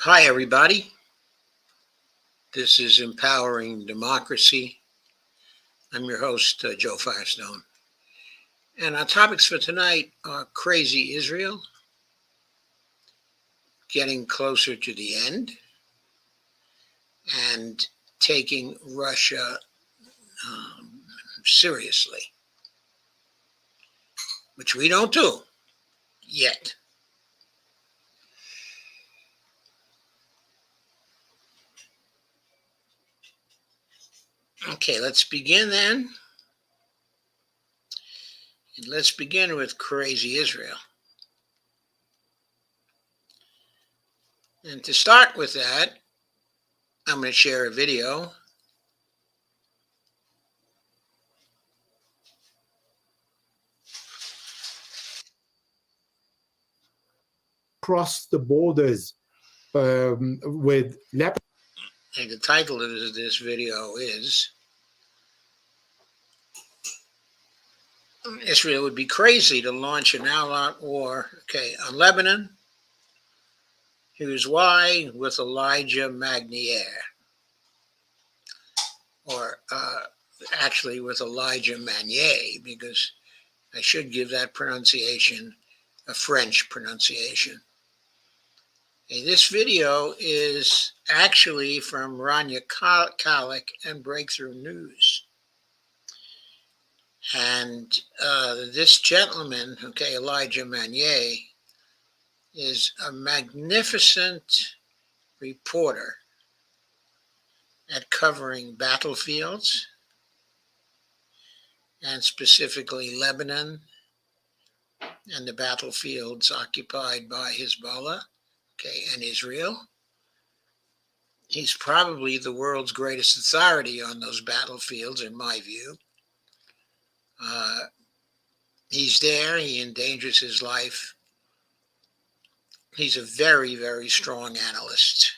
Hi, everybody. This is Empowering Democracy. I'm your host, Joe Firestone. And our topics for tonight are crazy Israel, getting closer to the end, and taking Russia seriously, which we don't do yet. Okay, let's begin then. And let's begin with crazy Israel. And to start with that, I'm going to share a video. Cross the borders with Lebanon. And the title of this video is Israel would be crazy to launch an all-out war, on Lebanon. Here's why with Elijah Magnier, or actually with Elijah Magnier, because I should give that pronunciation a French pronunciation. This video is actually from Rania Kalik and Breakthrough News. And this gentleman, Elijah Magnier, is a magnificent reporter at covering battlefields, and specifically Lebanon and the battlefields occupied by Hezbollah, and Israel. He's probably the world's greatest authority on those battlefields, in my view. He's there, he endangers his life. He's a very, very strong analyst.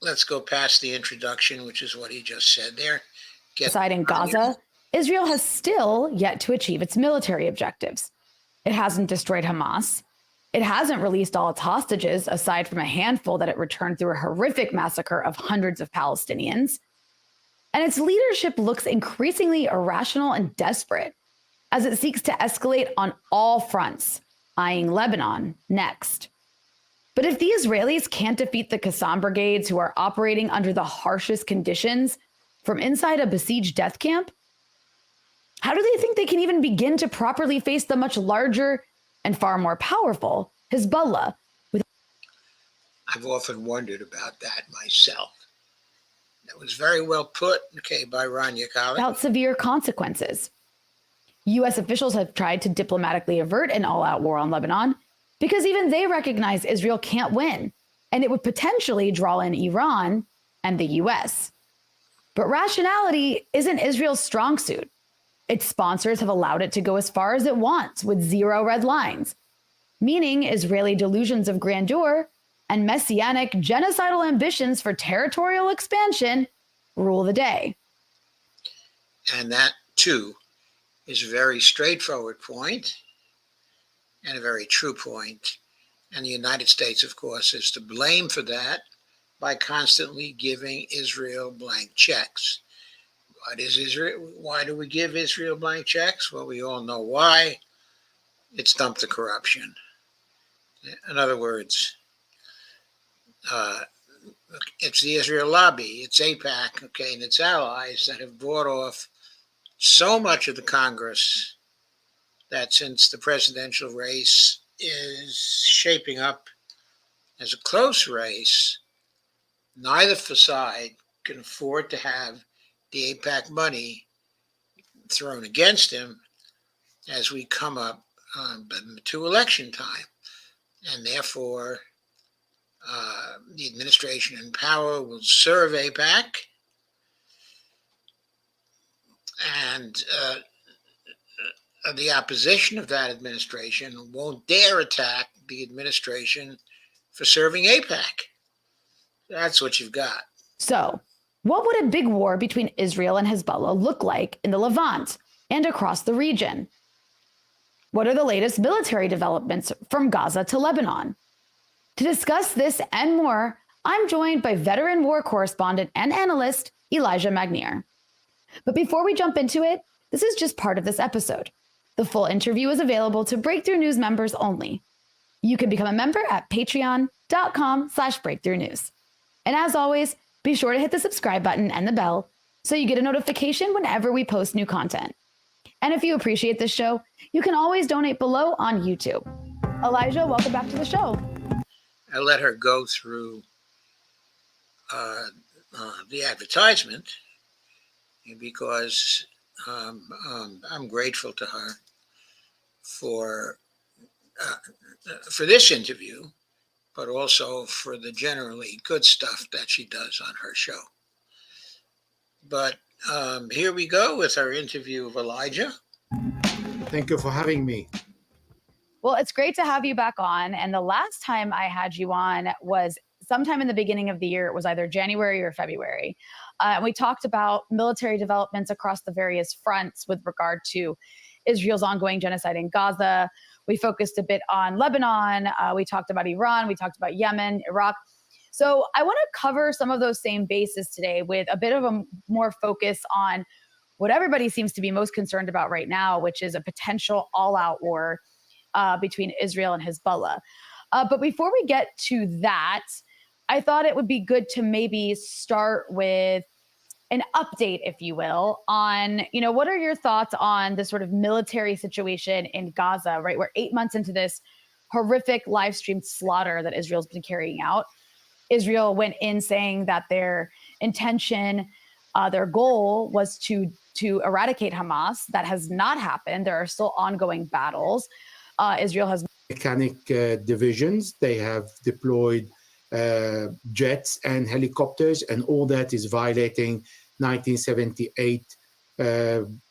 Let's go past the introduction, which is what he just said there. Side in Gaza, Israel has still yet to achieve its military objectives. It hasn't destroyed Hamas. It hasn't released all its hostages, aside from a handful that it returned through a horrific massacre of hundreds of Palestinians. And its leadership looks increasingly irrational and desperate as it seeks to escalate on all fronts, eyeing Lebanon next. But if the Israelis can't defeat the Qassam brigades who are operating under the harshest conditions from inside a besieged death camp, how do they think they can even begin to properly face the much larger and far more powerful Hezbollah? I've often wondered about that myself. That was very well put, by Rania Kalik. Without severe consequences. U.S. officials have tried to diplomatically avert an all-out war on Lebanon because even they recognize Israel can't win, and it would potentially draw in Iran and the U.S. But rationality isn't Israel's strong suit. Its sponsors have allowed it to go as far as it wants with zero red lines, meaning Israeli delusions of grandeur and messianic genocidal ambitions for territorial expansion rule the day. And that, too, is a very straightforward point and a very true point. And the United States, of course, is to blame for that by constantly giving Israel blank checks. Why do we give Israel blank checks? Well, we all know why. It's dumped the corruption. In other words, it's the Israel lobby, it's AIPAC, and its allies that have bought off so much of the Congress that since the presidential race is shaping up as a close race, neither side can afford to have the AIPAC money thrown against him as we come up to election time. And therefore, the administration in power will serve AIPAC, and the opposition of that administration won't dare attack the administration for serving AIPAC. That's what you've got. So, what would a big war between Israel and Hezbollah look like in the Levant and across the region? What are the latest military developments from Gaza to Lebanon? To discuss this and more, I'm joined by veteran war correspondent and analyst Elijah Magnier. But before we jump into it, this is just part of this episode. The full interview is available to Breakthrough News members only. You can become a member at patreon.com/breakthrough news. And as always, be sure to hit the subscribe button and the bell so you get a notification whenever we post new content. And if you appreciate this show, you can always donate below on YouTube. Elijah, welcome back to the show. I let her go through the advertisement because I'm grateful to her for this interview, but also for the generally good stuff that she does on her show. But here we go with our interview of Elijah. Thank you for having me. Well, it's great to have you back on. And the last time I had you on was sometime in the beginning of the year. It was either January or February. We talked about military developments across the various fronts with regard to Israel's ongoing genocide in Gaza. We focused a bit on Lebanon. We talked about Iran. We talked about Yemen, Iraq. So I want to cover some of those same bases today with a bit of a more focus on what everybody seems to be most concerned about right now, which is a potential all-out war between Israel and Hezbollah. But before we get to that, I thought it would be good to maybe start with an update, if you will, on, what are your thoughts on the sort of military situation in Gaza, right? We're 8 months into this horrific live streamed slaughter that Israel's been carrying out. Israel went in saying that their intention, their goal was to eradicate Hamas. That has not happened. There are still ongoing battles. Israel has Mechanic divisions. They have deployed jets and helicopters, and all that is violating 1978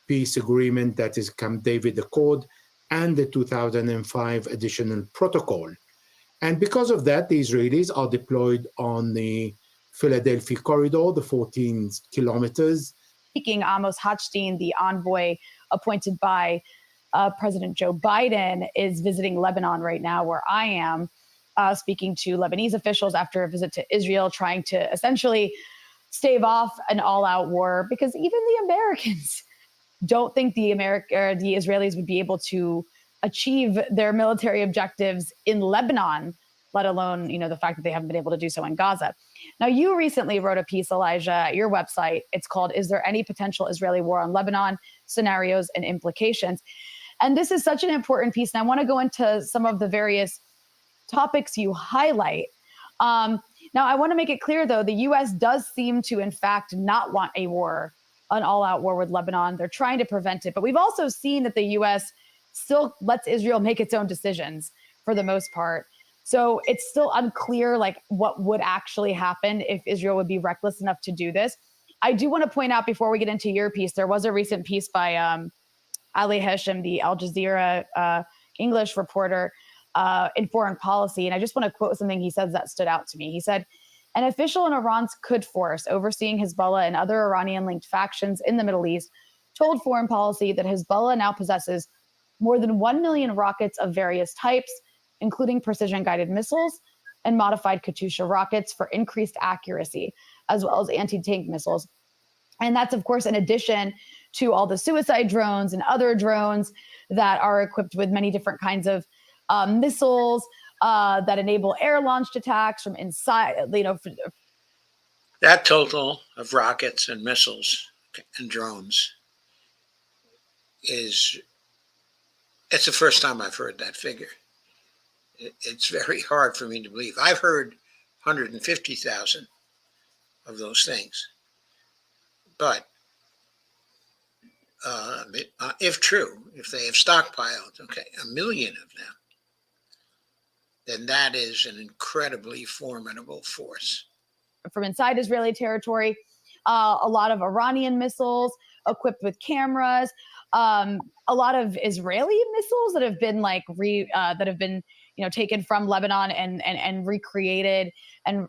peace agreement, that is Camp David Accord, and the 2005 additional protocol. And because of that, the Israelis are deployed on the Philadelphia corridor, the 14 kilometers. Speaking, Amos Hochstein, the envoy appointed by President Joe Biden, is visiting Lebanon right now, where I am, speaking to Lebanese officials after a visit to Israel, trying to essentially stave off an all-out war, because even the Americans don't think the Israelis would be able to achieve their military objectives in Lebanon, let alone, the fact that they haven't been able to do so in Gaza. Now, you recently wrote a piece, Elijah, at your website. It's called, "Is There Any Potential Israeli War on Lebanon? Scenarios and Implications." And this is such an important piece. And I want to go into some of the various topics you highlight. Now, I want to make it clear, though, the U.S. does seem to, in fact, not want a war, an all-out war with Lebanon. They're trying to prevent it. But we've also seen that the U.S. still lets Israel make its own decisions for the most part. So it's still unclear, what would actually happen if Israel would be reckless enough to do this. I do want to point out, before we get into your piece, there was a recent piece by Ali Hesham, the Al Jazeera English reporter, in foreign policy. And I just want to quote something he said that stood out to me. He said, "An official in Iran's Quds force overseeing Hezbollah and other Iranian-linked factions in the Middle East told Foreign Policy that Hezbollah now possesses more than 1 million rockets of various types, including precision-guided missiles and modified Katyusha rockets for increased accuracy, as well as anti-tank missiles." And that's, of course, in addition to all the suicide drones and other drones that are equipped with many different kinds of missiles that enable air-launched attacks from inside, That total of rockets and missiles and drones it's the first time I've heard that figure. It's very hard for me to believe. I've heard 150,000 of those things. But if true, if they have stockpiled, 1 million of them, then that is an incredibly formidable force. From inside Israeli territory, a lot of Iranian missiles equipped with cameras, a lot of Israeli missiles that have been taken from Lebanon and recreated and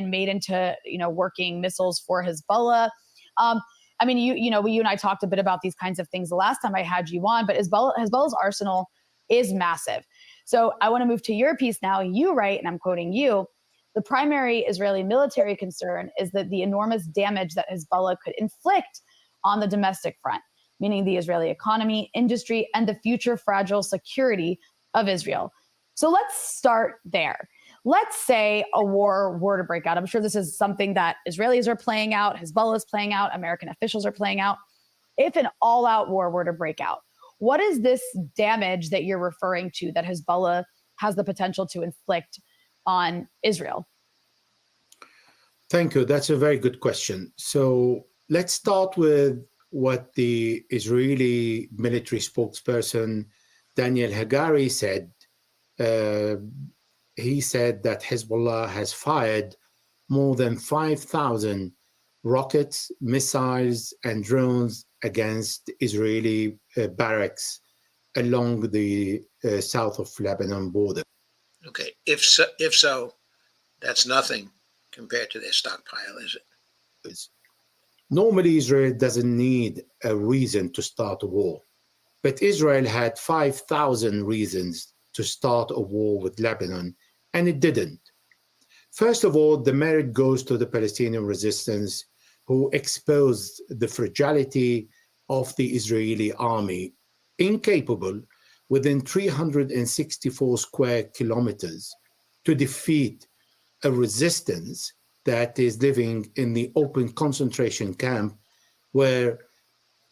made into working missiles for Hezbollah. You and I talked a bit about these kinds of things the last time I had you on, but Hezbollah's arsenal is massive. So I want to move to your piece now. You write, and I'm quoting you, the primary Israeli military concern is that the enormous damage that Hezbollah could inflict on the domestic front, meaning the Israeli economy, industry, and the future fragile security of Israel. So let's start there. Let's say a war were to break out. I'm sure this is something that Israelis are playing out, Hezbollah is playing out, American officials are playing out. If an all-out war were to break out, what is this damage that you're referring to that Hezbollah has the potential to inflict on Israel? Thank you. That's a very good question. So let's start with what the Israeli military spokesperson, Daniel Hagari, said. He said that Hezbollah has fired more than 5,000 rockets, missiles, and drones against Israeli barracks along the south of Lebanon border. Okay, if so, that's nothing compared to their stockpile, is it? Normally, Israel doesn't need a reason to start a war, but Israel had 5,000 reasons to start a war with Lebanon, and it didn't. First of all, the merit goes to the Palestinian resistance, who exposed the fragility of the Israeli army, incapable within 364 square kilometers to defeat a resistance that is living in the open concentration camp, where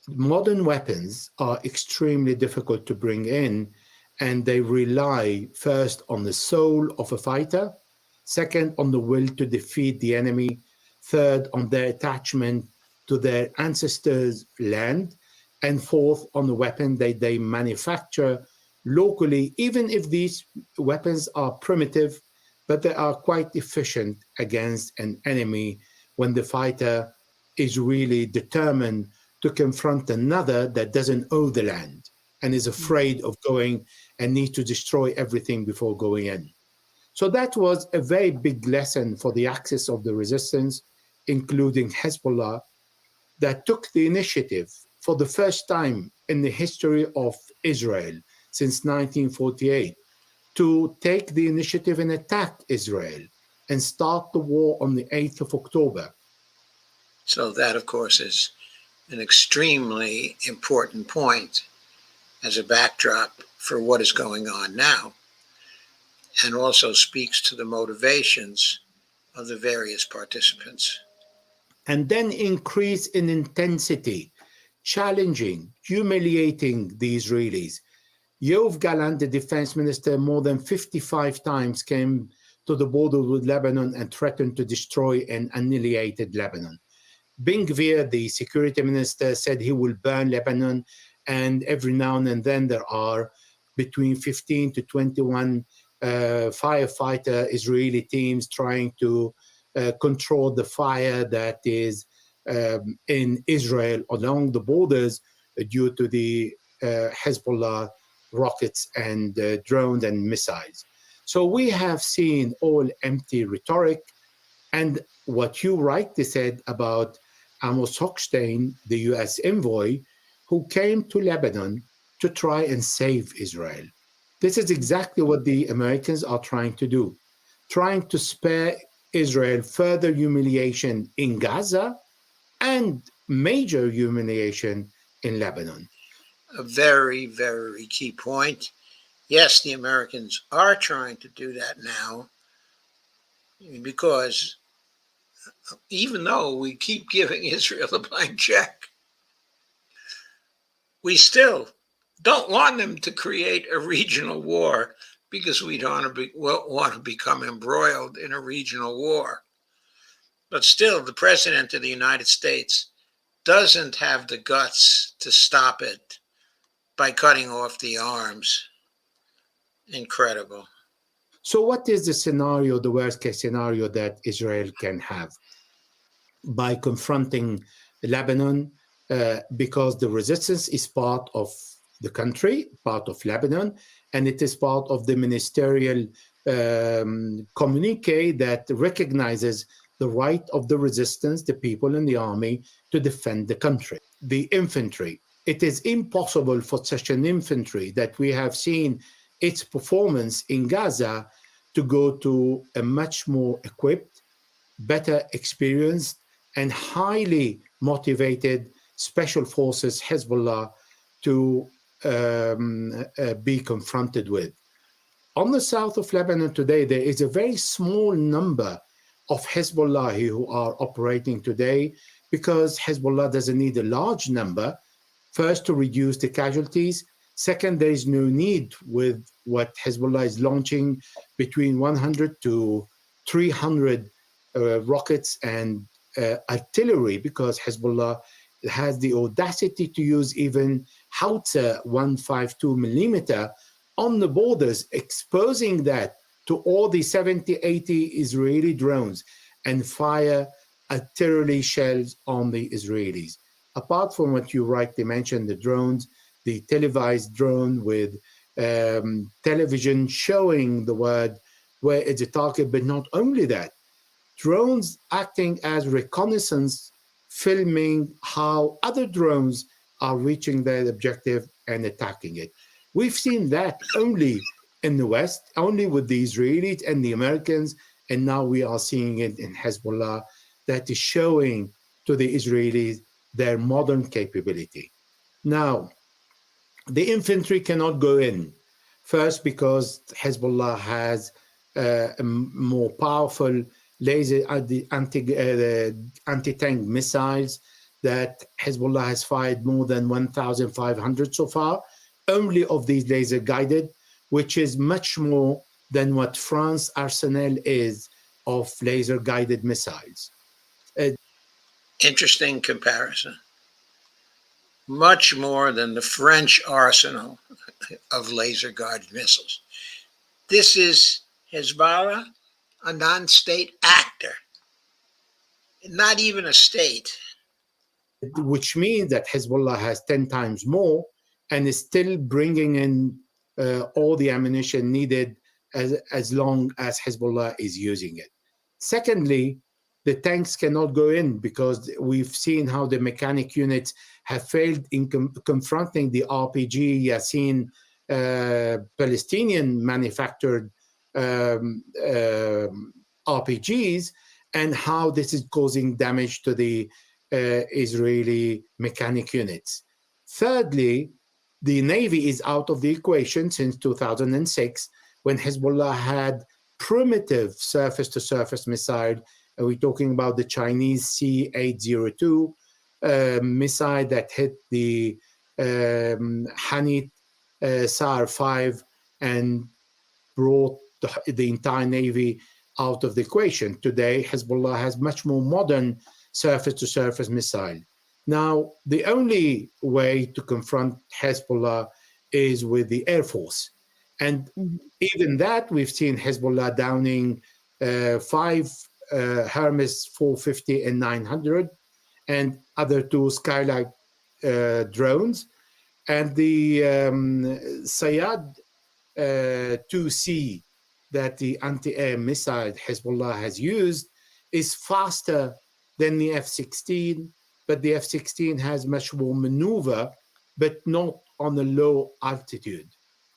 modern weapons are extremely difficult to bring in, and they rely first on the soul of a fighter, second on the will to defeat the enemy, third on their attachment to their ancestors' land, and fourth on the weapon that they manufacture locally, even if these weapons are primitive, but they are quite efficient against an enemy when the fighter is really determined to confront another that doesn't own the land and is afraid of going and needs to destroy everything before going in. So that was a very big lesson for the axis of the resistance, including Hezbollah, that took the initiative for the first time in the history of Israel since 1948 to take the initiative and attack Israel and start the war on the 8th of October. So that, of course, is an extremely important point as a backdrop for what is going on now, and also speaks to the motivations of the various participants. And then increase in intensity, challenging, humiliating the Israelis. Yoav Gallant, the defense minister, more than 55 times came to the border with Lebanon and threatened to destroy and annihilate Lebanon. Ben-Gvir, the security minister, said he will burn Lebanon, and every now and then there are between 15 to 21 firefighter Israeli teams trying to control the fire that is in Israel along the borders due to the Hezbollah rockets and drones and missiles. So we have seen all empty rhetoric. And what you rightly said about Amos Hochstein, the US envoy, who came to Lebanon to try and save Israel. This is exactly what the Americans are trying to do, trying to spare Israel further humiliation in Gaza and major humiliation in Lebanon. A very, very key point. Yes, the Americans are trying to do that now, because even though we keep giving Israel a blank check, we still don't want them to create a regional war, because we don't want to become embroiled in a regional war. But still, the President of the United States doesn't have the guts to stop it by cutting off the arms. Incredible. So what is the scenario, the worst case scenario that Israel can have? By confronting Lebanon, because the resistance is part of the country, part of Lebanon, and it is part of the ministerial communique that recognizes the right of the resistance, the people in the army, to defend the country. The infantry it is impossible for such an infantry that we have seen its performance in Gaza to go to a much more equipped, better experienced, and highly motivated special forces Hezbollah to be confronted with. On the south of Lebanon today, there is a very small number of Hezbollah who are operating today because Hezbollah doesn't need a large number. First, to reduce the casualties. Second, there is no need with what Hezbollah is launching between 100 to 300 rockets and artillery, because Hezbollah has the audacity to use even Howitzer 152 millimeter on the borders, exposing that to all the 70, 80 Israeli drones and fire artillery shells on the Israelis. Apart from what you rightly mentioned, the drones, the televised drone with television showing the word where it's a target, but not only that, drones acting as reconnaissance, filming how other drones are reaching their objective and attacking it. We've seen that only in the West, only with the Israelis and the Americans, and now we are seeing it in Hezbollah, that is showing to the Israelis their modern capability. Now, the infantry cannot go in. First, because Hezbollah has more powerful laser anti-tank missiles that Hezbollah has fired more than 1,500 so far, only of these laser guided, which is much more than what France's arsenal is of laser guided missiles. Interesting comparison. Much more than the French arsenal of laser guided missiles. This is Hezbollah, a non-state actor, not even a state. Which means that Hezbollah has 10 times more and is still bringing in all the ammunition needed as long as Hezbollah is using it. Secondly, the tanks cannot go in because we've seen how the mechanic units have failed in confronting the RPG Yasin Palestinian manufactured RPGs, and how this is causing damage to the Israeli mechanic units. Thirdly, the Navy is out of the equation since 2006, when Hezbollah had primitive surface-to-surface missile. We're talking about the Chinese C-802 missile that hit the Hanit SAR-5 and brought the entire Navy out of the equation. Today, Hezbollah has much more modern surface-to-surface missile. Now, the only way to confront Hezbollah is with the Air Force. And even that, we've seen Hezbollah downing 5 Hermes 450 and 900 and other 2 Skylark drones. And the Sayad 2C that the anti-air missile Hezbollah has used is faster than the F-16, but the F-16 has much more maneuver, but not on a low altitude.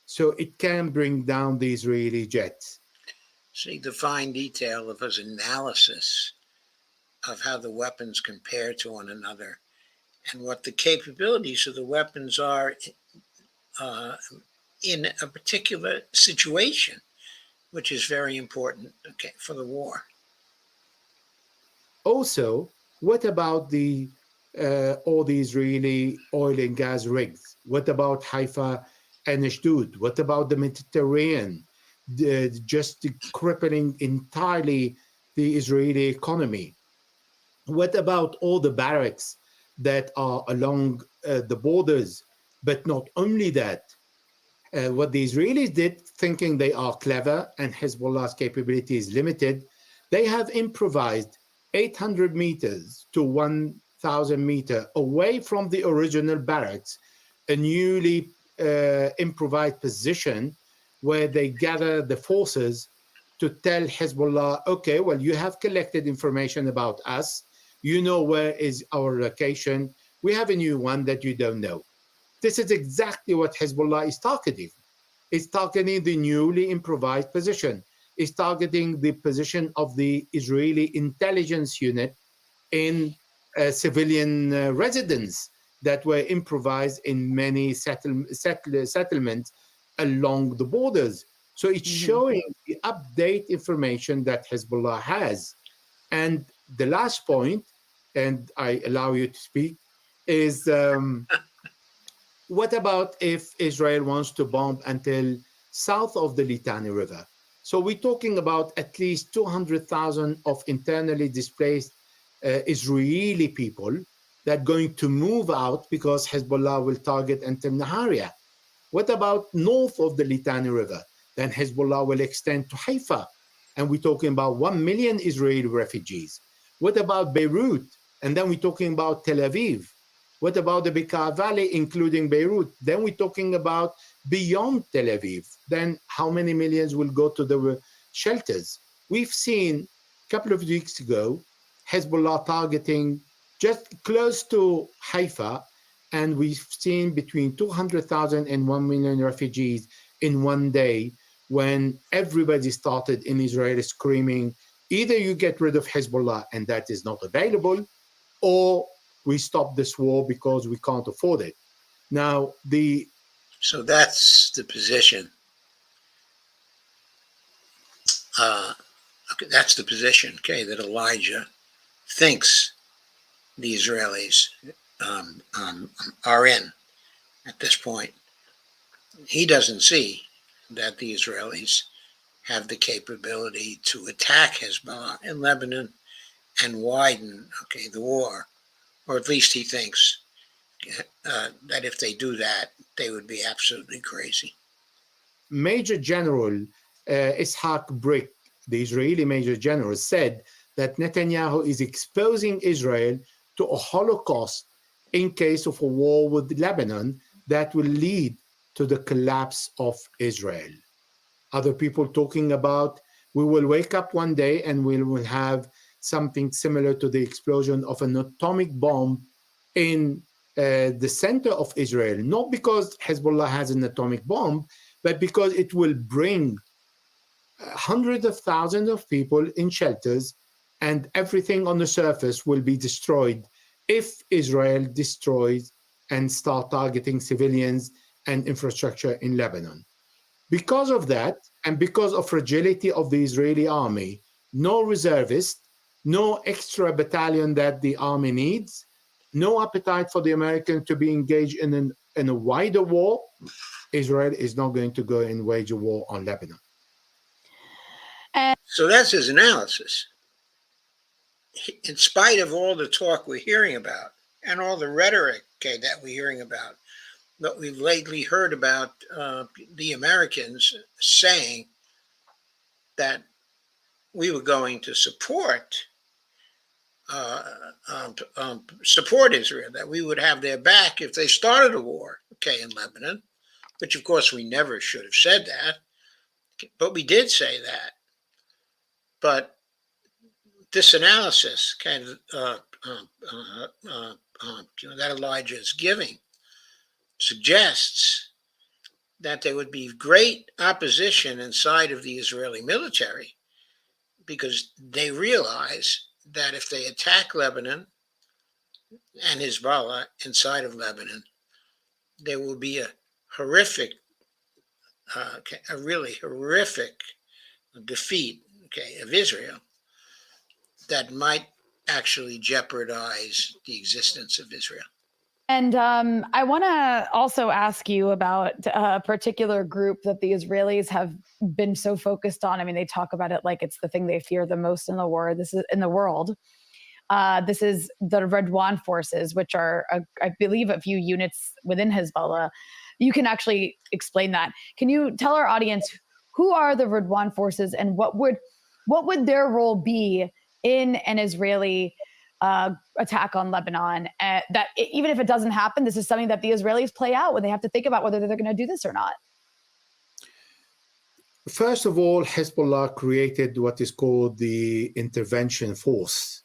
So it can bring down the Israeli jets. See the fine detail of his analysis of how the weapons compare to one another and what the capabilities of the weapons are in a particular situation, which is very important, okay, for the war. Also, what about all the Israeli oil and gas rigs? What about Haifa and Ashdod? What about the Mediterranean? Just crippling entirely the Israeli economy. What about all the barracks that are along the borders? But not only that, what the Israelis did, thinking they are clever and Hezbollah's capability is limited, they have improvised 800 meters to 1,000 meters away from the original barracks, a newly improvised position where they gather the forces to tell Hezbollah, okay, well, you have collected information about us. You know where is our location. We have a new one that you don't know. this is exactly what Hezbollah is targeting. It's targeting the newly improvised position. It's targeting the position of the Israeli intelligence unit in civilian residence that were improvised in many settlements along the borders. So it's showing the update information that Hezbollah has. And the last point, and I allow you to speak, is what about if Israel wants to bomb until south of the Litani River? So we're talking about at least 200,000 of internally displaced Israeli people that are going to move out because Hezbollah will target Enter Nahariya. What about north of the Litani River? Then Hezbollah will extend to Haifa. And we're talking about 1 million Israeli refugees. What about Beirut? And then we're talking about Tel Aviv. What about the Bekaa Valley, including Beirut? Then we're talking about beyond Tel Aviv. Then how many millions will go to the shelters? We've seen a couple of weeks ago, Hezbollah targeting just close to Haifa, and we've seen between 200,000 and 1 million refugees in one day, when everybody started in Israel screaming, either you get rid of Hezbollah and that is not available, or we stop this war because we can't afford it. Now, So that's the position. Okay, that's the position, okay, that Elijah thinks the Israelis are in at this point. He doesn't see that the Israelis have the capability to attack Hezbollah in Lebanon and widen, okay, the war, or at least he thinks that if they do that, they would be absolutely crazy. Major General Ishaq Brick, the Israeli Major General, said that Netanyahu is exposing Israel to a Holocaust in case of a war with Lebanon that will lead to the collapse of Israel. Other people talking about we will wake up one day and we will have something similar to the explosion of an atomic bomb in the center of Israel, not because Hezbollah has an atomic bomb, but because it will bring hundreds of thousands of people in shelters, and everything on the surface will be destroyed if Israel destroys and start targeting civilians and infrastructure in Lebanon. Because of that, and because of fragility of the Israeli army, no reservists, no extra battalion that the army needs, no appetite for the Americans to be engaged in a wider war, Israel is not going to go and wage a war on Lebanon. So that's his analysis. In spite of all the talk we're hearing about and all the rhetoric, okay, that we're hearing about, that we've lately heard about the Americans saying that we were going to support Israel, that we would have their back if they started a war, okay, in Lebanon, which of course we never should have said that, but we did say that. But this analysis kind of that Elijah is giving suggests that there would be great opposition inside of the Israeli military, because they realize that if they attack Lebanon and Hezbollah inside of Lebanon, there will be a horrific, a really horrific defeat, okay, of Israel that might actually jeopardize the existence of Israel. And I want to also ask you about a particular group that the Israelis have been so focused on. I mean, they talk about it like it's the thing they fear the most in the war. This is in the world. This is the Redwan forces, which are, I believe, a few units within Hezbollah. You can actually explain that. Can you tell our audience who are the Redwan forces and what would their role be in an Israeli attack on Lebanon? That even if it doesn't happen, this is something that the Israelis play out when they have to think about whether they're going to do this or not. First of all, Hezbollah created what is called the intervention force.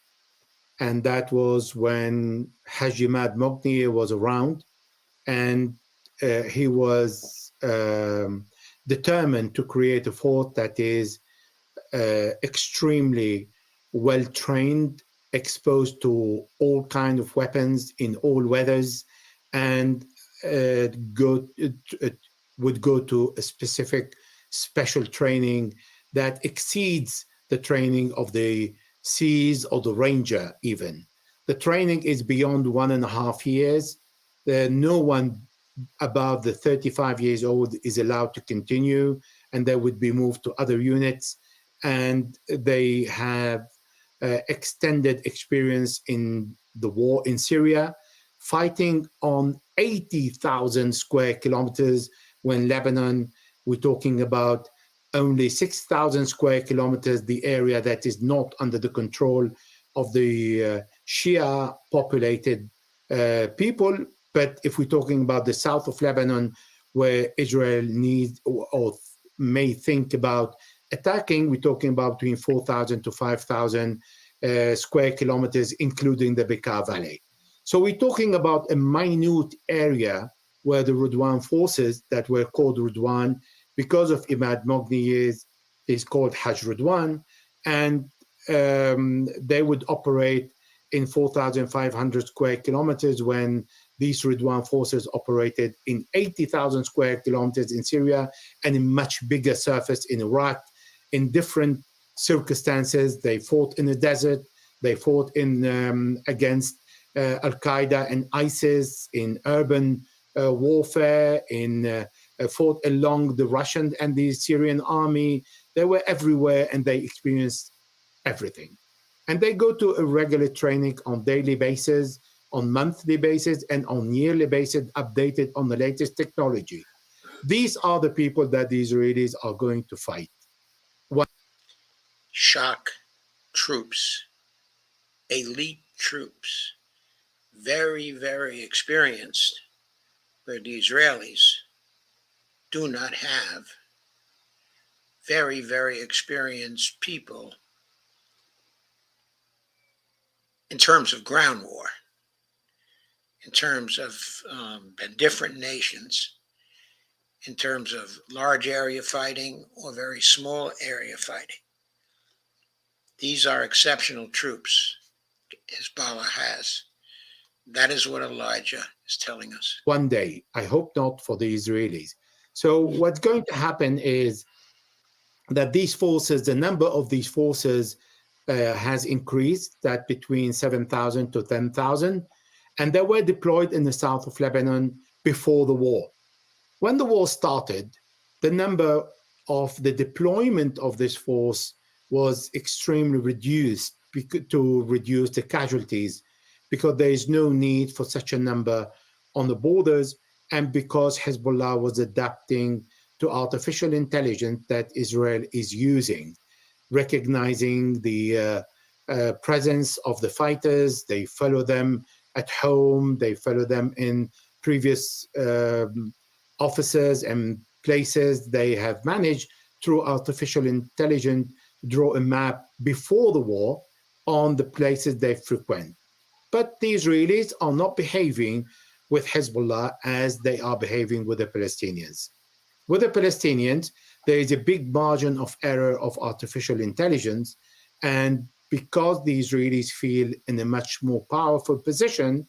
And that was when Hajj Magnier was around. And he was determined to create a fort that is extremely well trained, exposed to all kinds of weapons in all weathers, and uh, go would go to a specific special training that exceeds the training of the seas or the ranger even. The training is beyond 1.5 years. No one above the 35 years old is allowed to continue, and they would be moved to other units. And they have extended experience in the war in Syria, fighting on 80,000 square kilometers, when Lebanon, we're talking about only 6,000 square kilometers, the area that is not under the control of the Shia populated people. But if we're talking about the south of Lebanon, where Israel needs or may think about attacking, we're talking about between 4,000 to 5,000 square kilometers, including the Bekaa Valley. So we're talking about a minute area where the Rudwan forces that were called Rudwan because of Imad Magnier is called Hajj Rudwan, and they would operate in 4,500 square kilometers when these Rudwan forces operated in 80,000 square kilometers in Syria and in much bigger surface in Iraq. In different circumstances, they fought in the desert, they fought in against Al-Qaeda and ISIS, in urban warfare, in fought along the Russian and the Syrian army. They were everywhere and they experienced everything. And they go to a regular training on daily basis, on monthly basis, and on yearly basis, updated on the latest technology. These are the people that the Israelis are going to fight. Shock troops, elite troops, very, very experienced, where the Israelis do not have very, very experienced people in terms of ground war, in terms of different nations, in terms of large area fighting or very small area fighting. These are exceptional troops Hezbollah has. That is what Elijah is telling us. One day, I hope not for the Israelis. So what's going to happen is that these forces, the number of these forces has increased, that between 7,000 to 10,000, and they were deployed in the south of Lebanon before the war. When the war started, the number of the deployment of this force was extremely reduced to reduce the casualties, because there is no need for such a number on the borders, and because Hezbollah was adapting to artificial intelligence that Israel is using, recognizing the presence of the fighters. They follow them at home, they follow them in previous offices and places. They have managed through artificial intelligence to draw a map before the war on the places they frequent. But the Israelis are not behaving with Hezbollah as they are behaving with the Palestinians. With the Palestinians, there is a big margin of error of artificial intelligence, and because the Israelis feel in a much more powerful position,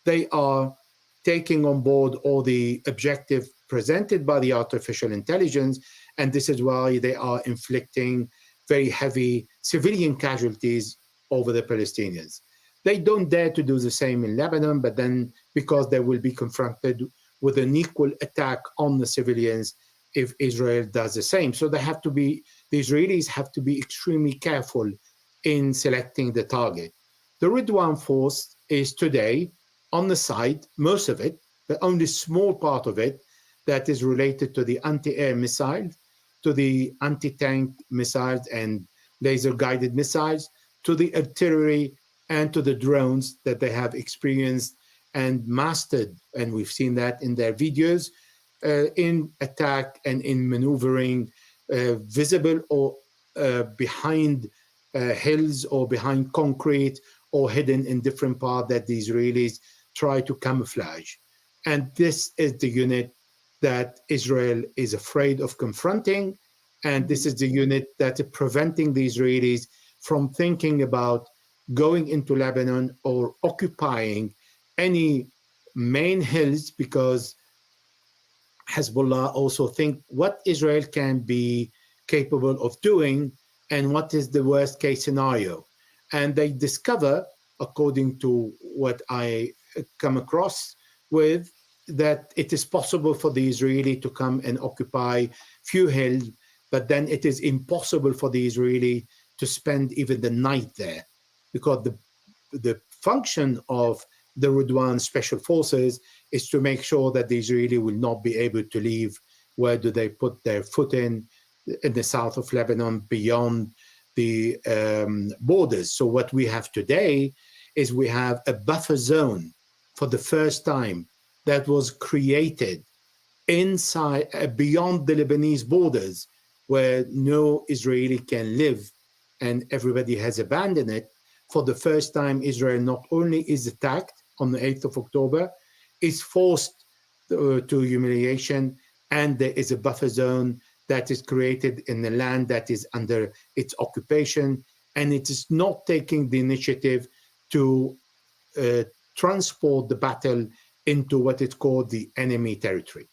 they are taking on board all the objectives presented by the artificial intelligence, and this is why they are inflicting very heavy civilian casualties over the Palestinians. They don't dare to do the same in Lebanon, but then because they will be confronted with an equal attack on the civilians if Israel does the same. So the Israelis have to be extremely careful in selecting the target. The Ridwan force is today on the side, most of it, but only a small part of it that is related to the anti-air missiles, to the anti-tank missiles and laser-guided missiles, to the artillery, and to the drones that they have experienced and mastered. And we've seen that in their videos, in attack and in maneuvering, visible or behind hills or behind concrete or hidden in different parts that the Israelis try to camouflage. And this is the unit that Israel is afraid of confronting. And this is the unit that is preventing the Israelis from thinking about going into Lebanon or occupying any main hills, because Hezbollah also think what Israel can be capable of doing and what is the worst case scenario. And they discover, according to what I come across with, that it is possible for the Israeli to come and occupy few hills, but then it is impossible for the Israeli to spend even the night there, because the function of the Rudwan special forces is to make sure that the Israeli will not be able to leave. Where do they put their foot in the south of Lebanon beyond the borders? So what we have today is we have a buffer zone for the first time that was created inside, beyond the Lebanese borders, where no Israeli can live, and everybody has abandoned it. For the first time, Israel not only is attacked on the 8th of October, is forced to humiliation, and there is a buffer zone that is created in the land that is under its occupation, and it is not taking the initiative to transport the battle into what is called the enemy territory.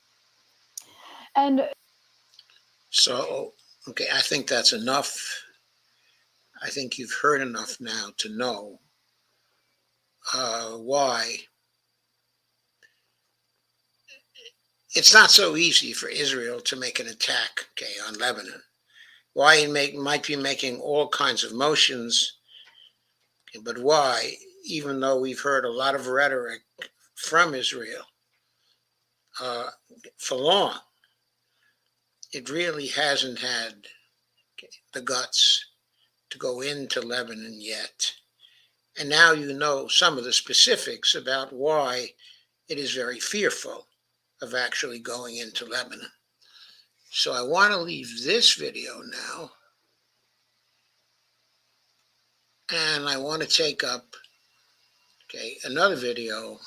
And So, okay, I think that's enough. I think you've heard enough now to know why it's not so easy for Israel to make an attack, okay, on Lebanon. Why he might be making all kinds of motions, okay, but why, even though we've heard a lot of rhetoric from Israel for long, it really hasn't had the guts to go into Lebanon yet. And now you know some of the specifics about why it is very fearful of actually going into Lebanon. So I want to leave this video now, and I want to take up, okay, another video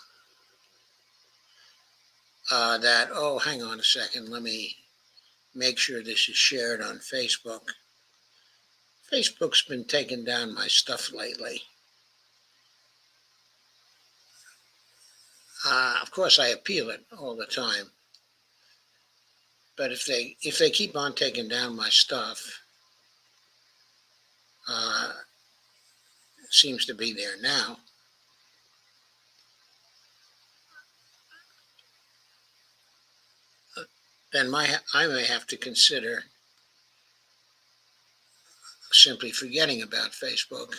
hang on a second, let me make sure this is shared on Facebook. Facebook's been taking down my stuff lately. Of course, I appeal it all the time, but if they keep on taking down my stuff, seems to be there now. Then I may have to consider simply forgetting about Facebook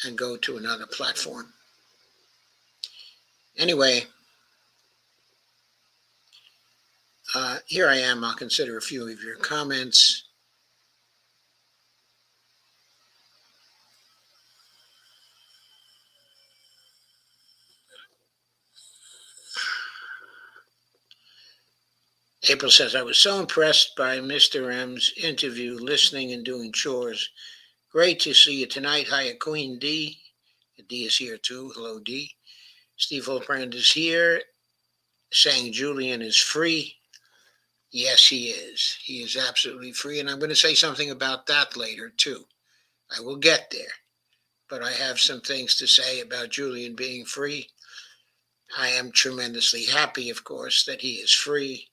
and go to another platform. Anyway, here I am. I'll consider a few of your comments. April says, I was so impressed by Mr. M's interview, listening and doing chores. Great to see you tonight. Hiya, Queen D. D is here too. Hello, D. Steve Holbrand is here, saying Julian is free. Yes, he is. He is absolutely free. And I'm going to say something about that later too. I will get there. But I have some things to say about Julian being free. I am tremendously happy, of course, that he is free.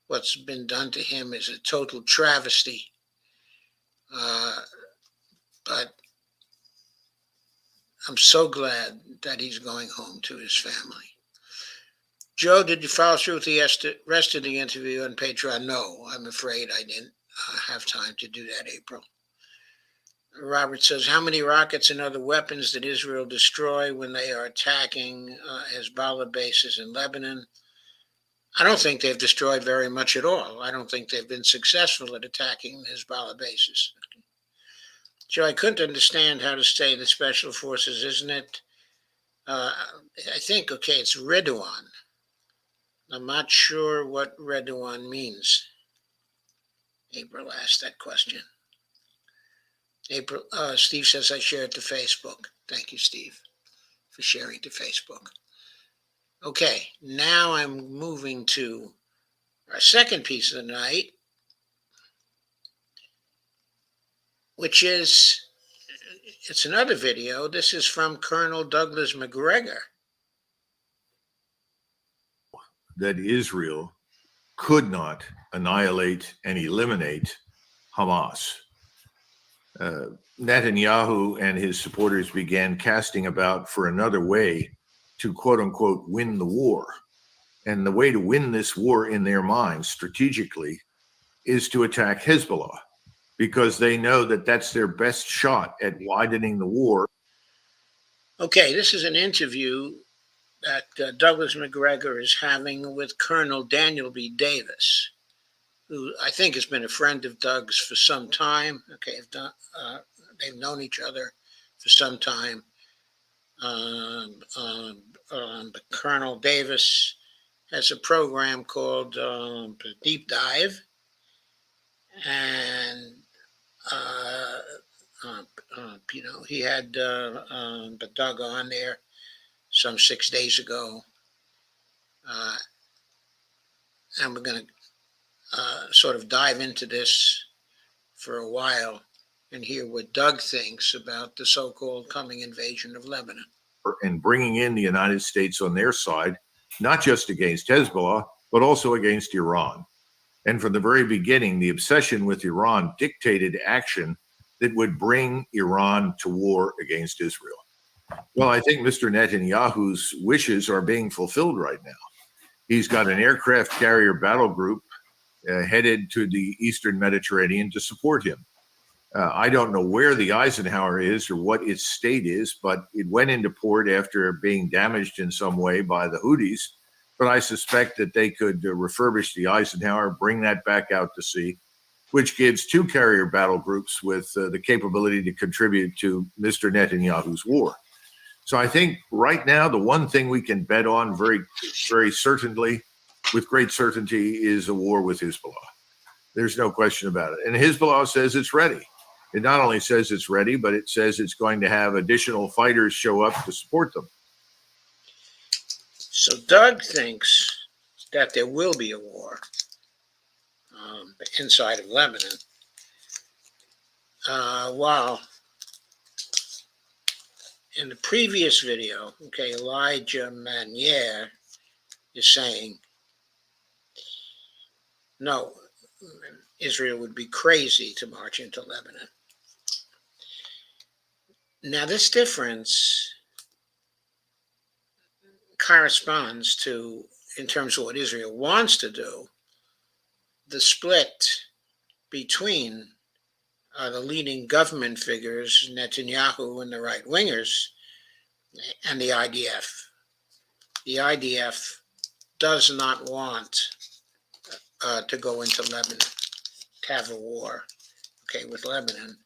What's been done to him is a total travesty. But I'm so glad that he's going home to his family. Joe, did you follow through with the rest of the interview on Patreon? No, I'm afraid I didn't have time to do that, April. Robert says, how many rockets and other weapons did Israel destroy when they are attacking Hezbollah bases in Lebanon? I don't think they've destroyed very much at all. I don't think they've been successful at attacking Hezbollah bases. Joe, I couldn't understand how to say the special forces, isn't it? I think, okay, it's Redouan. I'm not sure what Redouan means. April asked that question. Steve says I shared to Facebook. Thank you, Steve, for sharing to Facebook. Okay, now I'm moving to our second piece of the night, which is, it's another video. This is from Colonel Douglas MacGregor. That Israel could not annihilate and eliminate Hamas. Netanyahu and his supporters began casting about for another way to, quote unquote, win the war. And the way to win this war in their minds strategically is to attack Hezbollah, because they know that that's their best shot at widening the war. Okay, this is an interview that Douglas MacGregor is having with Colonel Daniel B. Davis, who I think has been a friend of Doug's for some time. Okay, they've known each other for some time. But Colonel Davis has a program called Deep Dive, and he had Doug on there some 6 days ago, and we're going to sort of dive into this for a while and hear what Doug thinks about the so-called coming invasion of Lebanon. And bringing in the United States on their side, not just against Hezbollah, but also against Iran. And from the very beginning, the obsession with Iran dictated action that would bring Iran to war against Israel. Well, I think Mr. Netanyahu's wishes are being fulfilled right now. He's got an aircraft carrier battle group headed to the Eastern Mediterranean to support him. I don't know where the Eisenhower is or what its state is, but it went into port after being damaged in some way by the Houthis. But I suspect that they could refurbish the Eisenhower, bring that back out to sea, which gives two carrier battle groups with the capability to contribute to Mr. Netanyahu's war. So I think right now, the one thing we can bet on very, very certainly, with great certainty, is a war with Hezbollah. There's no question about it. And Hezbollah says it's ready. It not only says it's ready, but it says it's going to have additional fighters show up to support them. So Doug thinks that there will be a war inside of Lebanon, while in the previous video, okay, Elijah Magnier is saying, no, Israel would be crazy to march into Lebanon. Now, this difference corresponds to, in terms of what Israel wants to do, the split between the leading government figures, Netanyahu and the right-wingers, and the IDF. The IDF does not want to go into Lebanon, to have a war, okay, with Lebanon.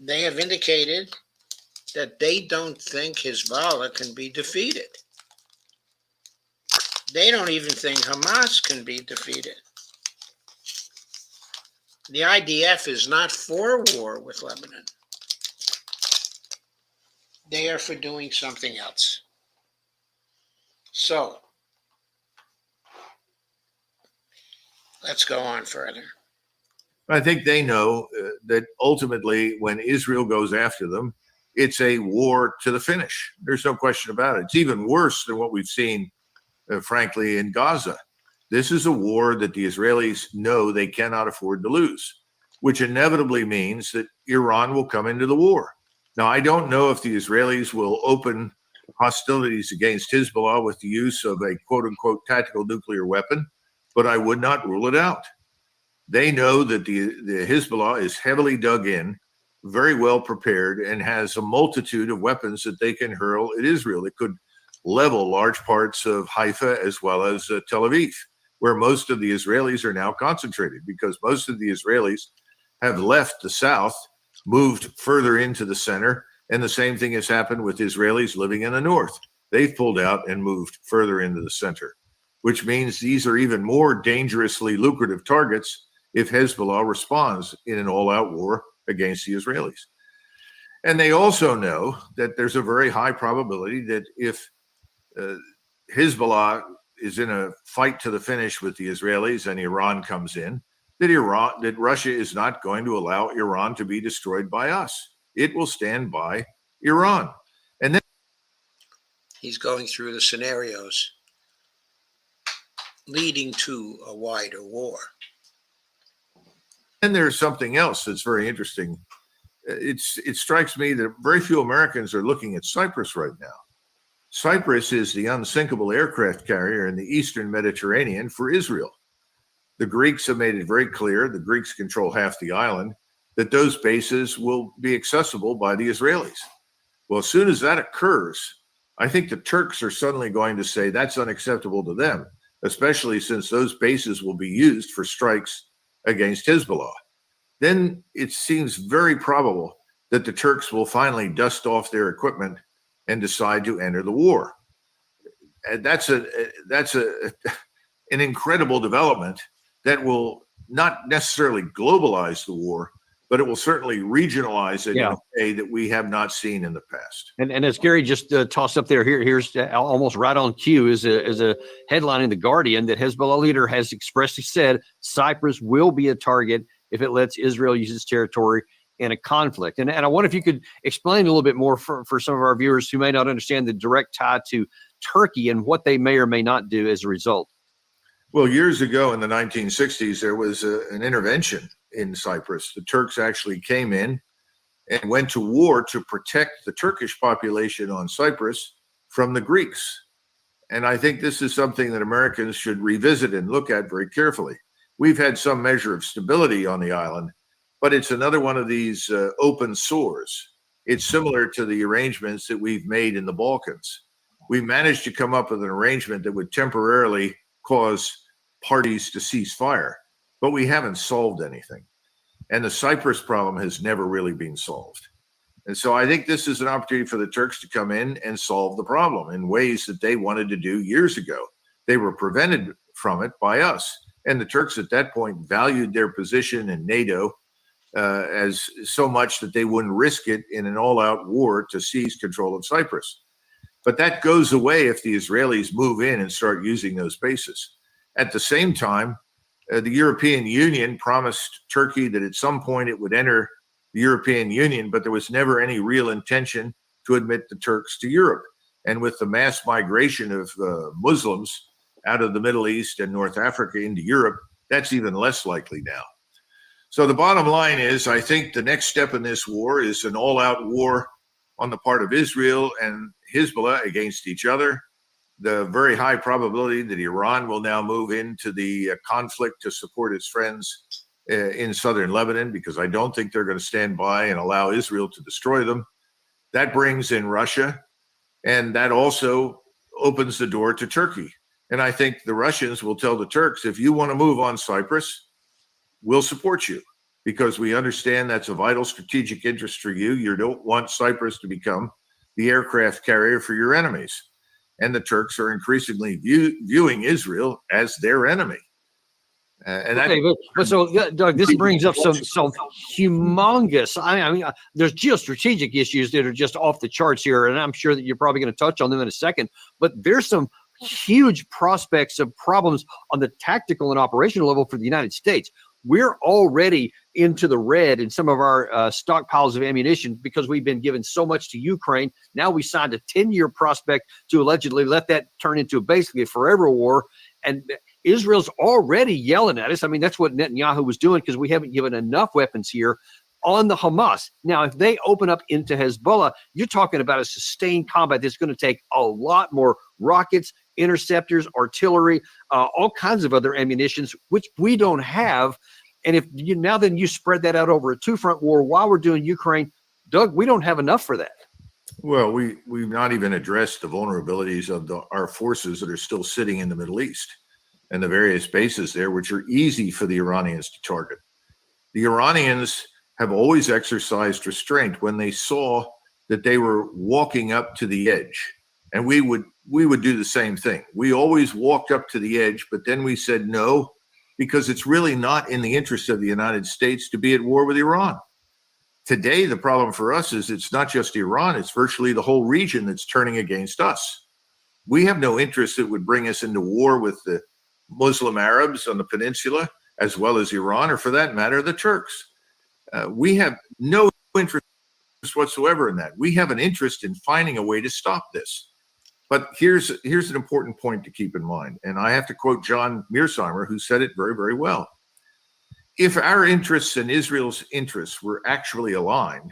They have indicated that they don't think Hezbollah can be defeated. They don't even think Hamas can be defeated. The IDF is not for war with Lebanon. They are for doing something else. So, let's go on further. I think they know that ultimately when Israel goes after them, it's a war to the finish. There's no question about it. It's even worse than what we've seen, frankly, in Gaza. This is a war that the Israelis know they cannot afford to lose, which inevitably means that Iran will come into the war. Now, I don't know if the Israelis will open hostilities against Hezbollah with the use of a quote-unquote tactical nuclear weapon, but I would not rule it out. They know that the Hezbollah is heavily dug in, very well prepared, and has a multitude of weapons that they can hurl at Israel. It could level large parts of Haifa as well as Tel Aviv, where most of the Israelis are now concentrated, because most of the Israelis have left the south, moved further into the center, and the same thing has happened with Israelis living in the north. They've pulled out and moved further into the center, which means these are even more dangerously lucrative targets if Hezbollah responds in an all-out war against the Israelis. And they also know that there's a very high probability that if Hezbollah is in a fight to the finish with the Israelis and Iran comes in, that Russia is not going to allow Iran to be destroyed by us. It will stand by Iran. And then He's going through the scenarios leading to a wider war. And there's something else that's very interesting. It strikes me that very few Americans are looking at Cyprus right now. Cyprus is the unsinkable aircraft carrier in the Eastern Mediterranean for Israel. The Greeks have made it very clear, the Greeks control half the island, that those bases will be accessible by the Israelis. Well, as soon as that occurs, I think the Turks are suddenly going to say that's unacceptable to them, especially since those bases will be used for strikes against Hezbollah. Then it seems very probable that the Turks will finally dust off their equipment and decide to enter the war. And that's an incredible development that will not necessarily globalize the war, but it will certainly regionalize it in a way that we have not seen in the past. And as Gary just tossed up there, here's almost right on cue is a headline in The Guardian that Hezbollah leader has expressly said Cyprus will be a target if it lets Israel use its territory in a conflict. And I wonder if you could explain a little bit more for some of our viewers who may not understand the direct tie to Turkey and what they may or may not do as a result. Well, years ago in the 1960s, there was an intervention in Cyprus. The Turks actually came in and went to war to protect the Turkish population on Cyprus from the Greeks. And I think this is something that Americans should revisit and look at very carefully. We've had some measure of stability on the island, but it's another one of these open sores. It's similar to the arrangements that we've made in the Balkans. We managed to come up with an arrangement that would temporarily cause parties to cease fire, but we haven't solved anything. And the Cyprus problem has never really been solved. And so I think this is an opportunity for the Turks to come in and solve the problem in ways that they wanted to do years ago. They were prevented from it by us. And the Turks at that point valued their position in NATO as so much that they wouldn't risk it in an all-out war to seize control of Cyprus. But that goes away if the Israelis move in and start using those bases. At the same time, the European Union promised Turkey that at some point it would enter the European Union, but there was never any real intention to admit the Turks to Europe. And with the mass migration of Muslims out of the Middle East and North Africa into Europe, that's even less likely now. So the bottom line is, I think the next step in this war is an all-out war on the part of Israel and Hezbollah against each other. The very high probability that Iran will now move into the conflict to support its friends in southern Lebanon, because I don't think they're going to stand by and allow Israel to destroy them. That brings in Russia, and that also opens the door to Turkey. And I think the Russians will tell the Turks, if you want to move on Cyprus, we'll support you, because we understand that's a vital strategic interest for you. You don't want Cyprus to become the aircraft carrier for your enemies. And the Turks are increasingly viewing Israel as their enemy. So, Doug, this brings up some humongous. I mean, there's geostrategic issues that are just off the charts here, and I'm sure that you're probably going to touch on them in a second. But there's some huge prospects of problems on the tactical and operational level for the United States. We're already into the red in some of our stockpiles of ammunition because we've been given so much to Ukraine. Now we signed a 10-year prospect to allegedly let that turn into basically a forever war. And Israel's already yelling at us. I mean, that's what Netanyahu was doing because we haven't given enough weapons here on the Hamas. Now, if they open up into Hezbollah, you're talking about a sustained combat that's going to take a lot more rockets, interceptors, artillery, all kinds of other ammunitions, which we don't have. And if you then you spread that out over a two-front war while we're doing Ukraine, Doug, we don't have enough for that. Well, we've not even addressed the vulnerabilities of our forces that are still sitting in the Middle East and the various bases there, which are easy for the Iranians to target. The Iranians have always exercised restraint when they saw that they were walking up to the edge. And we would do the same thing. We always walked up to the edge, but then we said no, because it's really not in the interest of the United States to be at war with Iran. Today, the problem for us is it's not just Iran, it's virtually the whole region that's turning against us. We have no interest that would bring us into war with the Muslim Arabs on the peninsula, as well as Iran, or for that matter, the Turks. We have no interest whatsoever in that. We have an interest in finding a way to stop this. But here's an important point to keep in mind, and I have to quote John Mearsheimer, who said it very, very well. If our interests and Israel's interests were actually aligned,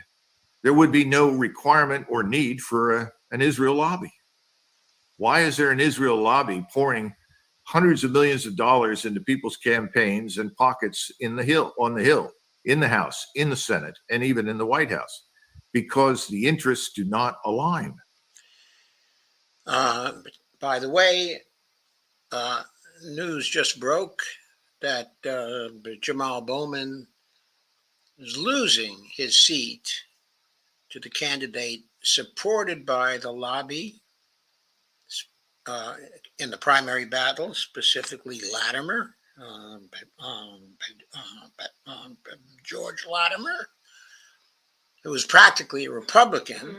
there would be no requirement or need for an Israel lobby. Why is there an Israel lobby pouring hundreds of millions of dollars into people's campaigns and pockets on the Hill, in the House, in the Senate, and even in the White House? Because the interests do not align. By the way, news just broke that Jamal Bowman is losing his seat to the candidate supported by the lobby in the primary battle, specifically Latimer, George Latimer, who was practically a Republican,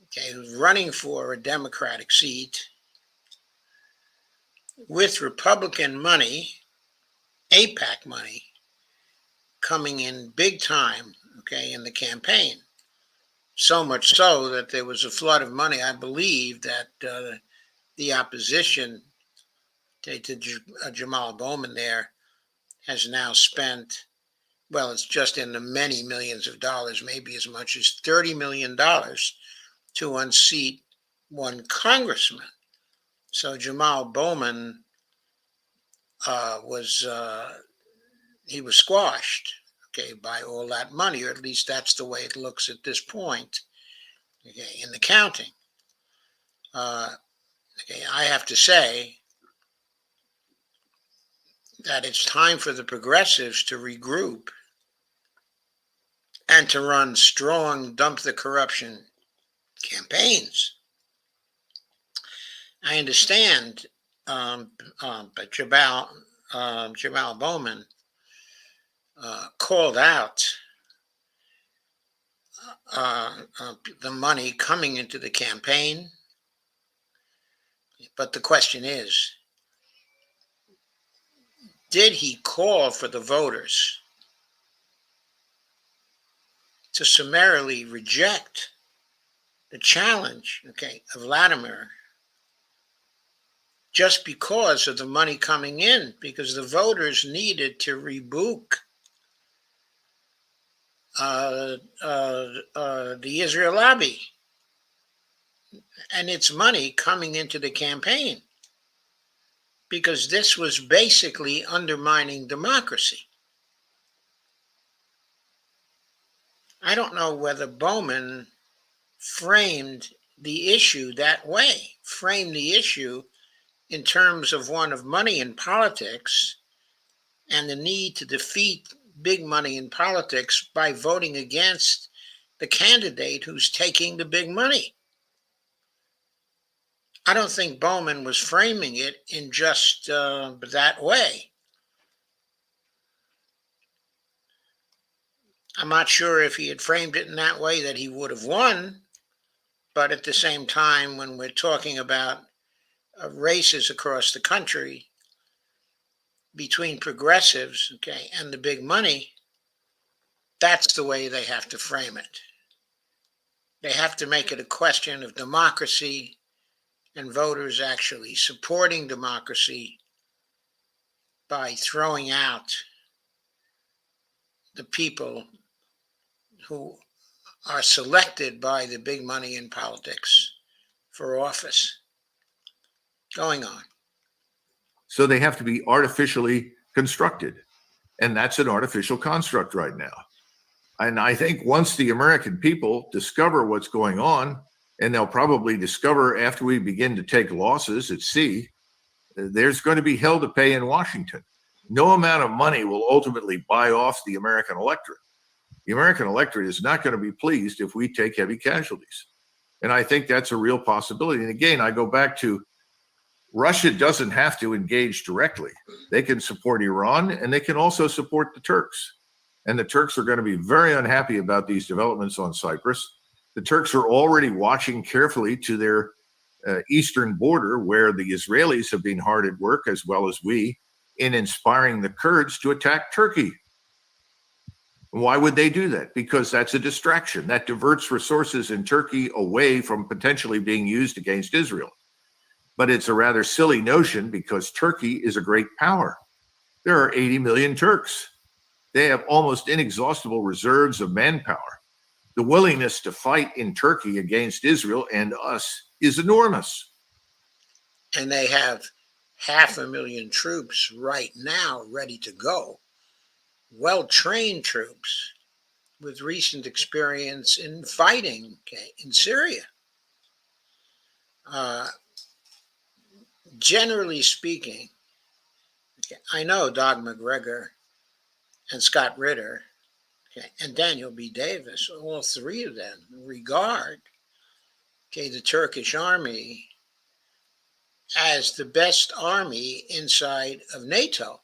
okay, who's running for a Democratic seat with Republican money, AIPAC money, coming in big time, okay, in the campaign. So much so that there was a flood of money. I believe that the opposition to Jamal Bowman there has now spent, well, it's just in the many millions of dollars, maybe as much as $30 million to unseat one congressman. So Jamal Bowman was squashed, okay, by all that money, or at least that's the way it looks at this point, okay, in the counting. Okay, I have to say that it's time for the progressives to regroup and to run strong dump the corruption campaigns. I understand, but Jamal Bowman called out the money coming into the campaign. But the question is, did he call for the voters to summarily reject the challenge, okay, of Latimer just because of the money coming in, because the voters needed to reboot the Israel lobby and its money coming into the campaign, because this was basically undermining democracy. I don't know whether Bowman framed the issue that way, framed the issue in terms of one of money in politics and the need to defeat big money in politics by voting against the candidate who's taking the big money. I don't think Bowman was framing it in just that way. I'm not sure if he had framed it in that way that he would have won, but at the same time, when we're talking about races across the country between progressives, okay, and the big money, that's the way they have to frame it. They have to make it a question of democracy and voters actually supporting democracy by throwing out the people who are selected by the big money in politics for office. Going on. So they have to be artificially constructed. And that's an artificial construct right now. And I think once the American people discover what's going on, and they'll probably discover after we begin to take losses at sea, there's going to be hell to pay in Washington. No amount of money will ultimately buy off the American electorate. The American electorate is not going to be pleased if we take heavy casualties. And I think that's a real possibility. And again, I go back to Russia doesn't have to engage directly. They can support Iran, and they can also support the Turks. and the Turks are going to be very unhappy about these developments on Cyprus. The Turks are already watching carefully to their eastern border, where the Israelis have been hard at work, as well as we, in inspiring the Kurds to attack Turkey. Why would they do that? Because that's a distraction. That diverts resources in Turkey away from potentially being used against Israel. But it's a rather silly notion, because Turkey is a great power. There are 80 million Turks. They have almost inexhaustible reserves of manpower. The willingness to fight in Turkey against Israel and us is enormous. And they have 500,000 troops right now ready to go. Well-trained troops with recent experience in fighting in Syria. Generally speaking, I know Doug MacGregor and Scott Ritter and Daniel B. Davis, all three of them, regard the Turkish army as the best army inside of NATO.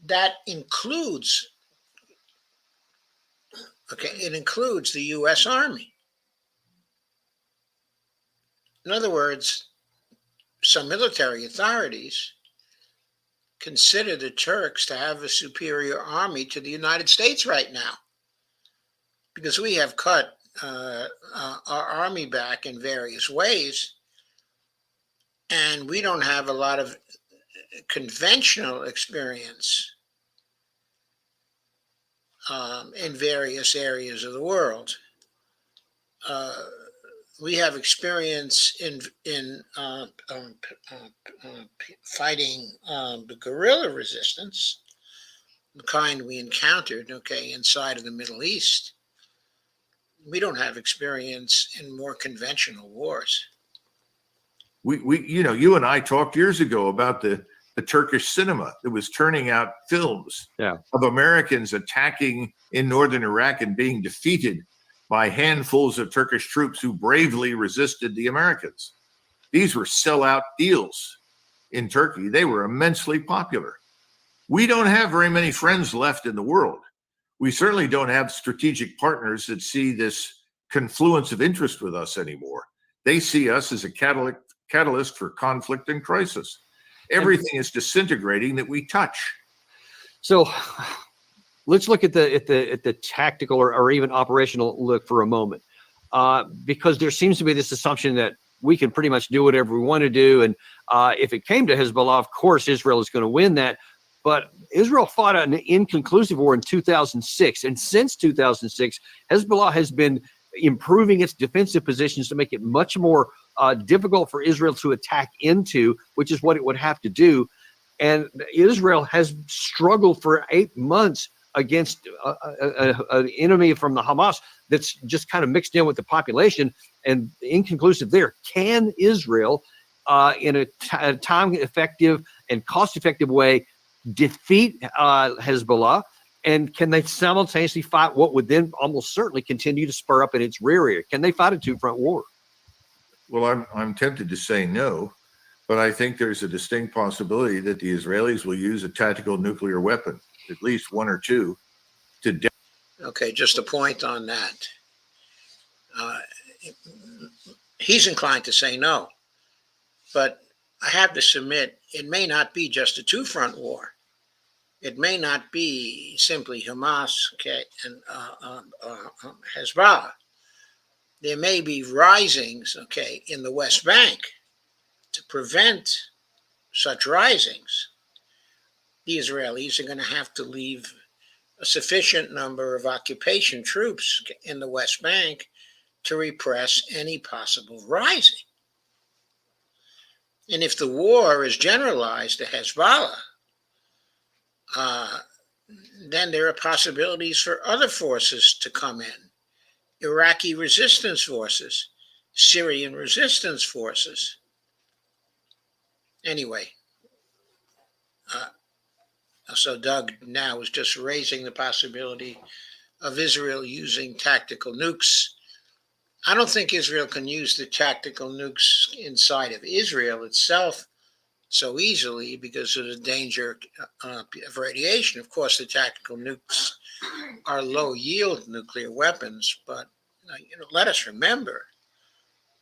That includes, it includes the U.S. Army. In other words, some military authorities consider the Turks to have a superior army to the United States right now, because we have cut our army back in various ways, and we don't have a lot of conventional experience in various areas of the world. We have experience in fighting the guerrilla resistance, the kind we encountered, inside of the Middle East. We don't have experience in more conventional wars. You and I talked years ago about the Turkish cinema that was turning out films of Americans attacking in northern Iraq and being defeated by handfuls of Turkish troops who bravely resisted the Americans. These were sellout deals in Turkey. They were immensely popular. We don't have very many friends left in the world. We certainly don't have strategic partners that see this confluence of interest with us anymore. They see us as a catalyst for conflict and crisis. Everything is disintegrating that we touch. So let's look at the tactical or even operational look for a moment, because there seems to be this assumption that we can pretty much do whatever we want to do, and if it came to Hezbollah, of course Israel is going to win that. But Israel fought an inconclusive war in 2006, and since 2006, Hezbollah has been improving its defensive positions to make it much more difficult for Israel to attack into, which is what it would have to do. And Israel has struggled for 8 months against an enemy from the Hamas that's just kind of mixed in with the population and inconclusive there. Can Israel, in a time-effective and cost-effective way, defeat Hezbollah? And can they simultaneously fight what would then almost certainly continue to spur up in its rear area? Can they fight a two-front war? Well, I'm tempted to say no, but I think there's a distinct possibility that the Israelis will use a tactical nuclear weapon, at least one or two, to just a point on that. He's inclined to say no, but I have to submit it may not be just a two-front war. It may not be simply Hamas and Hezbollah. There may be risings, in the West Bank. To prevent such risings, the Israelis are going to have to leave a sufficient number of occupation troops in the West Bank to repress any possible rising. And if the war is generalized to Hezbollah, then there are possibilities for other forces to come in. Iraqi resistance forces, Syrian resistance forces. Anyway, so Doug now is just raising the possibility of Israel using tactical nukes. I don't think Israel can use the tactical nukes inside of Israel itself so easily because of the danger of radiation. Of course, the tactical nukes are low yield nuclear weapons, but let us remember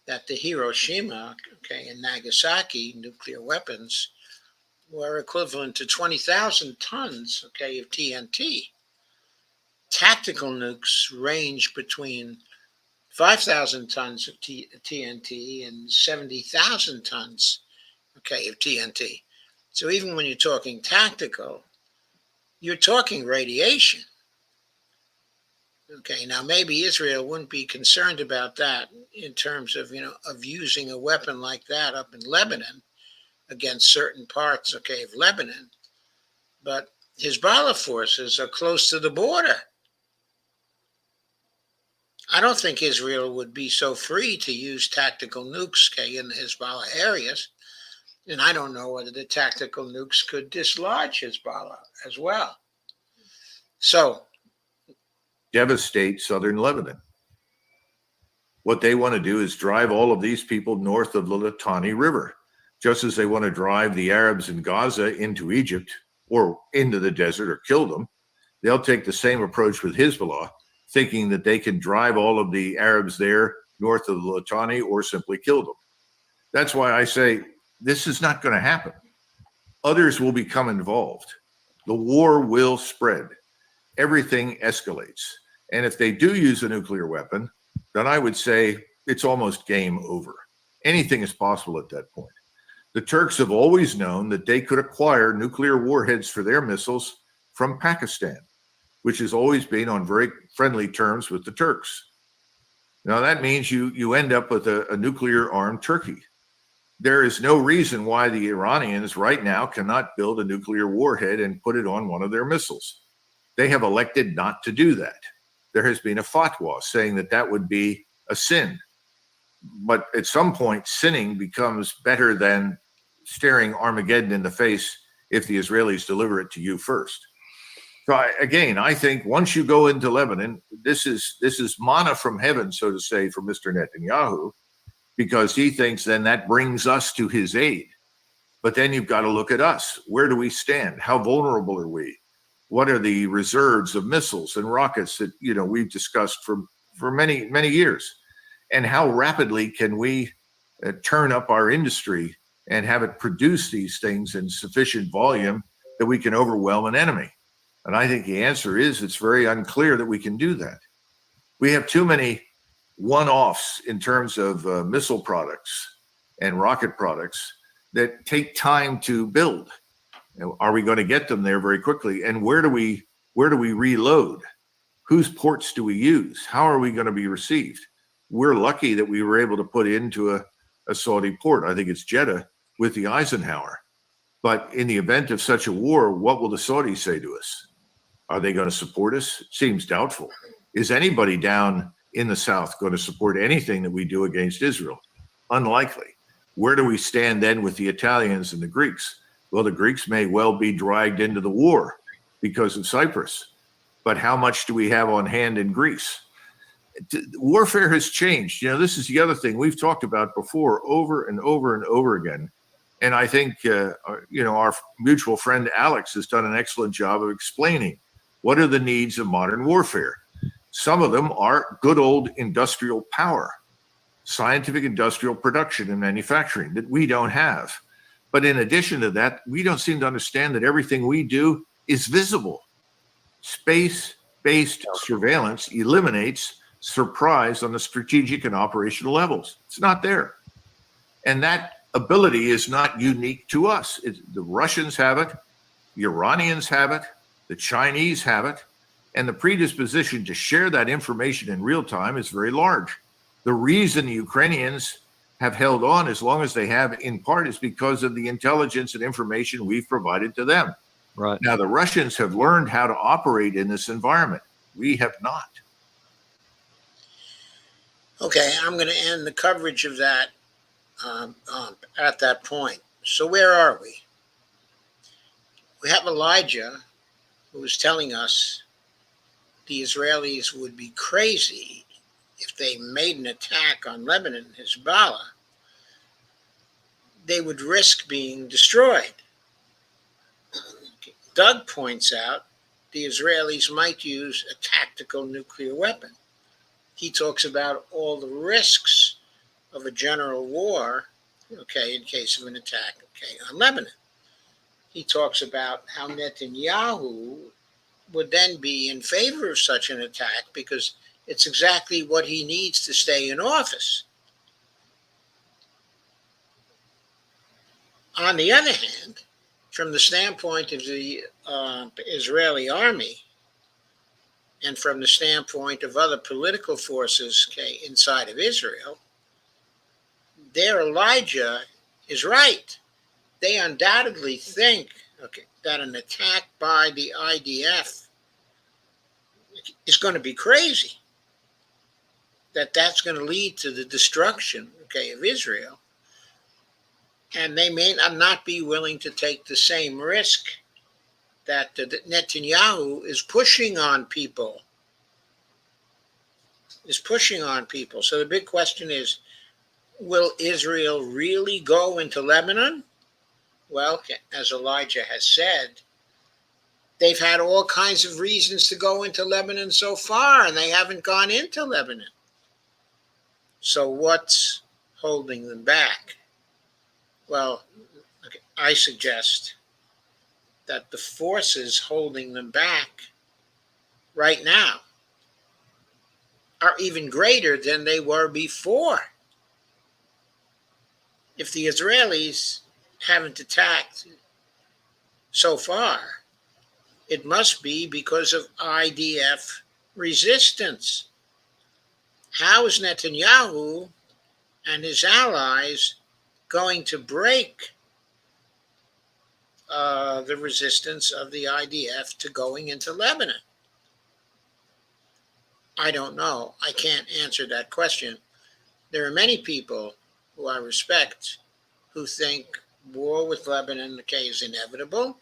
that the Hiroshima, and Nagasaki nuclear weapons were equivalent to 20,000 tons, of TNT. Tactical nukes range between 5,000 tons of TNT and 70,000 tons, of TNT. So even when you're talking tactical, you're talking radiation. Now maybe Israel wouldn't be concerned about that in terms of, of using a weapon like that up in Lebanon against certain parts, of Lebanon. But Hezbollah forces are close to the border. I don't think Israel would be so free to use tactical nukes, in the Hezbollah areas. And I don't know whether the tactical nukes could dislodge Hezbollah as well. So, devastate southern Lebanon. What they want to do is drive all of these people north of the Litani River, just as they want to drive the Arabs in Gaza into Egypt or into the desert or kill them. They'll take the same approach with Hezbollah, thinking that they can drive all of the Arabs there north of the Litani or simply kill them. That's why I say this is not going to happen. Others will become involved. The war will spread. Everything escalates. And if they do use a nuclear weapon, then I would say it's almost game over. Anything is possible at that point. The Turks have always known that they could acquire nuclear warheads for their missiles from Pakistan, which has always been on very friendly terms with the Turks. Now that means you end up with a nuclear-armed Turkey. There is no reason why the Iranians right now cannot build a nuclear warhead and put it on one of their missiles. They have elected not to do that. There has been a fatwa saying that that would be a sin. But at some point, sinning becomes better than staring Armageddon in the face if the Israelis deliver it to you first. So I think once you go into Lebanon, this is manna from heaven, so to say, for Mr. Netanyahu, because he thinks then that brings us to his aid. But then you've got to look at us. Where do we stand? How vulnerable are we? What are the reserves of missiles and rockets that we've discussed for many, many years? And how rapidly can we turn up our industry and have it produce these things in sufficient volume that we can overwhelm an enemy? And I think the answer is it's very unclear that we can do that. We have too many one-offs in terms of missile products and rocket products that take time to build. Are we going to get them there very quickly? And where do we reload? Whose ports do we use? How are we going to be received? We're lucky that we were able to put into a Saudi port. I think it's Jeddah with the Eisenhower. But in the event of such a war, what will the Saudis say to us? Are they going to support us? It seems doubtful. Is anybody down in the South going to support anything that we do against Israel? Unlikely. Where do we stand then with the Italians and the Greeks? Well, the Greeks may well be dragged into the war because of Cyprus. But how much do we have on hand in Greece? Warfare has changed. This is the other thing we've talked about before over and over and over again. And I think, our mutual friend Alex has done an excellent job of explaining what are the needs of modern warfare. Some of them are good old industrial power, scientific industrial production and manufacturing that we don't have. But in addition to that, we don't seem to understand that everything we do is visible. Space-based surveillance eliminates surprise on the strategic and operational levels. It's not there. And that ability is not unique to us. The Russians have it, the Iranians have it, the Chinese have it, and the predisposition to share that information in real time is very large. The reason the Ukrainians have held on as long as they have, in part, is because of the intelligence and information we've provided to them. Right. Now, the Russians have learned how to operate in this environment. We have not. Okay, I'm going to end the coverage of that at that point. So where are we? We have Elijah, who is telling us the Israelis would be crazy if they made an attack on Lebanon and Hezbollah. They would risk being destroyed. Doug points out the Israelis might use a tactical nuclear weapon. He talks about all the risks of a general war, okay, in case of an attack, okay, on Lebanon. He talks about how Netanyahu would then be in favor of such an attack because it's exactly what he needs to stay in office. On the other hand, from the standpoint of the Israeli army and from the standpoint of other political forces, okay, inside of Israel, their Elijah is right. They undoubtedly think, okay, that an attack by the IDF is going to be crazy, that's going to lead to the destruction, okay, of Israel. And they may not be willing to take the same risk that Netanyahu is pushing on people. So the big question is, will Israel really go into Lebanon? Well, as Elijah has said, they've had all kinds of reasons to go into Lebanon so far, and they haven't gone into Lebanon. So what's holding them back? Well, okay, I suggest that the forces holding them back right now are even greater than they were before. If the Israelis haven't attacked so far, it must be because of IDF resistance. How is Netanyahu and his allies going to break the resistance of the IDF to going into Lebanon? I don't know. I can't answer that question. There are many people who I respect who think war with Lebanon, okay, is inevitable.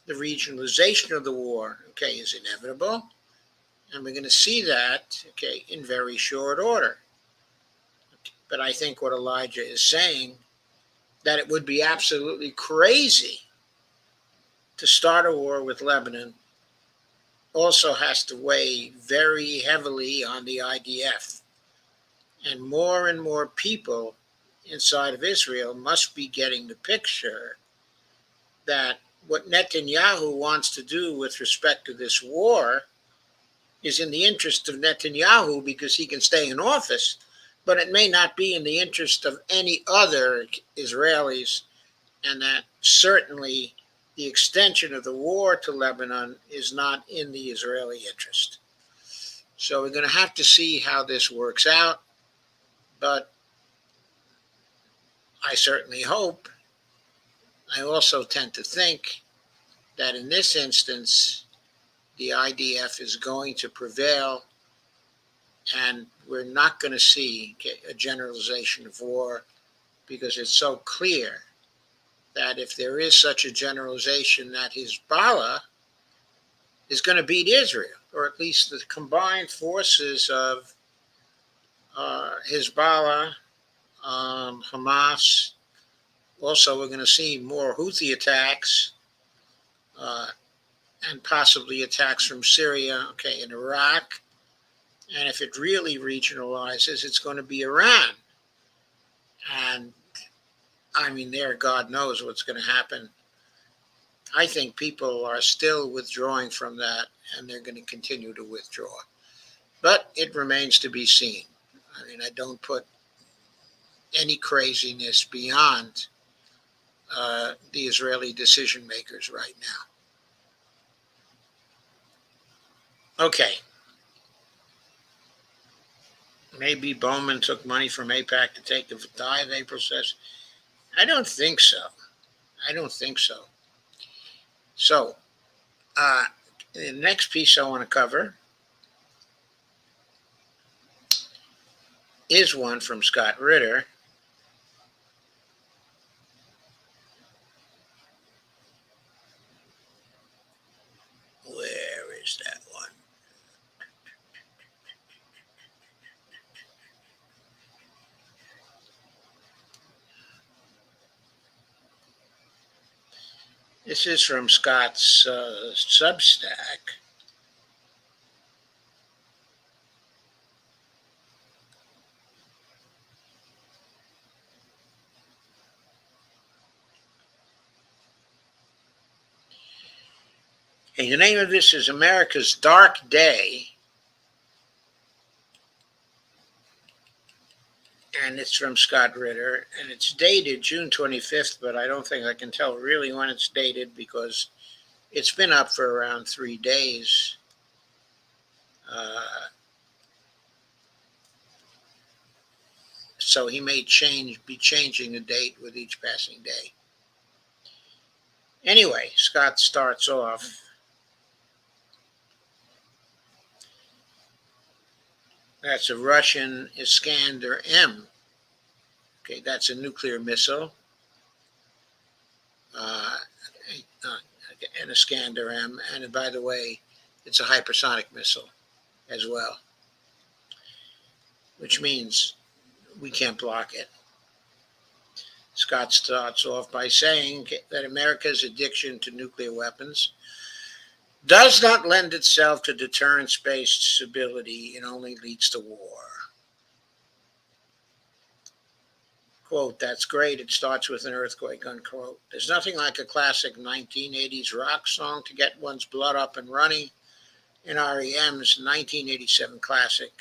The regionalization of the war, okay, is inevitable. And we're going to see that, okay, in very short order. But I think what Elijah is saying, that it would be absolutely crazy to start a war with Lebanon, also has to weigh very heavily on the IDF. And more people inside of Israel must be getting the picture that what Netanyahu wants to do with respect to this war is in the interest of Netanyahu because he can stay in office, but it may not be in the interest of any other Israelis, and that certainly the extension of the war to Lebanon is not in the Israeli interest. So we're going to have to see how this works out, but I certainly hope. I also tend to think that in this instance, the IDF is going to prevail, and we're not going to see a generalization of war because it's so clear that if there is such a generalization, that Hezbollah is going to beat Israel, or at least the combined forces of Hezbollah, Hamas. Also, we're going to see more Houthi attacks and possibly attacks from Syria, okay, and Iraq. And if it really regionalizes, it's going to be Iran. And I mean, there, God knows what's going to happen. I think people are still withdrawing from that, and they're going to continue to withdraw. But it remains to be seen. I mean, I don't put any craziness beyond the Israeli decision makers right now. Okay. Maybe Bowman took money from AIPAC to take the dive, April says. I don't think so. So, the next piece I want to cover is one from Scott Ritter. Where is that one? This is from Scott's Substack. And the name of this is America's Dark Day. And it's from Scott Ritter. And it's dated June 25th, but I don't think I can tell really when it's dated because it's been up for around 3 days. So he may be changing the date with each passing day. Anyway, Scott starts off. That's a Russian Iskander-M. Okay, that's a nuclear missile. An Iskander-M. And by the way, it's a hypersonic missile as well, which means we can't block it. Scott starts off by saying that America's addiction to nuclear weapons does not lend itself to deterrence-based stability. It only leads to war. Quote, that's great. It starts with an earthquake, unquote. There's nothing like a classic 1980s rock song to get one's blood up and running. In REM's 1987 classic,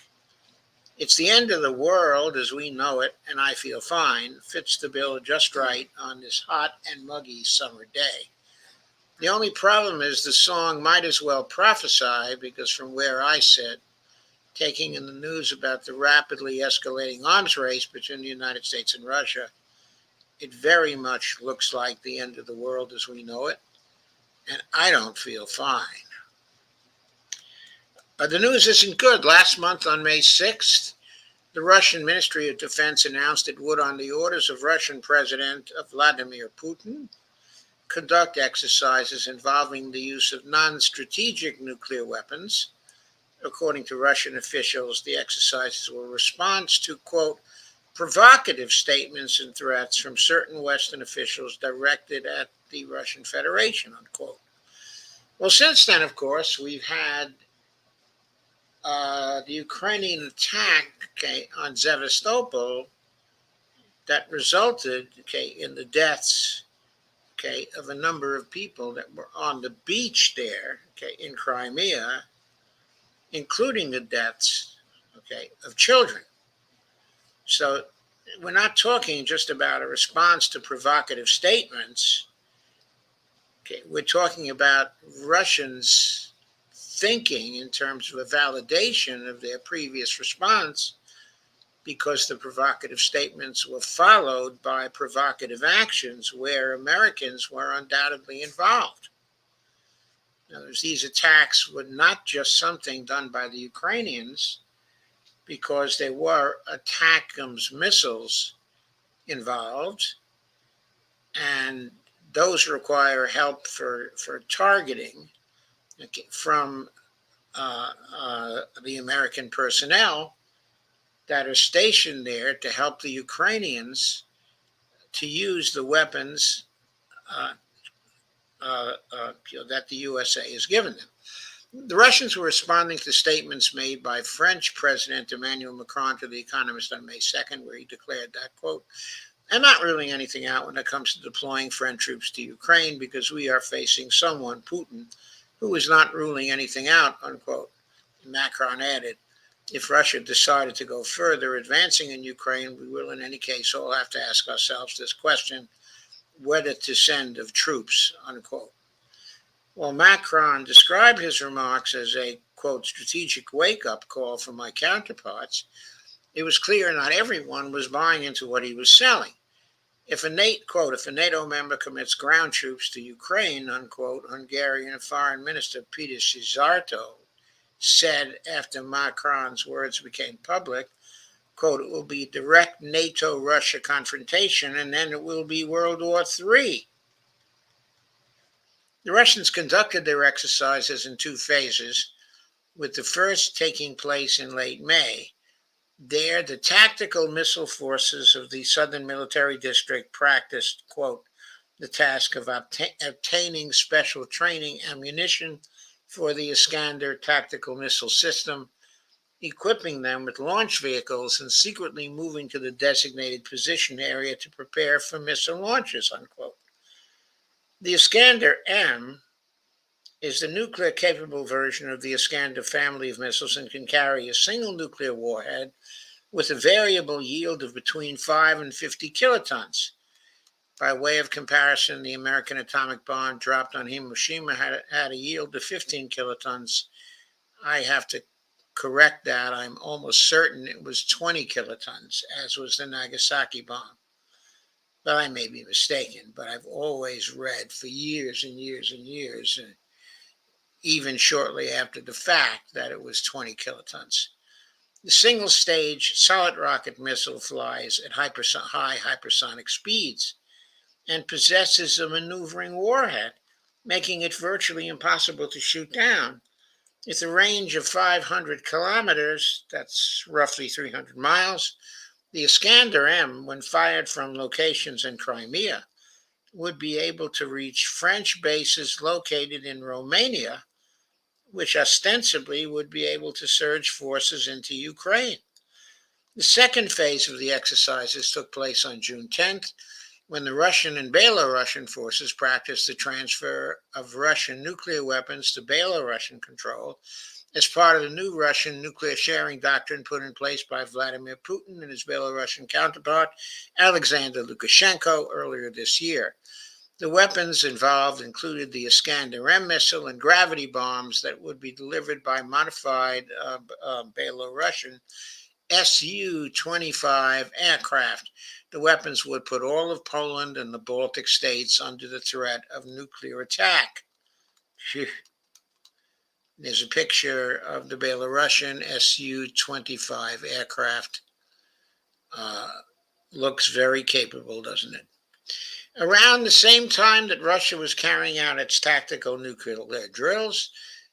It's the End of the World as We Know It, and I Feel Fine fits the bill just right on this hot and muggy summer day. The only problem is the song might as well prophesy, because from where I sit, taking in the news about the rapidly escalating arms race between the United States and Russia, it very much looks like the end of the world as we know it, and I don't feel fine. The news isn't good. Last month on May 6th, the Russian Ministry of Defense announced it would, on the orders of Russian President Vladimir Putin, conduct exercises involving the use of non-strategic nuclear weapons. According to Russian officials, the exercises were a response to, quote, provocative statements and threats from certain Western officials directed at the Russian Federation, unquote. Well, since then, of course, we've had the Ukrainian attack, on Sevastopol that resulted, in the deaths, of a number of people that were on the beach there, in Crimea, including the deaths, of children. So we're not talking just about a response to provocative statements. We're talking about Russians thinking in terms of a validation of their previous response, because the provocative statements were followed by provocative actions where Americans were undoubtedly involved. In other words, these attacks were not just something done by the Ukrainians, because there were ATACMS missiles involved, and those require help for targeting from the American personnel that are stationed there to help the Ukrainians to use the weapons that the USA has given them. The Russians were responding to statements made by French President Emmanuel Macron to The Economist on May 2nd, where he declared that, quote, I'm not ruling anything out when it comes to deploying French troops to Ukraine, because we are facing someone, Putin, who is not ruling anything out, unquote. Macron added, if Russia decided to go further advancing in Ukraine, we will in any case all have to ask ourselves this question, whether to send of troops, unquote. While Macron described his remarks as a, quote, strategic wake-up call for my counterparts, it was clear not everyone was buying into what he was selling. If a NATO member commits ground troops to Ukraine, unquote, Hungarian Foreign Minister Peter Szijjártó said after Macron's words became public, quote, it will be direct NATO-Russia confrontation, and then it will be World War III. The Russians conducted their exercises in 2 phases, with the first taking place in late May. There, the tactical missile forces of the Southern Military District practiced, quote, the task of obtaining special training ammunition for the Iskander tactical missile system, equipping them with launch vehicles, and secretly moving to the designated position area to prepare for missile launches, unquote. The Iskander M is the nuclear-capable version of the Iskander family of missiles and can carry a single nuclear warhead with a variable yield of between 5 and 50 kilotons. By way of comparison, the American atomic bomb dropped on Hiroshima had a yield of 15 kilotons. I have to correct that. I'm almost certain it was 20 kilotons, as was the Nagasaki bomb. But I may be mistaken, but I've always read for years and years and years, even shortly after the fact, that it was 20 kilotons. The single-stage solid rocket missile flies at high hypersonic speeds and possesses a maneuvering warhead, making it virtually impossible to shoot down. With a range of 500 kilometers, that's roughly 300 miles, the Iskander M, when fired from locations in Crimea, would be able to reach French bases located in Romania, which ostensibly would be able to surge forces into Ukraine. The second phase of the exercises took place on June 10th, when the Russian and Belarusian forces practiced the transfer of Russian nuclear weapons to Belarusian control as part of the new Russian nuclear sharing doctrine put in place by Vladimir Putin and his Belarusian counterpart, Alexander Lukashenko, earlier this year. The weapons involved included the Iskander M missile and gravity bombs that would be delivered by modified Belarusian Su-25 aircraft. The weapons would put all of Poland and the Baltic states under the threat of nuclear attack. There's a picture of the Belarusian Su-25 aircraft. Looks very capable, doesn't it? Around the same time that Russia was carrying out its tactical nuclear drills,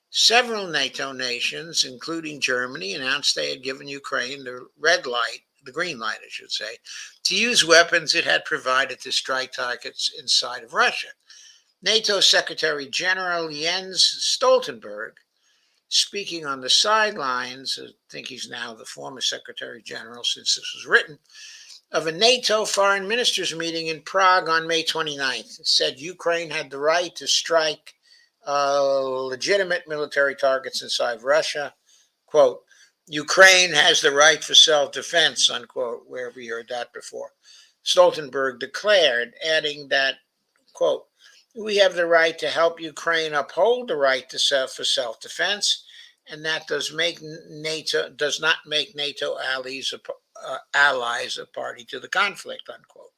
several NATO nations, including Germany, announced they had given Ukraine the green light, to use weapons it had provided to strike targets inside of Russia. NATO Secretary General Jens Stoltenberg, speaking on the sidelines, I think he's now the former Secretary General since this was written, of a NATO foreign ministers meeting in Prague on May 29th, said Ukraine had the right to strike legitimate military targets inside Russia. Quote, Ukraine has the right for self-defense, unquote, wherever you heard that before. Stoltenberg declared, adding that, quote, we have the right to help Ukraine uphold the right to for self-defense, and that does not make NATO allies a party to the conflict, unquote.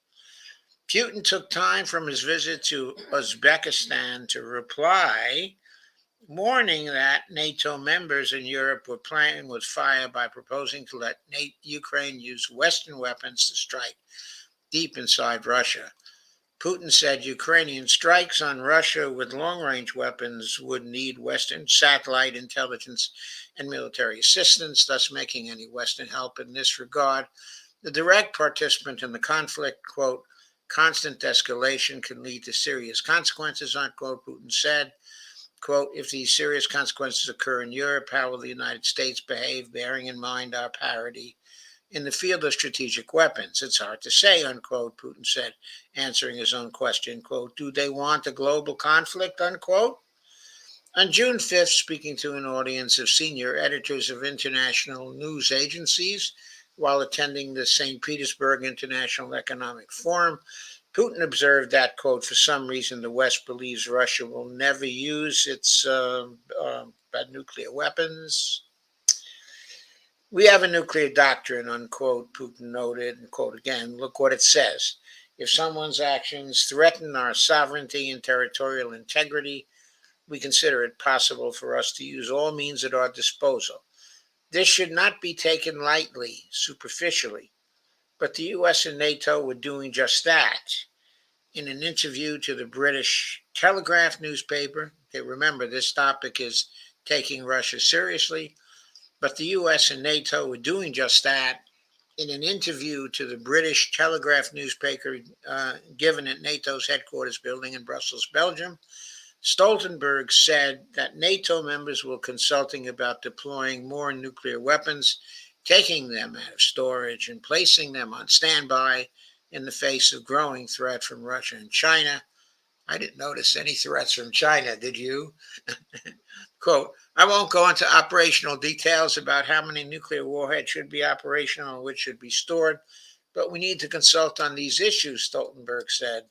Putin took time from his visit to Uzbekistan to reply, warning that NATO members in Europe were playing with fire by proposing to let Ukraine use Western weapons to strike deep inside Russia. Putin said Ukrainian strikes on Russia with long-range weapons would need Western satellite intelligence and military assistance, thus making any Western help in this regard the direct participant in the conflict. Quote, constant escalation can lead to serious consequences, unquote, Putin said. Quote, if these serious consequences occur in Europe, how will the United States behave, bearing in mind our parity in the field of strategic weapons? It's hard to say, unquote, Putin said, answering his own question, quote, do they want a global conflict, unquote? On June 5th, speaking to an audience of senior editors of international news agencies while attending the St. Petersburg International Economic Forum, Putin observed that, quote, for some reason the West believes Russia will never use its nuclear weapons. We have a nuclear doctrine, unquote, Putin noted, and quote again, look what it says. If someone's actions threaten our sovereignty and territorial integrity, we consider it possible for us to use all means at our disposal. This should not be taken lightly, superficially, but the US and NATO were doing just that. In an interview to the British Telegraph newspaper, remember this topic is taking Russia seriously, but the US and NATO were doing just that. in an interview to the British Telegraph newspaper given at NATO's headquarters building in Brussels, Belgium, Stoltenberg said that NATO members were consulting about deploying more nuclear weapons, taking them out of storage and placing them on standby in the face of growing threat from Russia and China. I didn't notice any threats from China, did you? Quote, I won't go into operational details about how many nuclear warheads should be operational and which should be stored, but we need to consult on these issues, Stoltenberg said.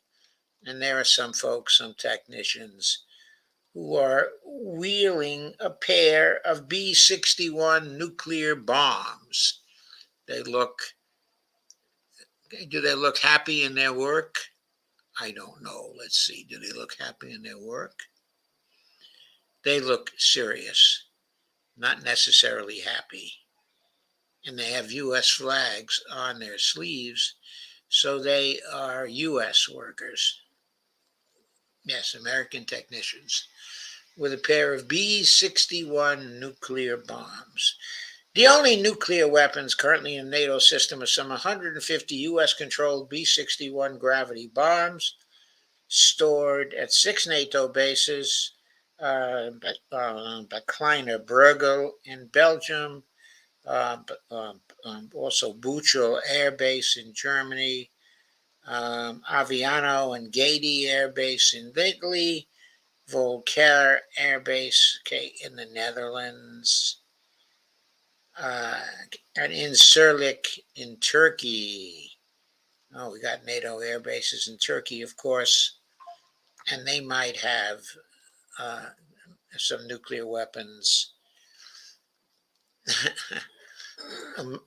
And there are some folks, some technicians, who are wheeling a pair of B-61 nuclear bombs. Do they look happy in their work? I don't know. Let's see. Do they look happy in their work? They look serious, not necessarily happy. And they have U.S. flags on their sleeves, so they are U.S. workers. Yes, American technicians with a pair of B-61 nuclear bombs. The only nuclear weapons currently in NATO's system are some 150 U.S.-controlled B-61 gravity bombs stored at 6 NATO bases, Kleiner Brugel in Belgium, also Buchel Air Base in Germany, Aviano and Gadi Air Base in Italy, Volker Air Base in the Netherlands, and in Sirlik in Turkey. Oh, we got NATO air bases in Turkey, of course, and they might have some nuclear weapons.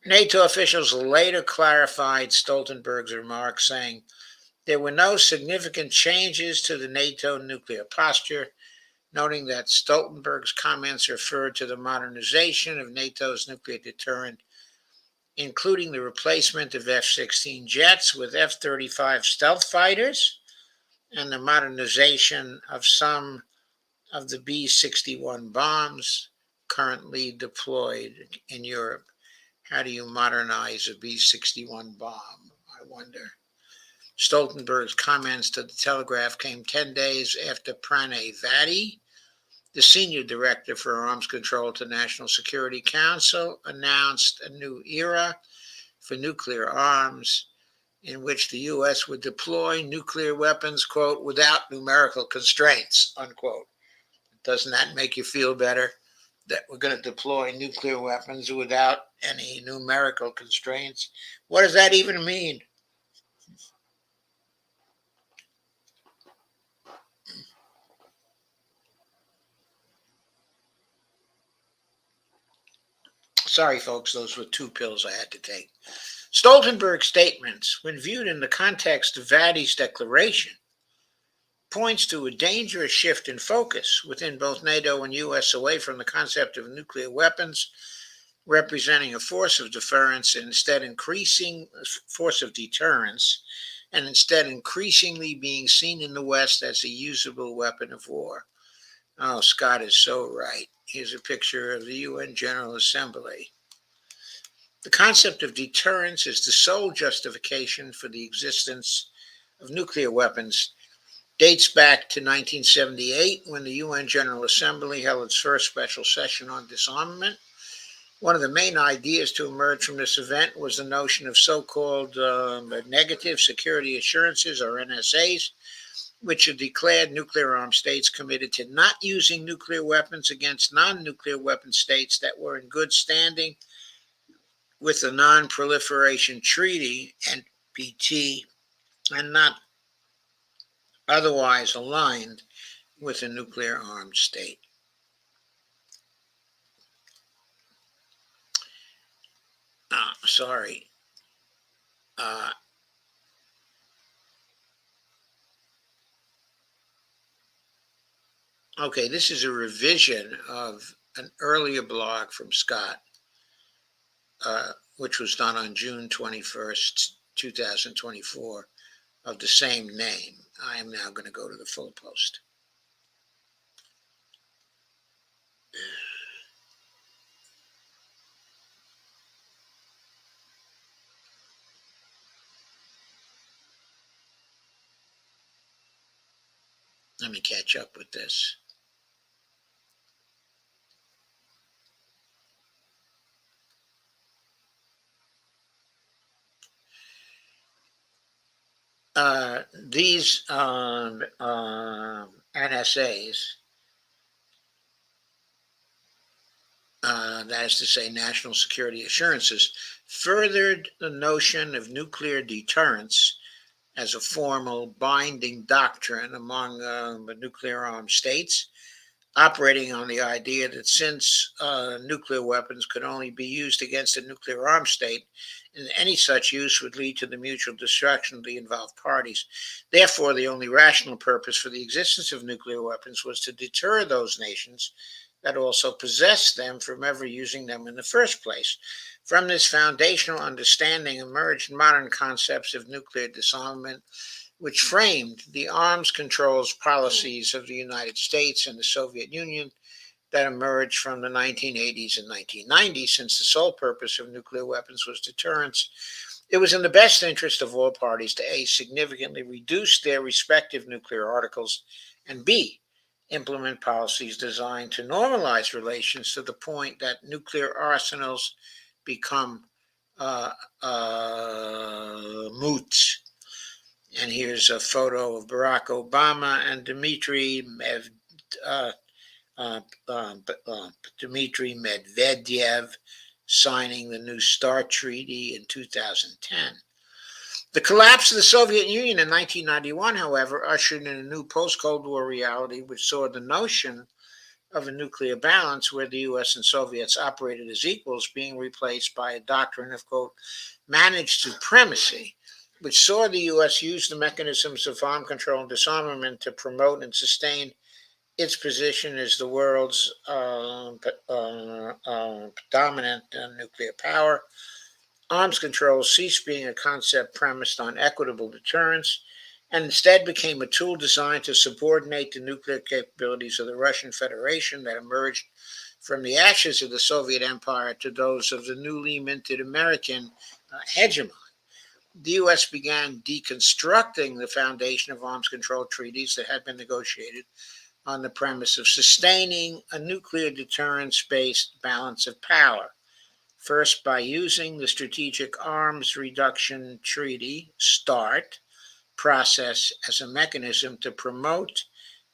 NATO officials later clarified Stoltenberg's remarks, saying there were no significant changes to the NATO nuclear posture, noting that Stoltenberg's comments referred to the modernization of NATO's nuclear deterrent, including the replacement of F-16 jets with F-35 stealth fighters and the modernization of some of the B-61 bombs currently deployed in Europe. How do you modernize a B-61 bomb, I wonder? Stoltenberg's comments to the Telegraph came 10 days after Pranay Vadi, the senior director for arms control to National Security Council, announced a new era for nuclear arms in which the U.S. would deploy nuclear weapons, quote, without numerical constraints, unquote. Doesn't that make you feel better that we're going to deploy nuclear weapons without any numerical constraints? What does that even mean? Sorry, folks, those were 2 pills I had to take. Stoltenberg's statements, when viewed in the context of Vadi's declaration, points to a dangerous shift in focus within both NATO and U.S. away from the concept of nuclear weapons representing a force of deterrence and instead increasingly being seen in the West as a usable weapon of war. Oh, Scott is so right. Here's a picture of the UN General Assembly. The concept of deterrence is the sole justification for the existence of nuclear weapons. Dates back to 1978 when the UN General Assembly held its first special session on disarmament. One of the main ideas to emerge from this event was the notion of so-called negative security assurances, or NSAs, which have declared nuclear-armed states committed to not using nuclear weapons against non-nuclear weapon states that were in good standing with the Non-Proliferation Treaty, NPT, and not otherwise aligned with a nuclear-armed state. Sorry. Okay, this is a revision of an earlier blog from Scott, which was done on June 21st, 2024, of the same name. I am now going to go to the full post. Let me catch up with this. These NSAs, that is to say, national security assurances, furthered the notion of nuclear deterrence as a formal binding doctrine among the nuclear armed states, operating on the idea that since nuclear weapons could only be used against a nuclear armed state, and any such use would lead to the mutual destruction of the involved parties. Therefore, the only rational purpose for the existence of nuclear weapons was to deter those nations that also possessed them from ever using them in the first place. From this foundational understanding emerged modern concepts of nuclear disarmament, which framed the arms controls policies of the United States and the Soviet Union that emerged from the 1980s and 1990s. Since the sole purpose of nuclear weapons was deterrence, it was in the best interest of all parties to A, significantly reduce their respective nuclear articles, and B, implement policies designed to normalize relations to the point that nuclear arsenals become moot. And here's a photo of Barack Obama and Dmitry Medvedev signing the New START Treaty in 2010. The collapse of the Soviet Union in 1991, however, ushered in a new post-Cold War reality which saw the notion of a nuclear balance where the U.S. and Soviets operated as equals being replaced by a doctrine of, quote, managed supremacy, which saw the U.S. use the mechanisms of arms control and disarmament to promote and sustain its position as the world's dominant nuclear power. Arms control ceased being a concept premised on equitable deterrence and instead became a tool designed to subordinate the nuclear capabilities of the Russian Federation that emerged from the ashes of the Soviet Empire to those of the newly minted American hegemon. The U.S. began deconstructing the foundation of arms control treaties that had been negotiated on the premise of sustaining a nuclear deterrence-based balance of power, first by using the Strategic Arms Reduction Treaty, START, process as a mechanism to promote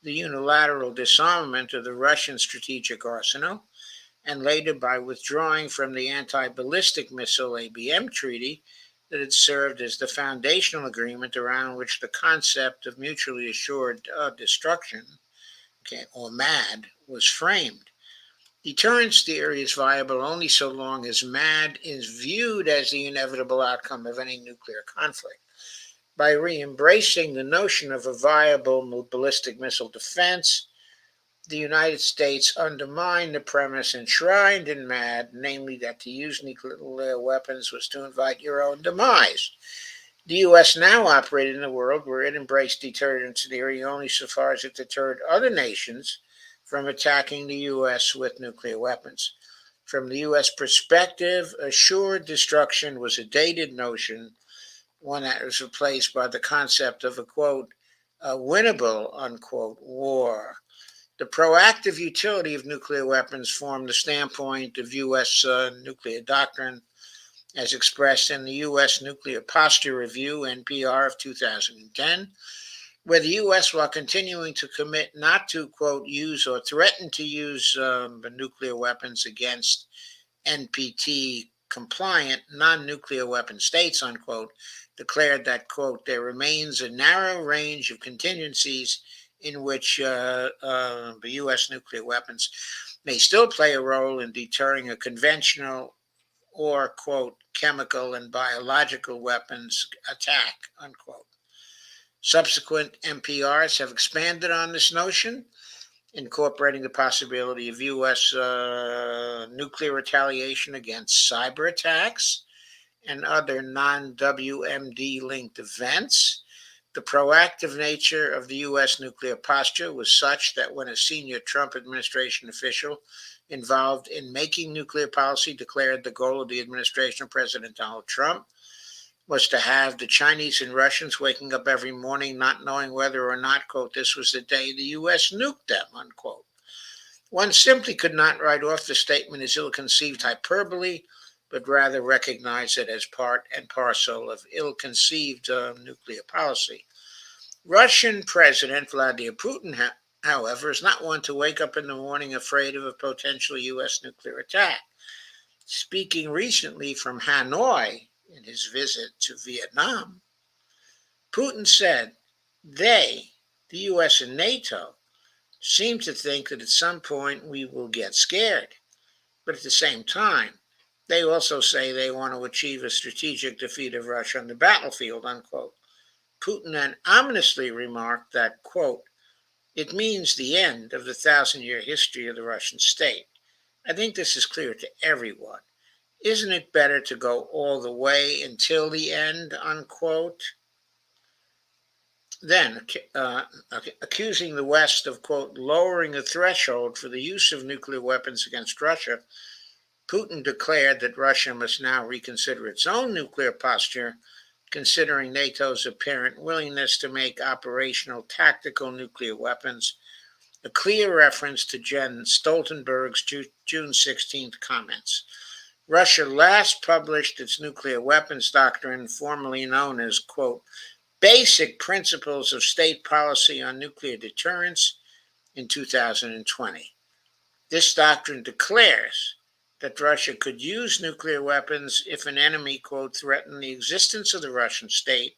the unilateral disarmament of the Russian strategic arsenal, and later by withdrawing from the Anti-Ballistic Missile ABM Treaty that had served as the foundational agreement around which the concept of mutually assured destruction, or MAD, was framed. Deterrence theory is viable only so long as MAD is viewed as the inevitable outcome of any nuclear conflict. By re-embracing the notion of a viable ballistic missile defense, the United States undermined the premise enshrined in MAD, namely that to use nuclear weapons was to invite your own demise. The U.S. now operated in a world where it embraced deterrence theory only so far as it deterred other nations from attacking the U.S. with nuclear weapons. From the U.S. perspective, assured destruction was a dated notion, one that was replaced by the concept of a, quote, a winnable, unquote, war. The proactive utility of nuclear weapons formed the standpoint of U.S. Nuclear doctrine as expressed in the U.S. Nuclear Posture Review, NPR, of 2010, where the U.S., while continuing to commit not to, quote, use or threaten to use nuclear weapons against NPT-compliant non-nuclear weapon states, unquote, declared that, quote, there remains a narrow range of contingencies in which the U.S. nuclear weapons may still play a role in deterring a conventional or, quote, chemical and biological weapons attack, unquote. Subsequent NPRs have expanded on this notion, incorporating the possibility of U.S. Nuclear retaliation against cyber attacks and other non-WMD-linked events. The proactive nature of the U.S. nuclear posture was such that when a senior Trump administration official involved in making nuclear policy declared the goal of the administration of President Donald Trump was to have the Chinese and Russians waking up every morning not knowing whether or not, quote, this was the day the U.S. nuked them, unquote. One simply could not write off the statement as ill-conceived hyperbole, but rather recognize it as part and parcel of ill-conceived nuclear policy. Russian President Vladimir Putin, however, is not one to wake up in the morning afraid of a potential U.S. nuclear attack. Speaking recently from Hanoi in his visit to Vietnam, Putin said they, the U.S. and NATO, seem to think that at some point we will get scared. But at the same time, they also say they want to achieve a strategic defeat of Russia on the battlefield, unquote. Putin then ominously remarked that, quote, it means the end of the 1,000-year history of the Russian state. I think this is clear to everyone. Isn't it better to go all the way until the end, unquote? Then, accusing the West of, quote, lowering the threshold for the use of nuclear weapons against Russia, Putin declared that Russia must now reconsider its own nuclear posture, considering NATO's apparent willingness to make operational tactical nuclear weapons, a clear reference to Jens Stoltenberg's June 16th comments. Russia last published its nuclear weapons doctrine, formerly known as, quote, Basic Principles of State Policy on Nuclear Deterrence, in 2020. This doctrine declares that Russia could use nuclear weapons if an enemy, quote, threatened the existence of the Russian state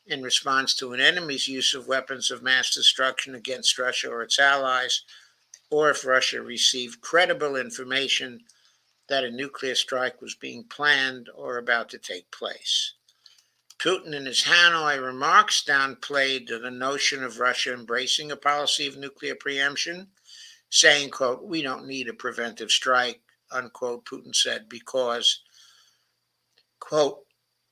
in response to an enemy's use of weapons of mass destruction against Russia or its allies, or if Russia received credible information that a nuclear strike was being planned or about to take place. Putin, in his Hanoi remarks, downplayed the notion of Russia embracing a policy of nuclear preemption, saying, quote, we don't need a preventive strike, unquote, Putin said, because, quote,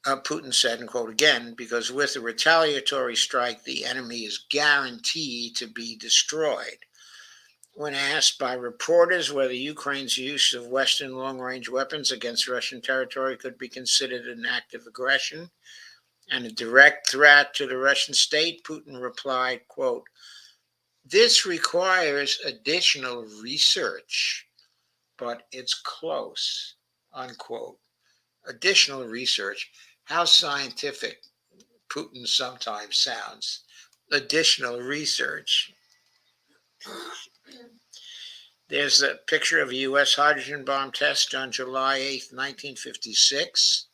Putin said, and quote again, because with a retaliatory strike, the enemy is guaranteed to be destroyed. When asked by reporters whether Ukraine's use of Western long-range weapons against Russian territory could be considered an act of aggression and a direct threat to the Russian state, Putin replied, quote, this requires additional research, but it's close, unquote. Additional research. How scientific Putin sometimes sounds. Additional research. There's a picture of a U.S. hydrogen bomb test on July 8th, 1956.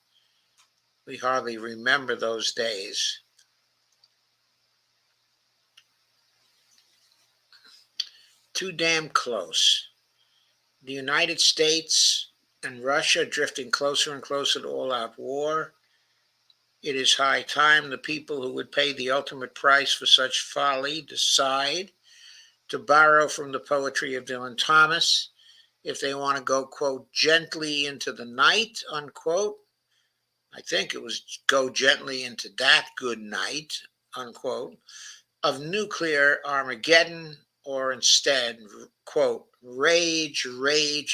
We hardly remember those days. Too damn close. The United States and Russia drifting closer and closer to all-out war. It is high time the people who would pay the ultimate price for such folly decide, to borrow from the poetry of Dylan Thomas, if they want to go, quote, gently into the night, unquote. I think it was go gently into that good night, unquote, of nuclear Armageddon, or instead, quote, rage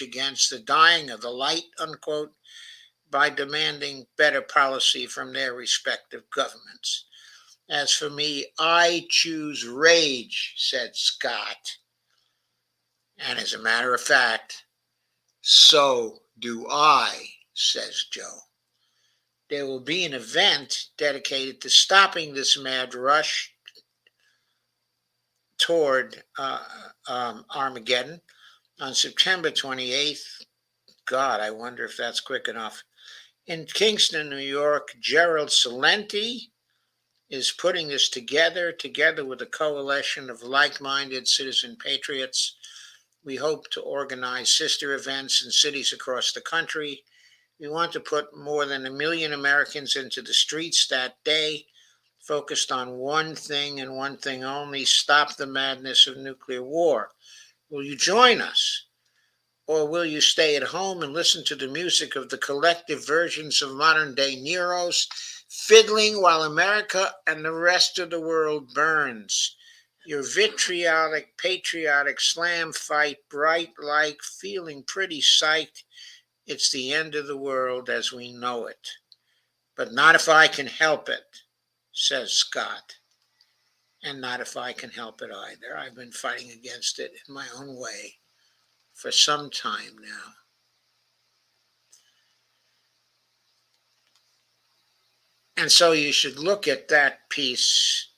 against the dying of the light, unquote, by demanding better policy from their respective governments. As for me, I choose rage, said Scott. And as a matter of fact, so do I, says Joe. There will be an event dedicated to stopping this mad rush toward Armageddon on September 28th. God, I wonder if that's quick enough. In Kingston, New York, Gerald Celente is putting this together with a coalition of like-minded citizen patriots. We hope to organize sister events in cities across the country. We want to put more than 1 million Americans into the streets that day, focused on one thing and one thing only: stop the madness of nuclear war. Will you join us? Or will you stay at home and listen to the music of the collective versions of modern-day Neros, fiddling while America and the rest of the world burns? Your vitriolic, patriotic slam fight, bright like, feeling pretty psyched. It's the end of the world as we know it. But not if I can help it, says Scott. And not if I can help it either. I've been fighting against it in my own way for some time now. And so you should look at that piece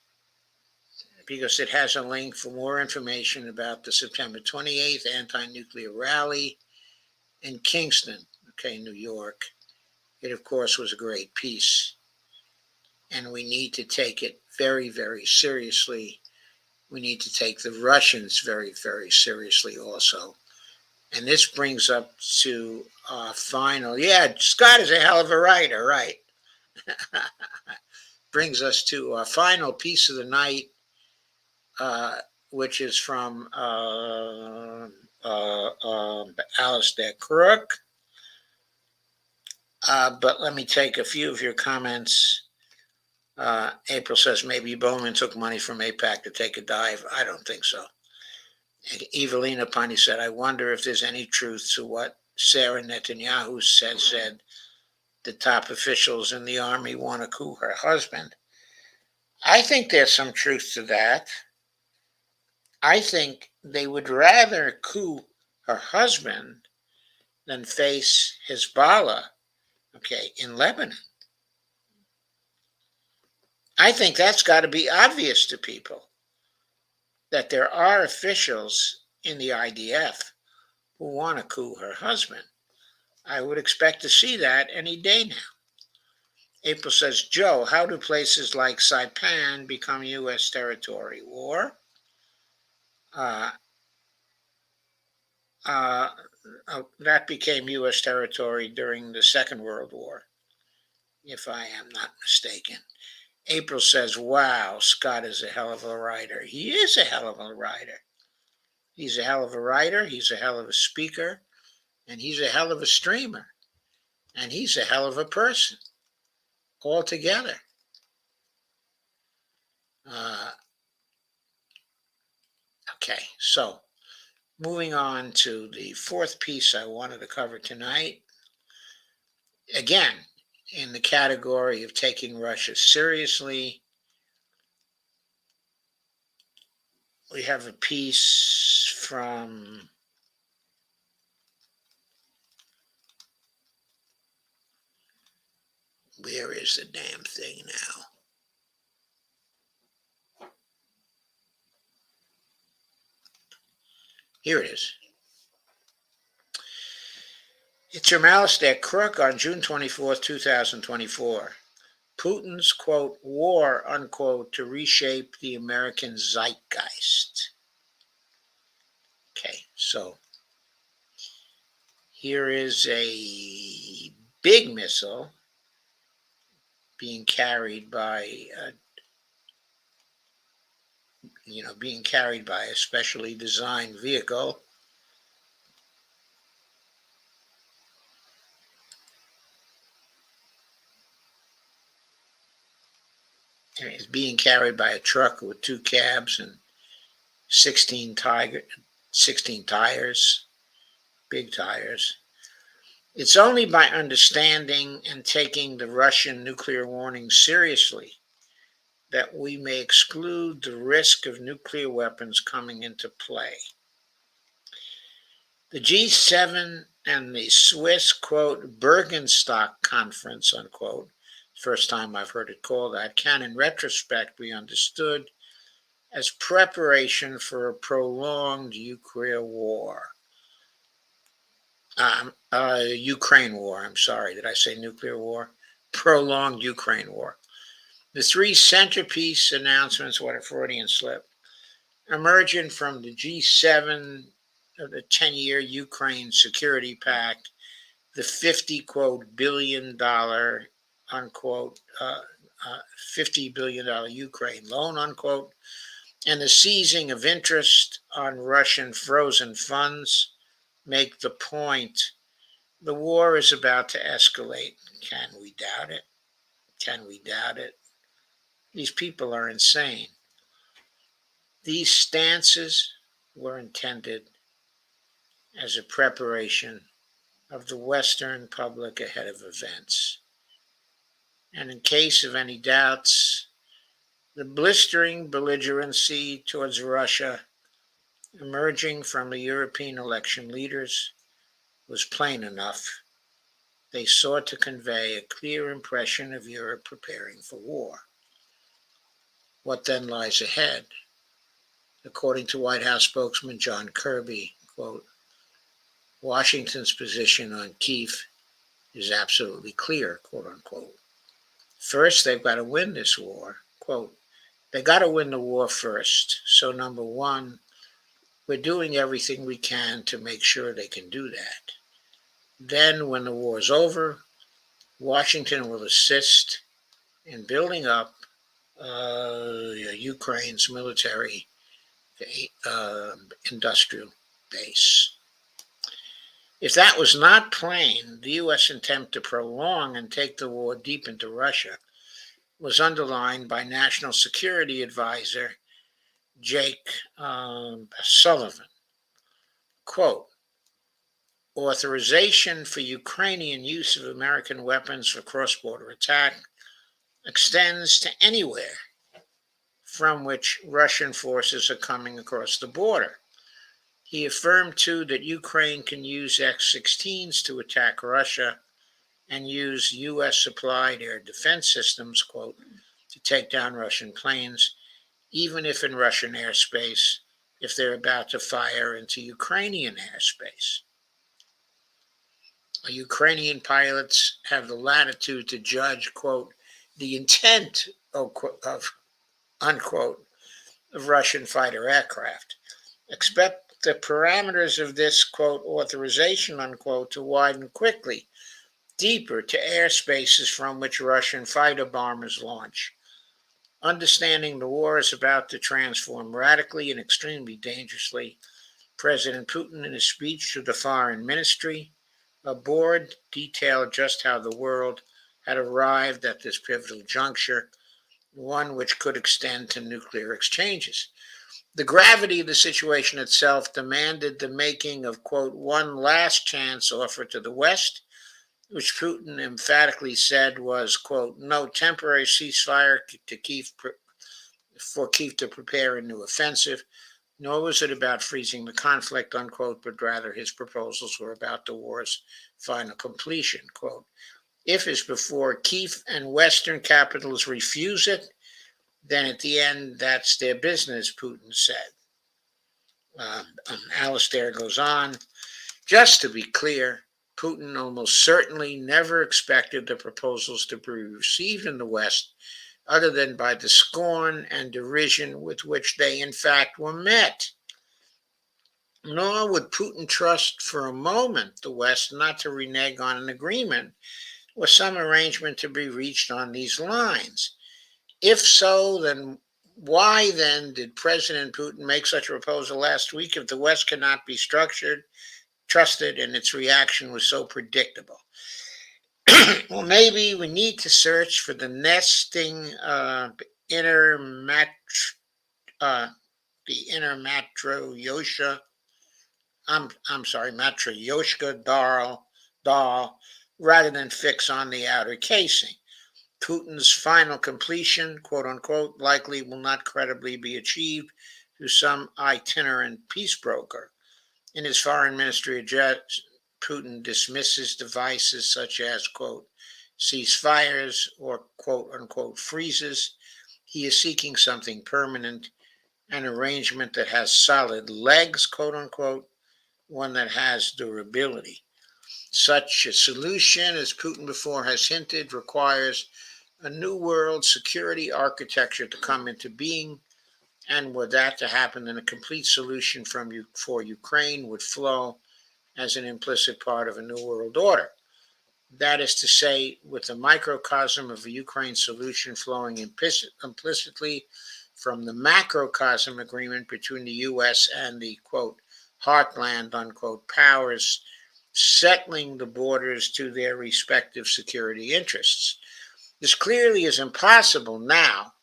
because it has a link for more information about the September 28th anti-nuclear rally in Kingston, New York. It, of course, was a great piece. And we need to take it very, very seriously. We need to take the Russians very, very seriously also. And this brings up to our final. Yeah, Scott is a hell of a writer, right? Brings us to our final piece of the night, which is from Alastair Crooke. But let me take a few of your comments. April says maybe Bowman took money from AIPAC to take a dive. I don't think so. Evelina Pani said, I wonder if there's any truth to what Sarah Netanyahu said the top officials in the army want to coup her husband. I think there's some truth to that. I think they would rather coup her husband than face Hezbollah, in Lebanon. I think that's got to be obvious to people that there are officials in the IDF who want to coup her husband. I would expect to see that any day now. April says, Joe, how do places like Saipan become U.S. territory? War? That became U.S. territory during the Second World War, if I am not mistaken. April says, wow, Scott is a hell of a writer. He is a hell of a writer. He's a hell of a writer. He's a hell of a speaker. And he's a hell of a streamer. And he's a hell of a person altogether. So moving on to the fourth piece I wanted to cover tonight. Again, in the category of taking Russia seriously, we have a piece from where is the damn thing now? Here it is. It's from Alastair Crooke on June 24th, 2024. Putin's, quote, war, unquote, to reshape the American zeitgeist. So here is a big missile being carried by a specially designed vehicle. And it's being carried by a truck with 2 cabs and 16 tires, big tires. It's only by understanding and taking the Russian nuclear warning seriously that we may exclude the risk of nuclear weapons coming into play. The G7 and the Swiss, quote, Bergenstock Conference, unquote, first time I've heard it called that, can in retrospect be understood as preparation for a prolonged Ukraine war. Ukraine war, I'm sorry, did I say nuclear war? Prolonged Ukraine war. The 3 centerpiece announcements, what a Freudian slip, emerging from the G7 of the 10-year Ukraine Security Pact, the $50, quote, billion, unquote, $50 billion Ukraine loan, unquote, and the seizing of interest on Russian frozen funds make the point. The war is about to escalate. Can we doubt it? Can we doubt it? These people are insane. These stances were intended as a preparation of the Western public ahead of events. And in case of any doubts, the blistering belligerency towards Russia emerging from the European election leaders was plain enough. They sought to convey a clear impression of Europe preparing for war. What then lies ahead? According to White House spokesman John Kirby, quote, Washington's position on Kyiv is absolutely clear, quote unquote. First, they've got to win this war. Quote, they got to win the war first. So number one, we're doing everything we can to make sure they can do that. Then when the war is over, Washington will assist in building up Ukraine's military industrial base. If that was not plain, the U.S. attempt to prolong and take the war deep into Russia was underlined by National Security Advisor Jake Sullivan. Quote, authorization for Ukrainian use of American weapons for cross-border attack extends to anywhere from which Russian forces are coming across the border. He affirmed, too, that Ukraine can use X-16s to attack Russia and use U.S.-supplied air defense systems, quote, to take down Russian planes, even if in Russian airspace, if they're about to fire into Ukrainian airspace. Ukrainian pilots have the latitude to judge, quote, the intent of unquote, of Russian fighter aircraft. Expect the parameters of this, quote, authorization, unquote, to widen quickly, deeper to airspaces from which Russian fighter bombers launch. Understanding the war is about to transform radically and extremely dangerously, President Putin, in his speech to the Foreign Ministry, aboard, detailed just how the world had arrived at this pivotal juncture, one which could extend to nuclear exchanges. The gravity of the situation itself demanded the making of, quote, one last chance offer to the West, which Putin emphatically said was, quote, no temporary ceasefire for Kyiv to prepare a new offensive, nor was it about freezing the conflict, unquote, but rather his proposals were about the war's final completion, quote. If, as before, Kyiv and Western capitals refuse it, then at the end, that's their business, Putin said. Alastair goes on, just to be clear, Putin almost certainly never expected the proposals to be received in the West other than by the scorn and derision with which they in fact were met. Nor would Putin trust for a moment the West not to renege on an agreement or some arrangement to be reached on these lines. If so, then why then did President Putin make such a proposal last week if the West cannot be trusted, and its reaction was so predictable? Well, maybe we need to search for the nesting inner Matryoshka doll, rather than fix on the outer casing. Putin's final completion, quote unquote, likely will not credibly be achieved through some itinerant peace broker. In his foreign ministry address, Putin dismisses devices such as, quote, ceasefires or, quote unquote, freezes. He is seeking something permanent, an arrangement that has solid legs, quote unquote, one that has durability. Such a solution, as Putin before has hinted, requires a new world security architecture to come into being, and were that to happen, then a complete solution for Ukraine would flow as an implicit part of a new world order. That is to say, with the microcosm of a Ukraine solution flowing implicitly from the macrocosm agreement between the U.S. and the, quote, heartland, unquote, powers, settling the borders to their respective security interests. This clearly is impossible now,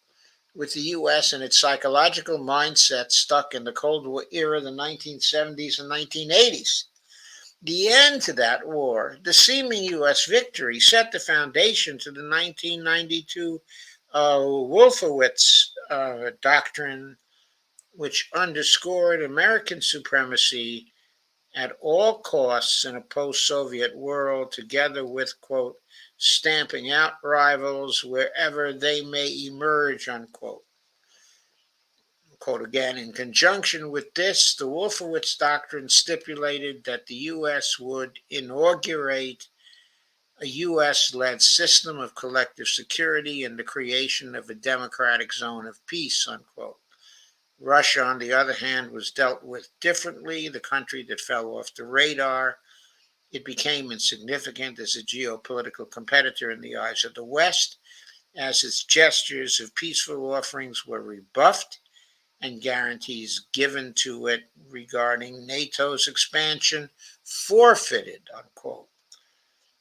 with the U.S. and its psychological mindset stuck in the Cold War era, the 1970s and 1980s. The end to that war, the seeming U.S. victory, set the foundation to the 1992 Wolfowitz doctrine, which underscored American supremacy at all costs in a post-Soviet world, together with, quote, stamping out rivals wherever they may emerge, unquote. Quote again, in conjunction with this, the Wolfowitz Doctrine stipulated that the U.S. would inaugurate a U.S.-led system of collective security and the creation of a democratic zone of peace, unquote. Russia, on the other hand, was dealt with differently, the country that fell off the radar. It became insignificant as a geopolitical competitor in the eyes of the West, as its gestures of peaceful offerings were rebuffed and guarantees given to it regarding NATO's expansion forfeited, unquote.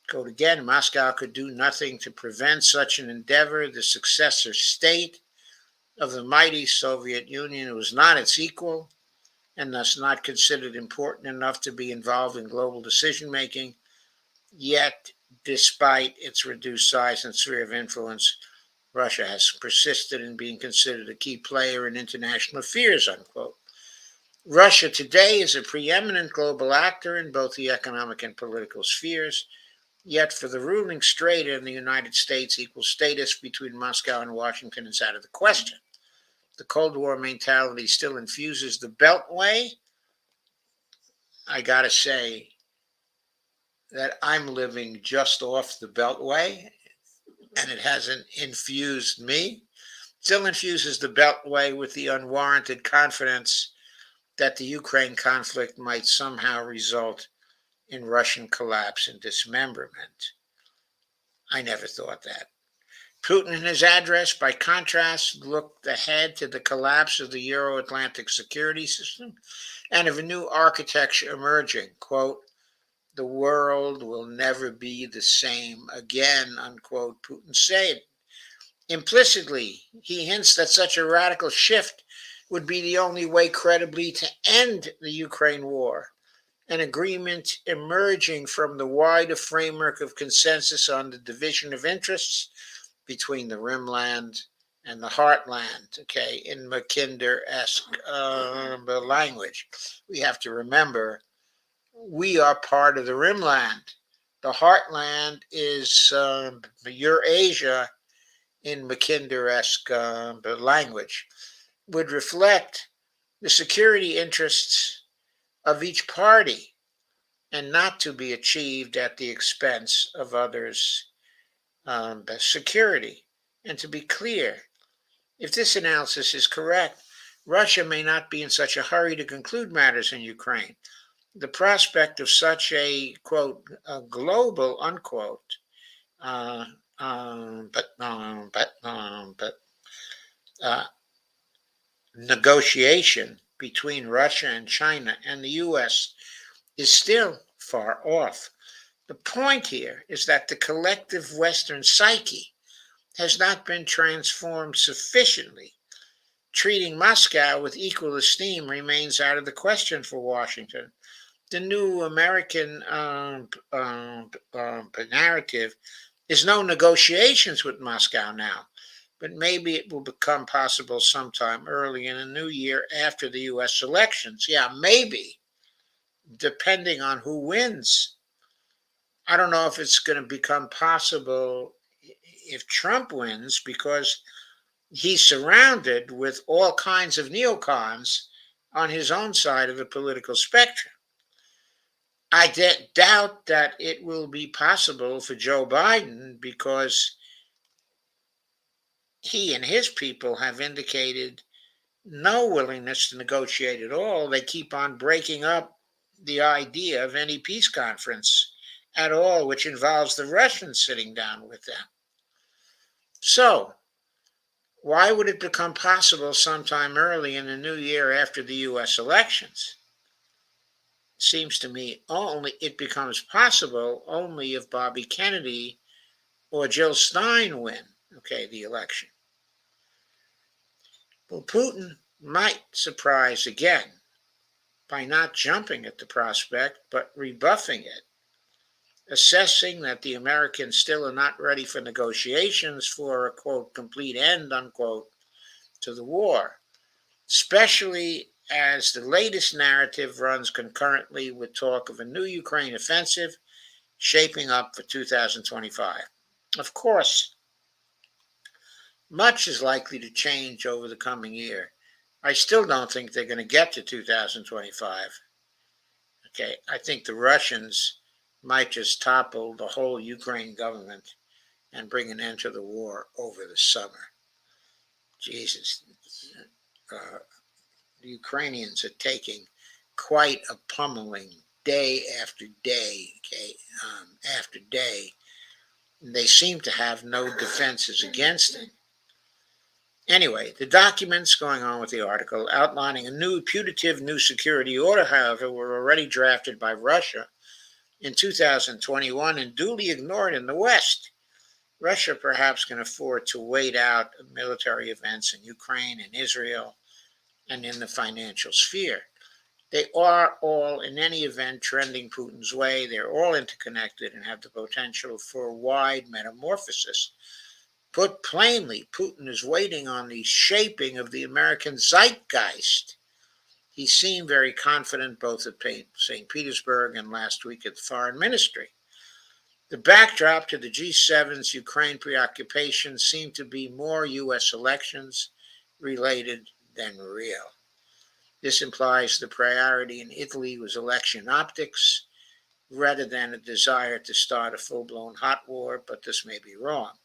Quote again, Moscow could do nothing to prevent such an endeavor. The successor state of the mighty Soviet Union was not its equal and thus not considered important enough to be involved in global decision-making. Yet, despite its reduced size and sphere of influence, Russia has persisted in being considered a key player in international affairs, unquote. Russia today is a preeminent global actor in both the economic and political spheres, yet for the ruling straight in the United States, equal status between Moscow and Washington is out of the question. The Cold War mentality still infuses the Beltway. I gotta say that I'm living just off the Beltway, and it hasn't infused me. Still infuses the Beltway with the unwarranted confidence that the Ukraine conflict might somehow result in Russian collapse and dismemberment. I never thought that. Putin, in his address, by contrast, looked ahead to the collapse of the Euro-Atlantic security system and of a new architecture emerging. Quote, the world will never be the same again, unquote, Putin said. Implicitly, he hints that such a radical shift would be the only way credibly to end the Ukraine war, an agreement emerging from the wider framework of consensus on the division of interests between the Rimland and the Heartland, okay, in Mackinder-esque language. We have to remember, we are part of the Rimland. The Heartland is Eurasia in Mackinder-esque language, would reflect the security interests of each party and not to be achieved at the expense of others' security. And to be clear, if this analysis is correct, Russia may not be in such a hurry to conclude matters in Ukraine. The prospect of such a, quote, a global, unquote, negotiation between Russia and China and the U.S. is still far off. The point here is that the collective Western psyche has not been transformed sufficiently. Treating Moscow with equal esteem remains out of the question for Washington. The new American narrative is no negotiations with Moscow now, but maybe it will become possible sometime early in the new year after the U.S. elections. Yeah, maybe, depending on who wins. I don't know if it's going to become possible if Trump wins, because he's surrounded with all kinds of neocons on his own side of the political spectrum. I doubt that it will be possible for Joe Biden, because he and his people have indicated no willingness to negotiate at all. They keep on breaking up the idea of any peace conference at all, which involves the Russians sitting down with them. So, why would it become possible sometime early in the new year after the U.S. elections? Seems to me it becomes possible only if Bobby Kennedy or Jill Stein win, the election. Well, Putin might surprise again by not jumping at the prospect, but rebuffing it, assessing that the Americans still are not ready for negotiations for a, quote, complete end, unquote, to the war, especially as the latest narrative runs concurrently with talk of a new Ukraine offensive shaping up for 2025. Of course, much is likely to change over the coming year. I still don't think they're going to get to 2025. Okay, I think the Russians might just topple the whole Ukraine government and bring an end to the war over the summer. Jesus. The Ukrainians are taking quite a pummeling day after day, after day. And they seem to have no defenses against it. Anyway, the documents going on with the article outlining a new putative new security order, however, were already drafted by Russia in 2021 and duly ignored in the West. Russia perhaps can afford to wait out military events in Ukraine and Israel and in the financial sphere. They are all, in any event, trending Putin's way. They're all interconnected and have the potential for a wide metamorphosis. Put plainly, Putin is waiting on the shaping of the American zeitgeist. He seemed very confident both at St. Petersburg and last week at the Foreign Ministry. The backdrop to the G7's Ukraine preoccupation seemed to be more U.S. elections related than real. This implies the priority in Italy was election optics rather than a desire to start a full-blown hot war, but this may be wrong.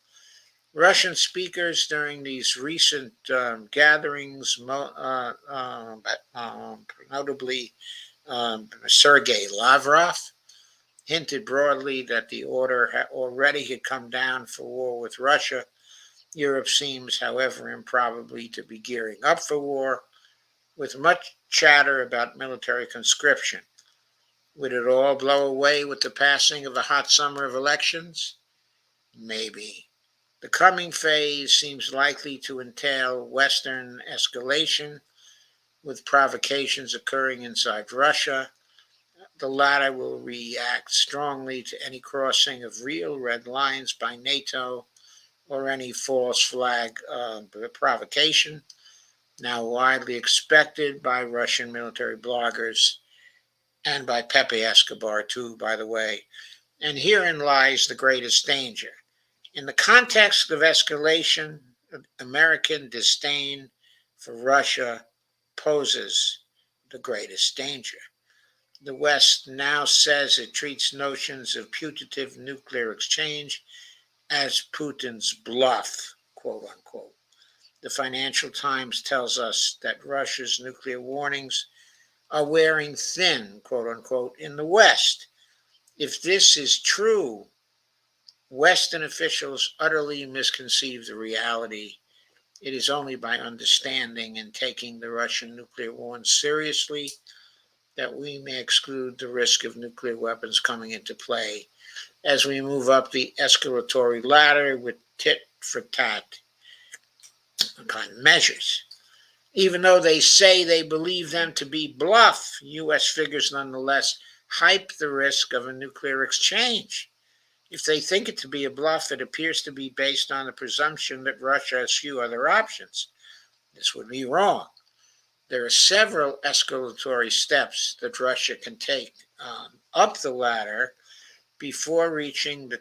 Russian speakers during these recent gatherings, notably Sergei Lavrov, hinted broadly that the order already had come down for war with Russia. Europe seems, however, improbably to be gearing up for war, with much chatter about military conscription. Would it all blow away with the passing of a hot summer of elections? Maybe. The coming phase seems likely to entail Western escalation, with provocations occurring inside Russia. The latter will react strongly to any crossing of real red lines by NATO or any false flag provocation, now widely expected by Russian military bloggers and by Pepe Escobar too, by the way. And herein lies the greatest danger. In the context of escalation, American disdain for Russia poses the greatest danger. The West now says it treats notions of putative nuclear exchange as Putin's bluff, quote unquote. The Financial Times tells us that Russia's nuclear warnings are wearing thin, quote unquote, in the West. If this is true, Western officials utterly misconceive the reality. It is only by understanding and taking the Russian nuclear warnings seriously that we may exclude the risk of nuclear weapons coming into play as we move up the escalatory ladder with tit-for-tat kind of measures. Even though they say they believe them to be bluff, U.S. figures nonetheless hype the risk of a nuclear exchange. If they think it to be a bluff, it appears to be based on the presumption that Russia has few other options. This would be wrong. There are several escalatory steps that Russia can take up the ladder before reaching the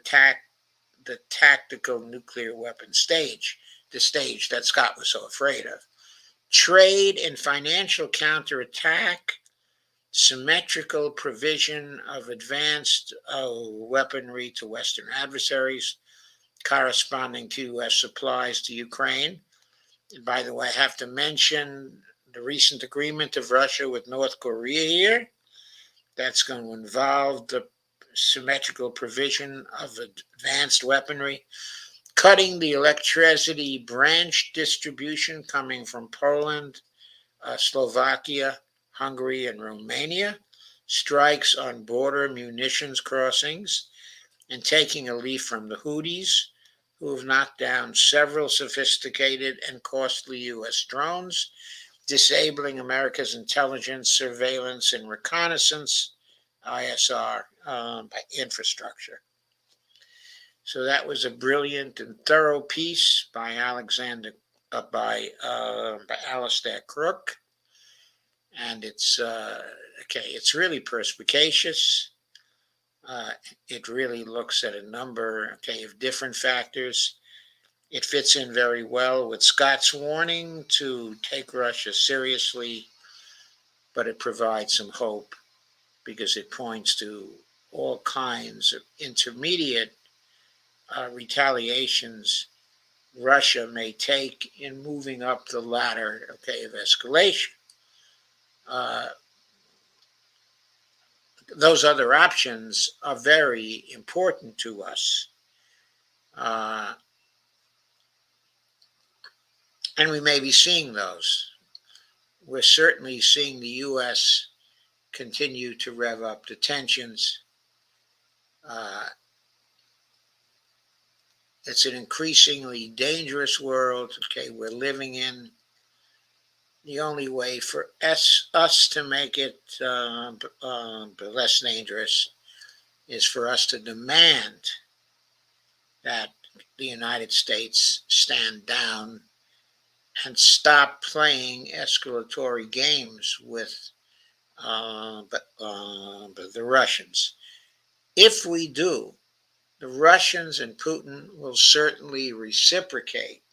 tactical nuclear weapon stage, the stage that Scott was so afraid of. Trade and financial counterattack, symmetrical provision of advanced weaponry to Western adversaries, corresponding to U.S. supplies to Ukraine. And by the way, I have to mention the recent agreement of Russia with North Korea here. That's going to involve the symmetrical provision of advanced weaponry, cutting the electricity branch distribution coming from Poland, Slovakia, Hungary, and Romania, strikes on border munitions crossings, and taking a leaf from the Houthis, who have knocked down several sophisticated and costly U.S. drones, disabling America's intelligence, surveillance, and reconnaissance (ISR) infrastructure. So that was a brilliant and thorough piece by Alastair Crooke, and it's it's really perspicacious. It really looks at a number of different factors. It fits in very well with Scott's warning to take Russia seriously, but it provides some hope because it points to all kinds of intermediate retaliations Russia may take in moving up the ladder, of escalation. Those other options are very important to us. And we may be seeing those. We're certainly seeing the U.S. continue to rev up the tensions. It's an increasingly dangerous world, we're living in. The only way for us to make it less dangerous is for us to demand that the United States stand down and stop playing escalatory games with the Russians. If we do, the Russians and Putin will certainly reciprocate.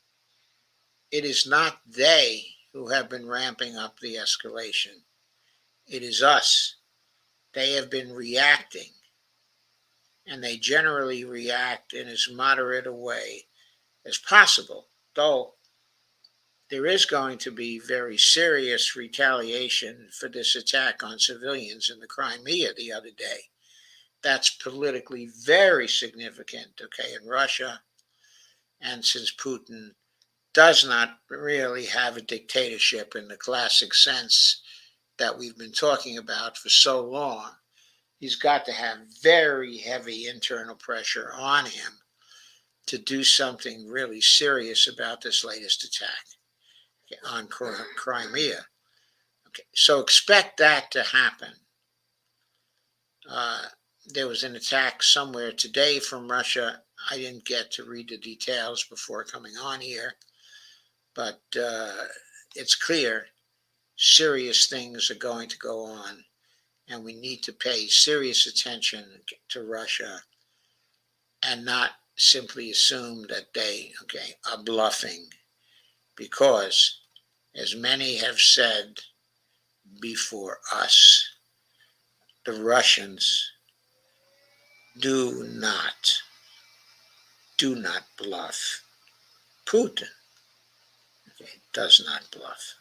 It is not they who have been ramping up the escalation. It is us. They have been reacting, and they generally react in as moderate a way as possible, though there is going to be very serious retaliation for this attack on civilians in the Crimea the other day. That's politically very significant, in Russia. And since Putin does not really have a dictatorship in the classic sense that we've been talking about for so long, he's got to have very heavy internal pressure on him to do something really serious about this latest attack on Crimea. So expect that to happen. There was an attack somewhere today from Russia. I didn't get to read the details before coming on here, but it's clear serious things are going to go on, and we need to pay serious attention to Russia and not simply assume that they are bluffing, because as many have said before us, the Russians do not bluff. Putin does not bluff.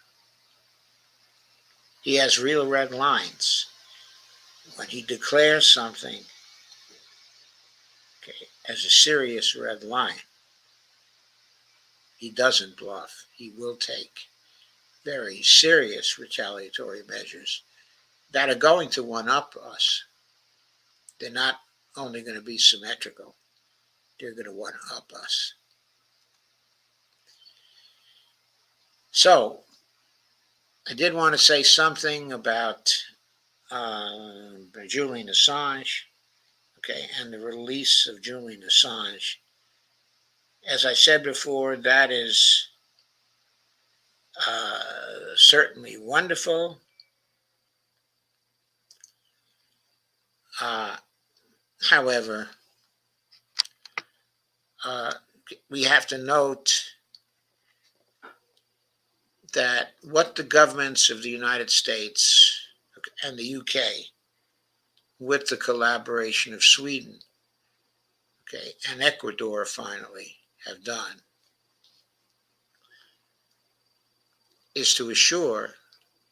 He has real red lines. When he declares something as a serious red line, he doesn't bluff. He will take very serious retaliatory measures that are going to one-up us. They're not only going to be symmetrical, they're going to one-up us. So, I did want to say something about Julian Assange, and the release of Julian Assange. As I said before, that is certainly wonderful. However, we have to note that what the governments of the United States and the UK, with the collaboration of Sweden, and Ecuador finally have done, is to assure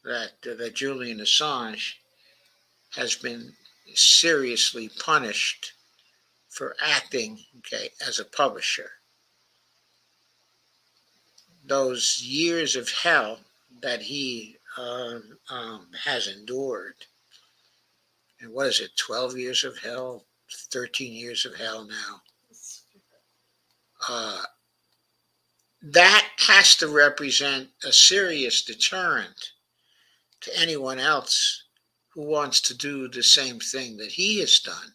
that Julian Assange has been seriously punished for acting as a publisher. Those years of hell that he has endured, and what is it, 12 years of hell, 13 years of hell now, that has to represent a serious deterrent to anyone else who wants to do the same thing that he has done.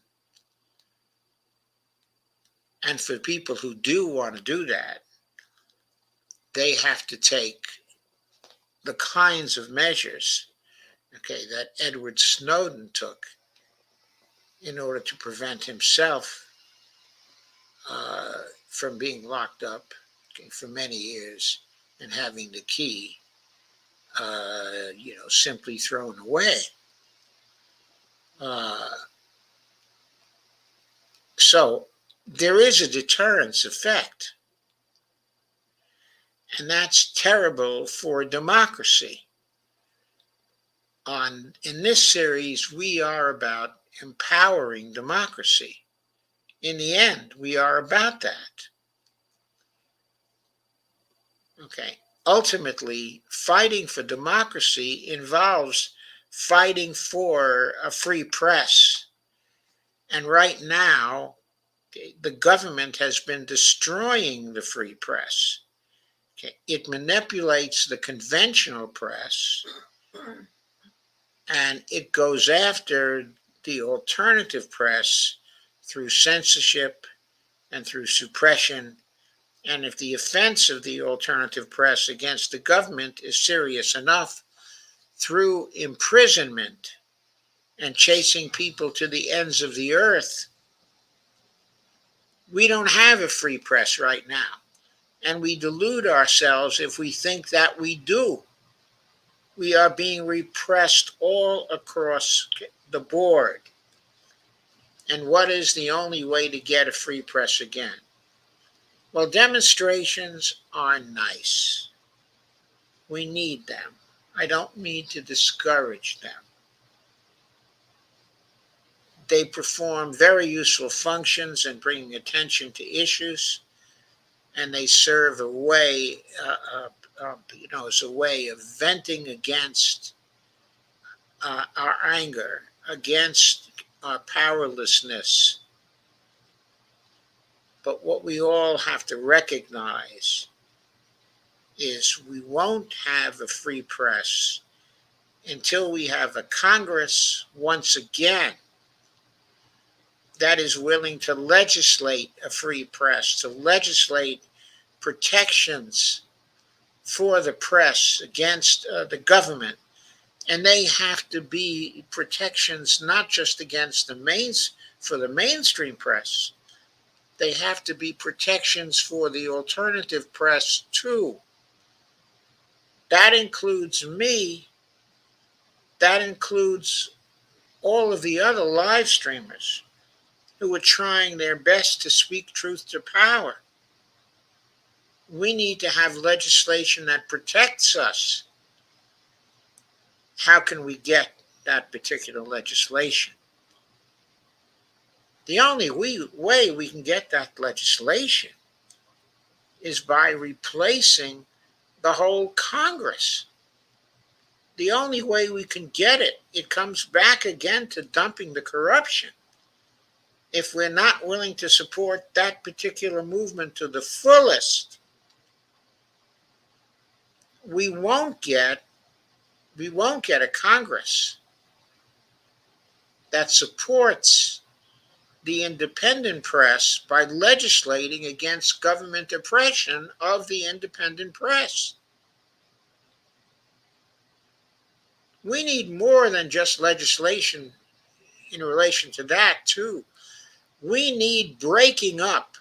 And for people who do want to do that, they have to take the kinds of measures, okay, that Edward Snowden took in order to prevent himself from being locked up, okay, for many years and having the key, simply thrown away. So there is a deterrence effect, and that's terrible for democracy. In this series, we are about empowering democracy. In the end, we are about that. Okay. Ultimately, fighting for democracy involves fighting for a free press. And right now, okay, the government has been destroying the free press. Okay. It manipulates the conventional press, and it goes after the alternative press through censorship and through suppression. And if the offense of the alternative press against the government is serious enough, through imprisonment and chasing people to the ends of the earth. We don't have a free press right now. And we delude ourselves if we think that we do. We are being repressed all across the board. And what is the only way to get a free press again? Well, demonstrations are nice. We need them. I don't mean to discourage them. They perform very useful functions in bringing attention to issues, and they serve a way, as a way of venting against our anger, against our powerlessness. But what we all have to recognize is we won't have a free press until we have a Congress, once again, that is willing to legislate a free press, to legislate protections for the press against the government. And they have to be protections not just against for the mainstream press. They have to be protections for the alternative press too. That includes me. That includes all of the other live streamers who are trying their best to speak truth to power. We need to have legislation that protects us. How can we get that particular legislation? The only way we can get that legislation is by replacing the whole Congress. The only way we can get it, it comes back again to dumping the corruption. If we're not willing to support that particular movement to the fullest, we won't get a Congress that supports the independent press by legislating against government oppression of the independent press. We need more than just legislation in relation to that, too. We need breaking up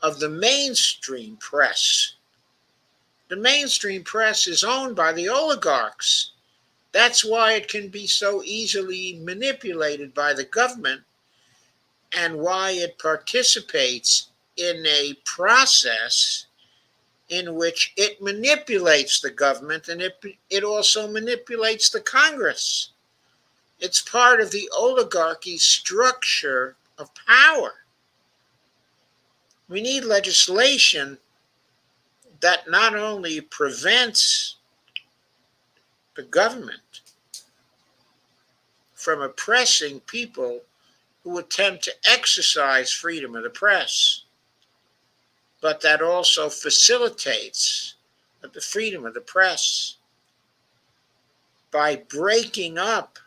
of the mainstream press. The mainstream press is owned by the oligarchs. That's why it can be so easily manipulated by the government, and why it participates in a process in which it manipulates the government, and it also manipulates the Congress. It's part of the oligarchy structure of power. We need legislation that not only prevents the government from oppressing people who attempt to exercise freedom of the press, but that also facilitates the freedom of the press by breaking up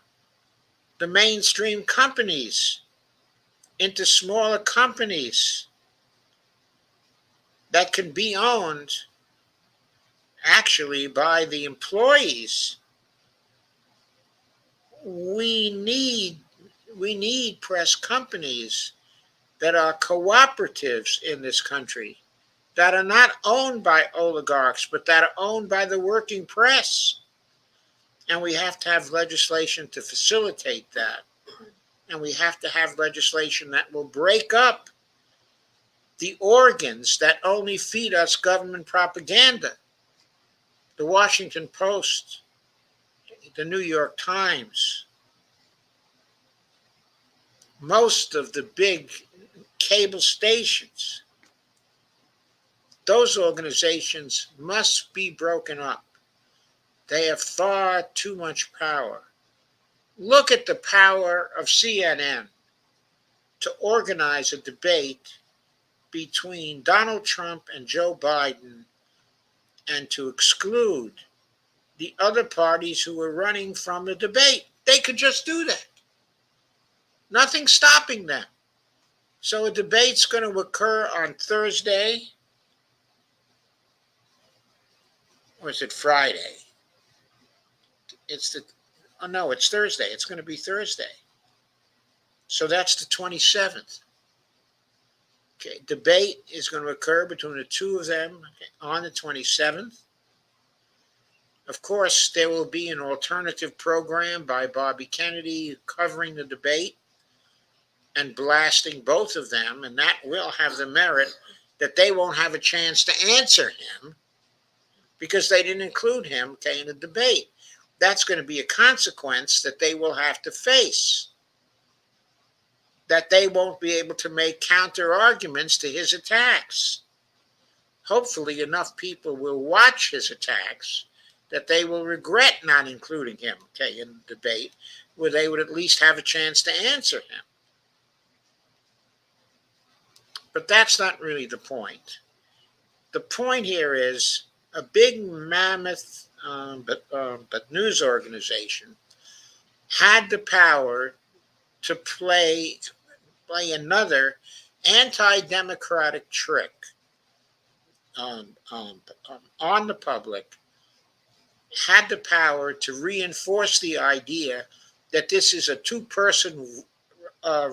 the mainstream companies into smaller companies that can be owned actually by the employees. We need press companies that are cooperatives in this country, that are not owned by oligarchs, but that are owned by the working press. And we have to have legislation to facilitate that. And we have to have legislation that will break up the organs that only feed us government propaganda. The Washington Post, the New York Times, most of the big cable stations, those organizations must be broken up. They have far too much power. Look at the power of CNN to organize a debate between Donald Trump and Joe Biden and to exclude the other parties who were running from the debate. They could just do that. Nothing's stopping them. So a debate's going to occur on Thursday. Or is it Friday? It's Thursday. It's going to be Thursday. So that's the 27th. Okay, debate is going to occur between the two of them on the 27th. Of course, there will be an alternative program by Bobby Kennedy covering the debate and blasting both of them, and that will have the merit that they won't have a chance to answer him because they didn't include him in the debate. That's going to be a consequence that they will have to face, that they won't be able to make counter arguments to his attacks. Hopefully enough people will watch his attacks that they will regret not including him in the debate, where they would at least have a chance to answer him. But that's not really the point. The point here is a big mammoth but news organization had the power to play another anti-democratic trick on the public, had the power to reinforce the idea that this is a two-person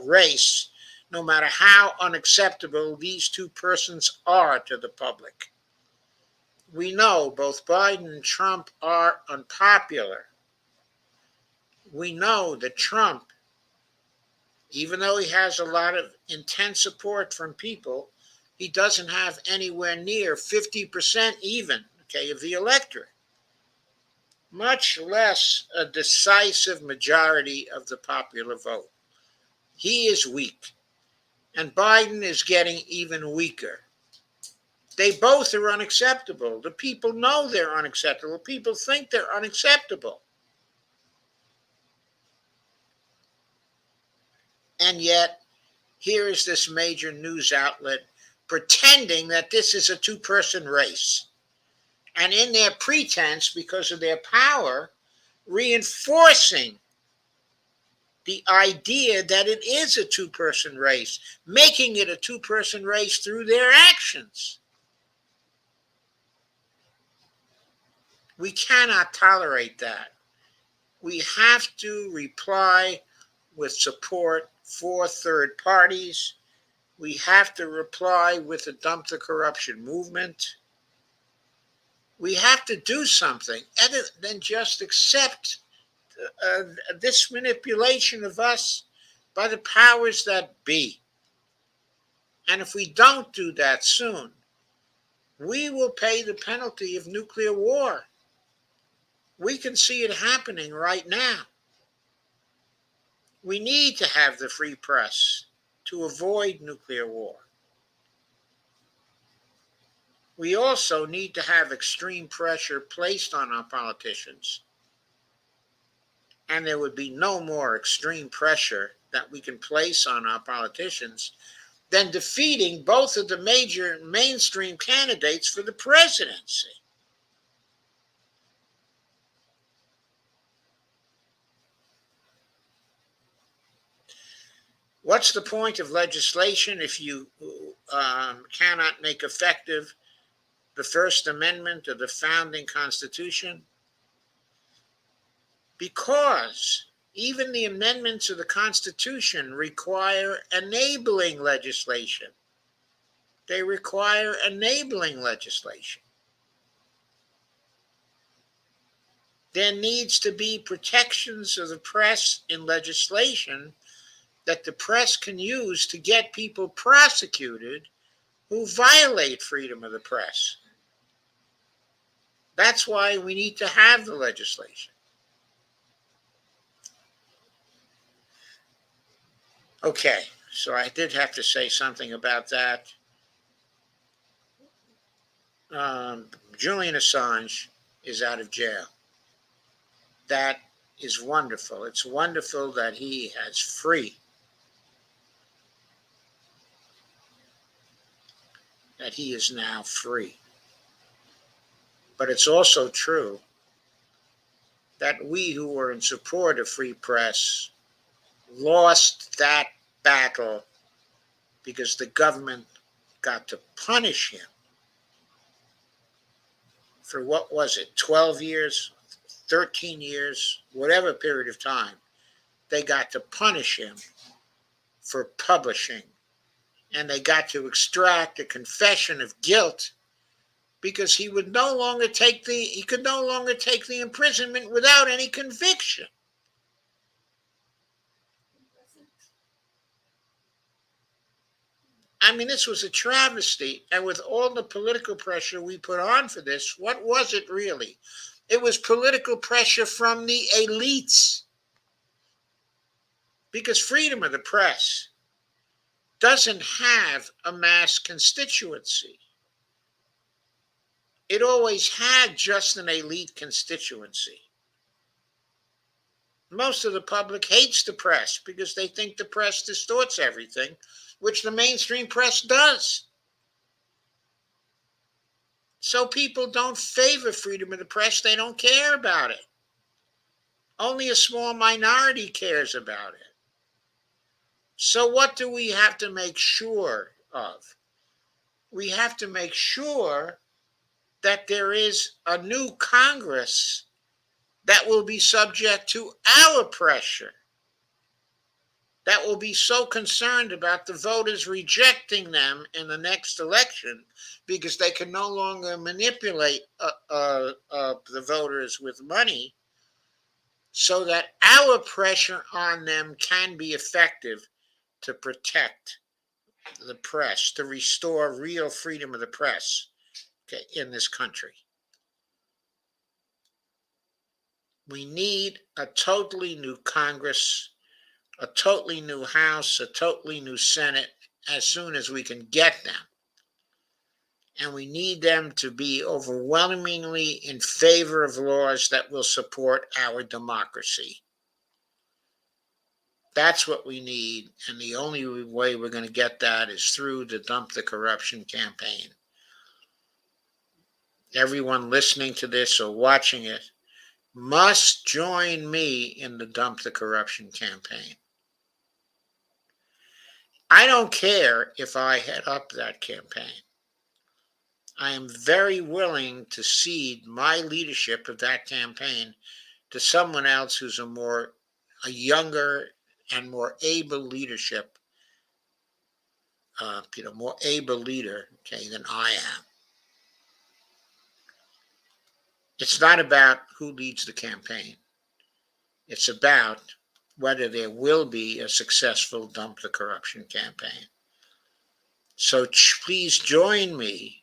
race, no matter how unacceptable these two persons are to the public. We know both Biden and Trump are unpopular. We know that Trump, even though he has a lot of intense support from people, he doesn't have anywhere near 50% even, of the electorate, much less a decisive majority of the popular vote. He is weak, and Biden is getting even weaker. They both are unacceptable. The people know they're unacceptable. People think they're unacceptable. And yet, here is this major news outlet pretending that this is a two-person race. And in their pretense, because of their power, reinforcing the idea that it is a two-person race, making it a two-person race through their actions. We cannot tolerate that. We have to reply with support for third parties. We have to reply with the Dump the Corruption movement. We have to do something other than just accept this manipulation of us by the powers that be. And if we don't do that soon, we will pay the penalty of nuclear war. We can see it happening right now. We need to have the free press to avoid nuclear war. We also need to have extreme pressure placed on our politicians. And there would be no more extreme pressure that we can place on our politicians than defeating both of the major mainstream candidates for the presidency. What's the point of legislation if you cannot make effective the First Amendment of the founding Constitution? Because even the amendments of the Constitution require enabling legislation. They require enabling legislation. There needs to be protections of the press in legislation that the press can use to get people prosecuted who violate freedom of the press. That's why we need to have the legislation. Okay, so I did have to say something about that. Julian Assange is out of jail. That is wonderful. It's wonderful that he has free. That he is now free. But it's also true that we who were in support of free press lost that battle because the government got to punish him for, what was it, 12 years, 13 years, whatever period of time. They got to punish him for publishing, and they got to extract a confession of guilt because he could no longer take the imprisonment without any conviction. I mean, this was a travesty. And with all the political pressure we put on for this, what was it really? It was political pressure from the elites. Because freedom of the press doesn't have a mass constituency. It always had just an elite constituency. Most of the public hates the press because they think the press distorts everything, which the mainstream press does. So people don't favor freedom of the press. They don't care about it. Only a small minority cares about it. So what do we have to make sure of? We have to make sure that there is a new Congress that will be subject to our pressure, that will be so concerned about the voters rejecting them in the next election because they can no longer manipulate the voters with money, so that our pressure on them can be effective to protect the press, to restore real freedom of the press, okay, in this country. We need a totally new Congress, a totally new House, a totally new Senate as soon as we can get them. And we need them to be overwhelmingly in favor of laws that will support our democracy. That's what we need, and the only way we're going to get that is through the Dump the Corruption campaign. Everyone listening to this or watching it must join me in the Dump the Corruption campaign. I don't care if I head up that campaign. I am very willing to cede my leadership of that campaign to someone else who's a younger and more able leadership, more able leader, okay, than I am. It's not about who leads the campaign. It's about whether there will be a successful Dump the Corruption campaign. So please join me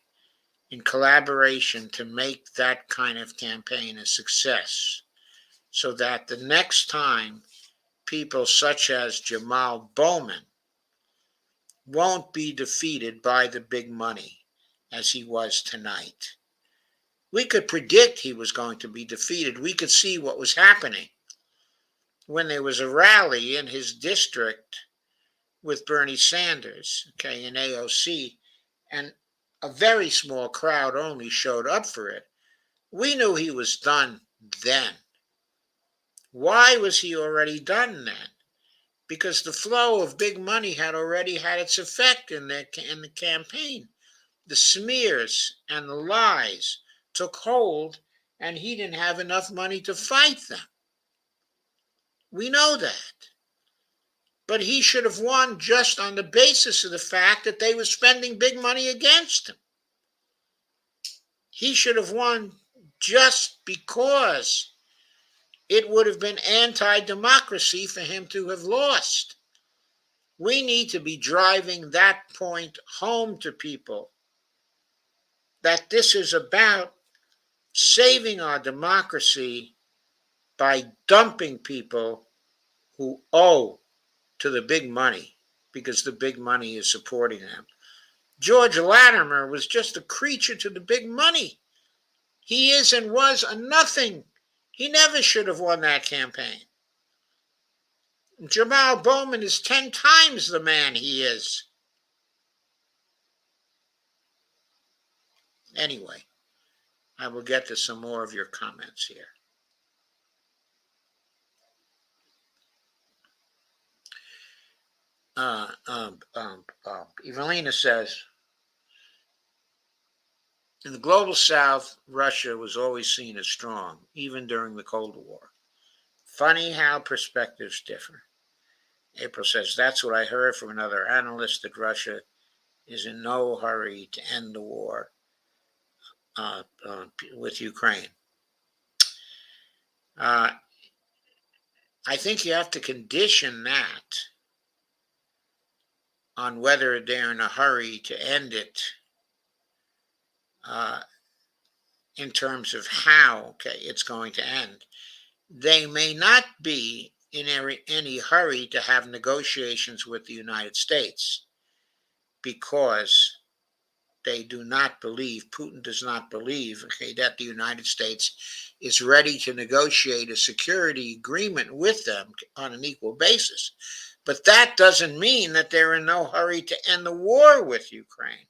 in collaboration to make that kind of campaign a success, so that the next time people such as Jamal Bowman won't be defeated by the big money as he was tonight. We could predict he was going to be defeated. We could see what was happening when there was a rally in his district with Bernie Sanders, okay, in AOC, and a very small crowd only showed up for it. We knew he was done then. Why was he already done then? Because the flow of big money had already had its effect in the campaign. The smears and the lies took hold, and he didn't have enough money to fight them. We know that. But he should have won just on the basis of the fact that they were spending big money against him. He should have won just because it would have been anti-democracy for him to have lost. We need to be driving that point home to people, that this is about saving our democracy by dumping people who owe to the big money, because the big money is supporting them. George Latimer was just a creature to the big money. He is and was a nothing. He never should have won that campaign. Jamal Bowman is 10 times the man he is. Anyway, I will get to some more of your comments here. Evelina says, in the global south, Russia was always seen as strong, even during the Cold War. Funny how perspectives differ. April says, that's what I heard from another analyst, that Russia is in no hurry to end the war with Ukraine. I think you have to condition that on whether they're in a hurry to end it in terms of how it's going to end. They may not be in any hurry to have negotiations with the United States, because they do not believe, Putin does not believe, that the United States is ready to negotiate a security agreement with them on an equal basis. But that doesn't mean that they're in no hurry to end the war with Ukraine.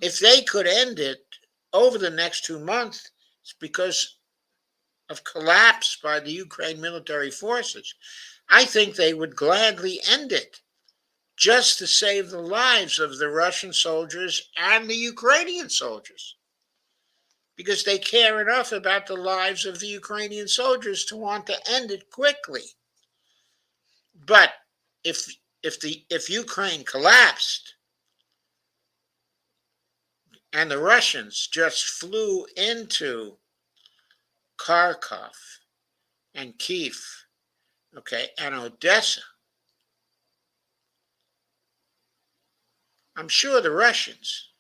If they could end it over the next 2 months, it's because of collapse by the Ukraine military forces. I think they would gladly end it, just to save the lives of the Russian soldiers and the Ukrainian soldiers, because they care enough about the lives of the Ukrainian soldiers to want to end it quickly. But if Ukraine collapsed and the Russians just flew into Kharkov and Kyiv, and Odessa, I'm sure the Russians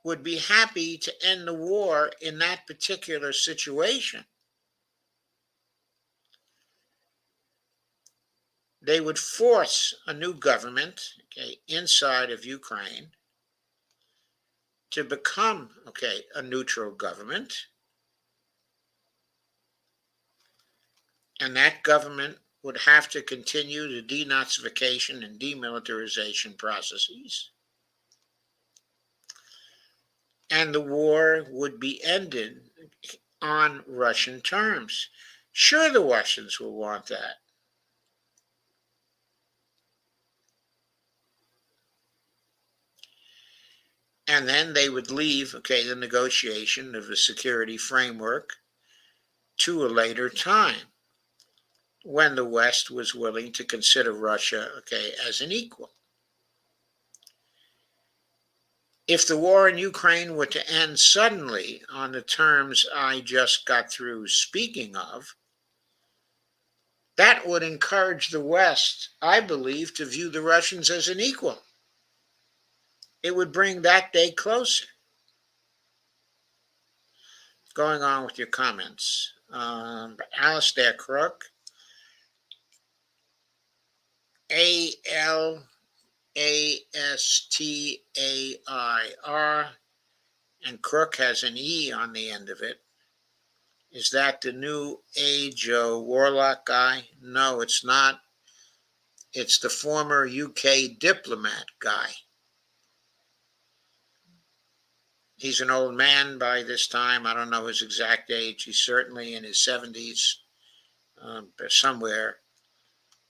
would be happy to end the war in that particular situation. They would force a new government, inside of Ukraine to become, a neutral government. And that government would have to continue the denazification and demilitarization processes. And the war would be ended on Russian terms. Sure, the Russians will want that. And then they would leave, the negotiation of the security framework to a later time, when the West was willing to consider Russia, as an equal. If the war in Ukraine were to end suddenly on the terms I just got through speaking of, that would encourage the West, I believe, to view the Russians as an equal. It would bring that day closer. Going on with your comments. Alastair Crooke, Alastair, and Crooke has an E on the end of it. Is that the new Joe Warlock guy? No, it's not. It's the former UK diplomat guy. He's an old man by this time. I don't know his exact age. He's certainly in his 70s, somewhere,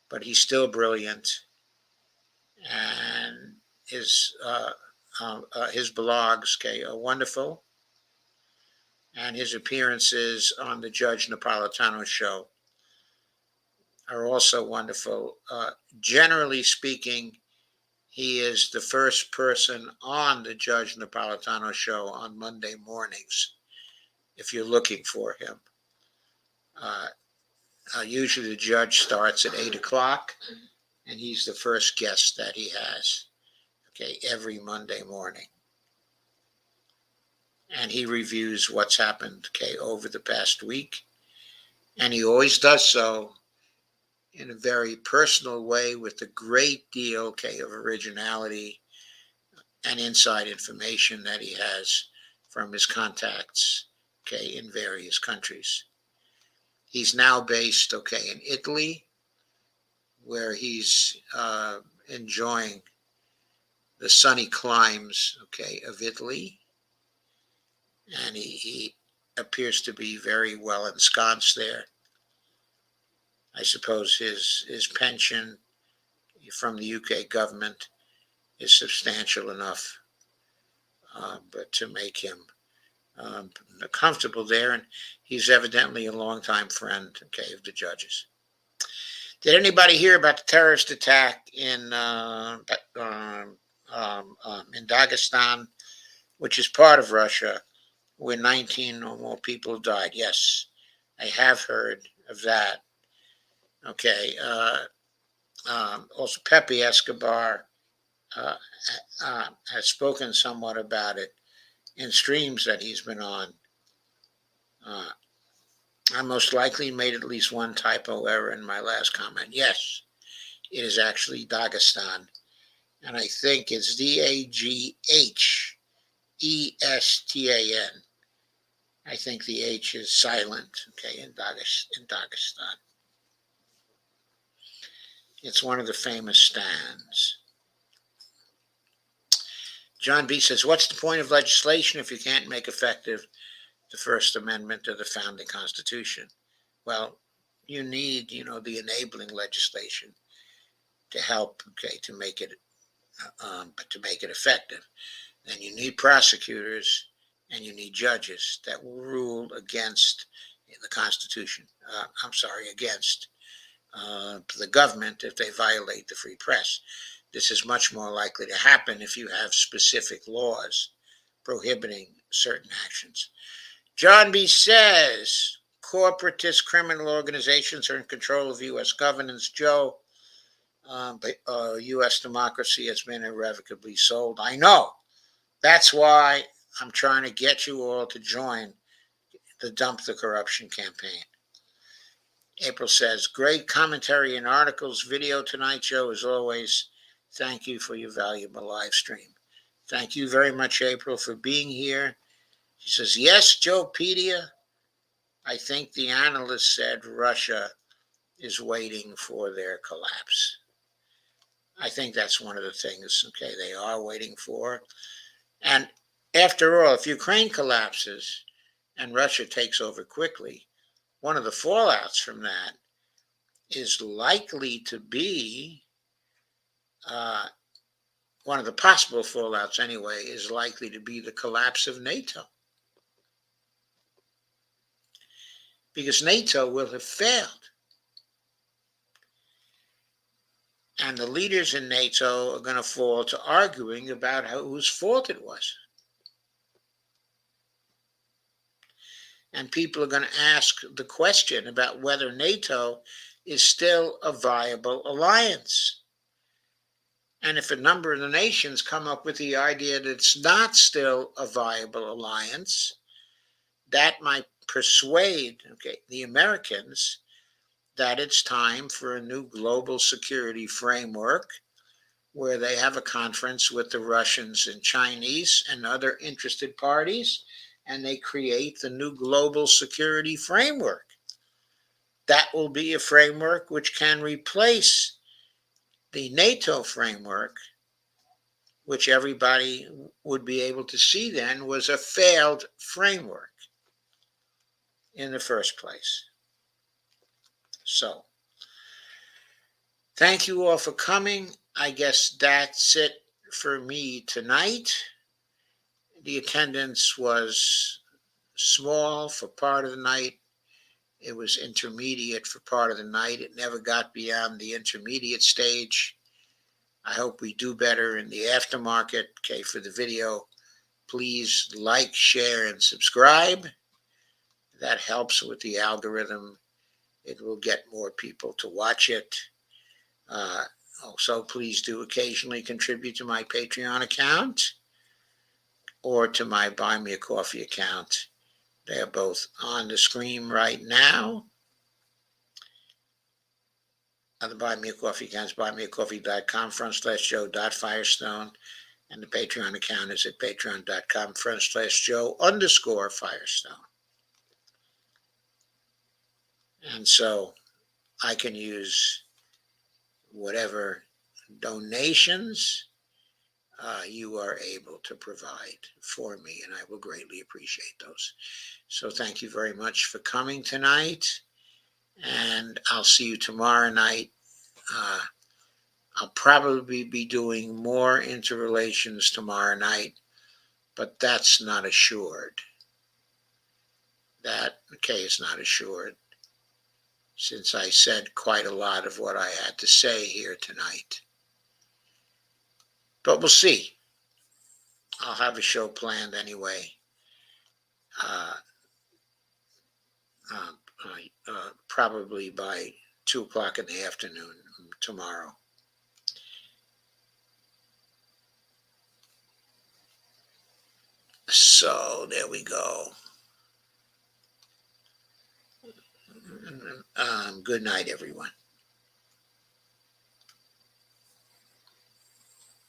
but he's still brilliant. And his blogs, okay, are wonderful. And his appearances on the Judge Napolitano show are also wonderful. Generally speaking, he is the first person on the Judge Napolitano show on Monday mornings, if you're looking for him. Usually the judge starts at 8 o'clock, and he's the first guest that he has, okay, every Monday morning. And he reviews what's happened, okay, over the past week. And he always does so in a very personal way with a great deal, okay, of originality and inside information that he has from his contacts, okay, in various countries. He's now based, okay, in Italy, where he's enjoying the sunny climes, okay, of Italy. And he appears to be very well ensconced there. I suppose his pension from the UK government is substantial enough, but to make him comfortable there. And he's evidently a longtime friend, okay, of the judges. Did anybody hear about the terrorist attack in Dagestan, which is part of Russia, where 19 or more people died? Yes, I have heard of that. Okay. Also, Pepe Escobar has spoken somewhat about it in streams that he's been on. I most likely made at least one typo error in my last comment. Yes, it is actually Dagestan. And I think it's Daghestan. I think the H is silent, okay, in Dagestan. It's one of the famous stands. John B. says, what's the point of legislation if you can't make effective the First Amendment of the founding Constitution? Well, you need, the enabling legislation to help, okay, to make it effective. Then you need prosecutors and you need judges that will rule against the Constitution. Against the government if they violate the free press. This is much more likely to happen if you have specific laws prohibiting certain actions. John B. says, corporatist criminal organizations are in control of U.S. governance. Joe, but U.S. democracy has been irrevocably sold. I know. That's why I'm trying to get you all to join the Dump the Corruption campaign. April says, great commentary and articles, video tonight, Joe, as always. Thank you for your valuable live stream. Thank you very much, April, for being here. She says, yes, Joepedia, I think the analyst said Russia is waiting for their collapse. I think that's one of the things, okay, they are waiting for. And after all, if Ukraine collapses and Russia takes over quickly, one of the fallouts from that is likely to be, one of the possible fallouts anyway, is likely to be the collapse of NATO. Because NATO will have failed. And the leaders in NATO are going to fall to arguing about whose fault it was. And people are going to ask the question about whether NATO is still a viable alliance. And if a number of the nations come up with the idea that it's not still a viable alliance, that might persuade, okay, the Americans that it's time for a new global security framework where they have a conference with the Russians and Chinese and other interested parties, and they create the new global security framework. That will be a framework which can replace The NATO framework, which everybody would be able to see then, was a failed framework in the first place. So, thank you all for coming. I guess that's it for me tonight. The attendance was small for part of the night. It was intermediate for part of the night. It never got beyond the intermediate stage. I hope we do better in the aftermarket. Okay, for the video, please like, share, and subscribe. That helps with the algorithm. It will get more people to watch it. Also, please do occasionally contribute to my Patreon account or to my Buy Me a Coffee account. They are both on the screen right now. The Buy Me a Coffee account is buymeacoffee.com/Joe.Firestone. And the Patreon account is at patreon.com/Joe_Firestone. And so I can use whatever donations you are able to provide for me, and I will greatly appreciate those. So thank you very much for coming tonight, and I'll see you tomorrow night. I'll probably be doing more interrelations tomorrow night, but that's not assured. That, okay, is not assured, since I said quite a lot of what I had to say here tonight. But we'll see. I'll have a show planned anyway. Probably by 2 o'clock in the afternoon tomorrow. So there we go. Good night, everyone.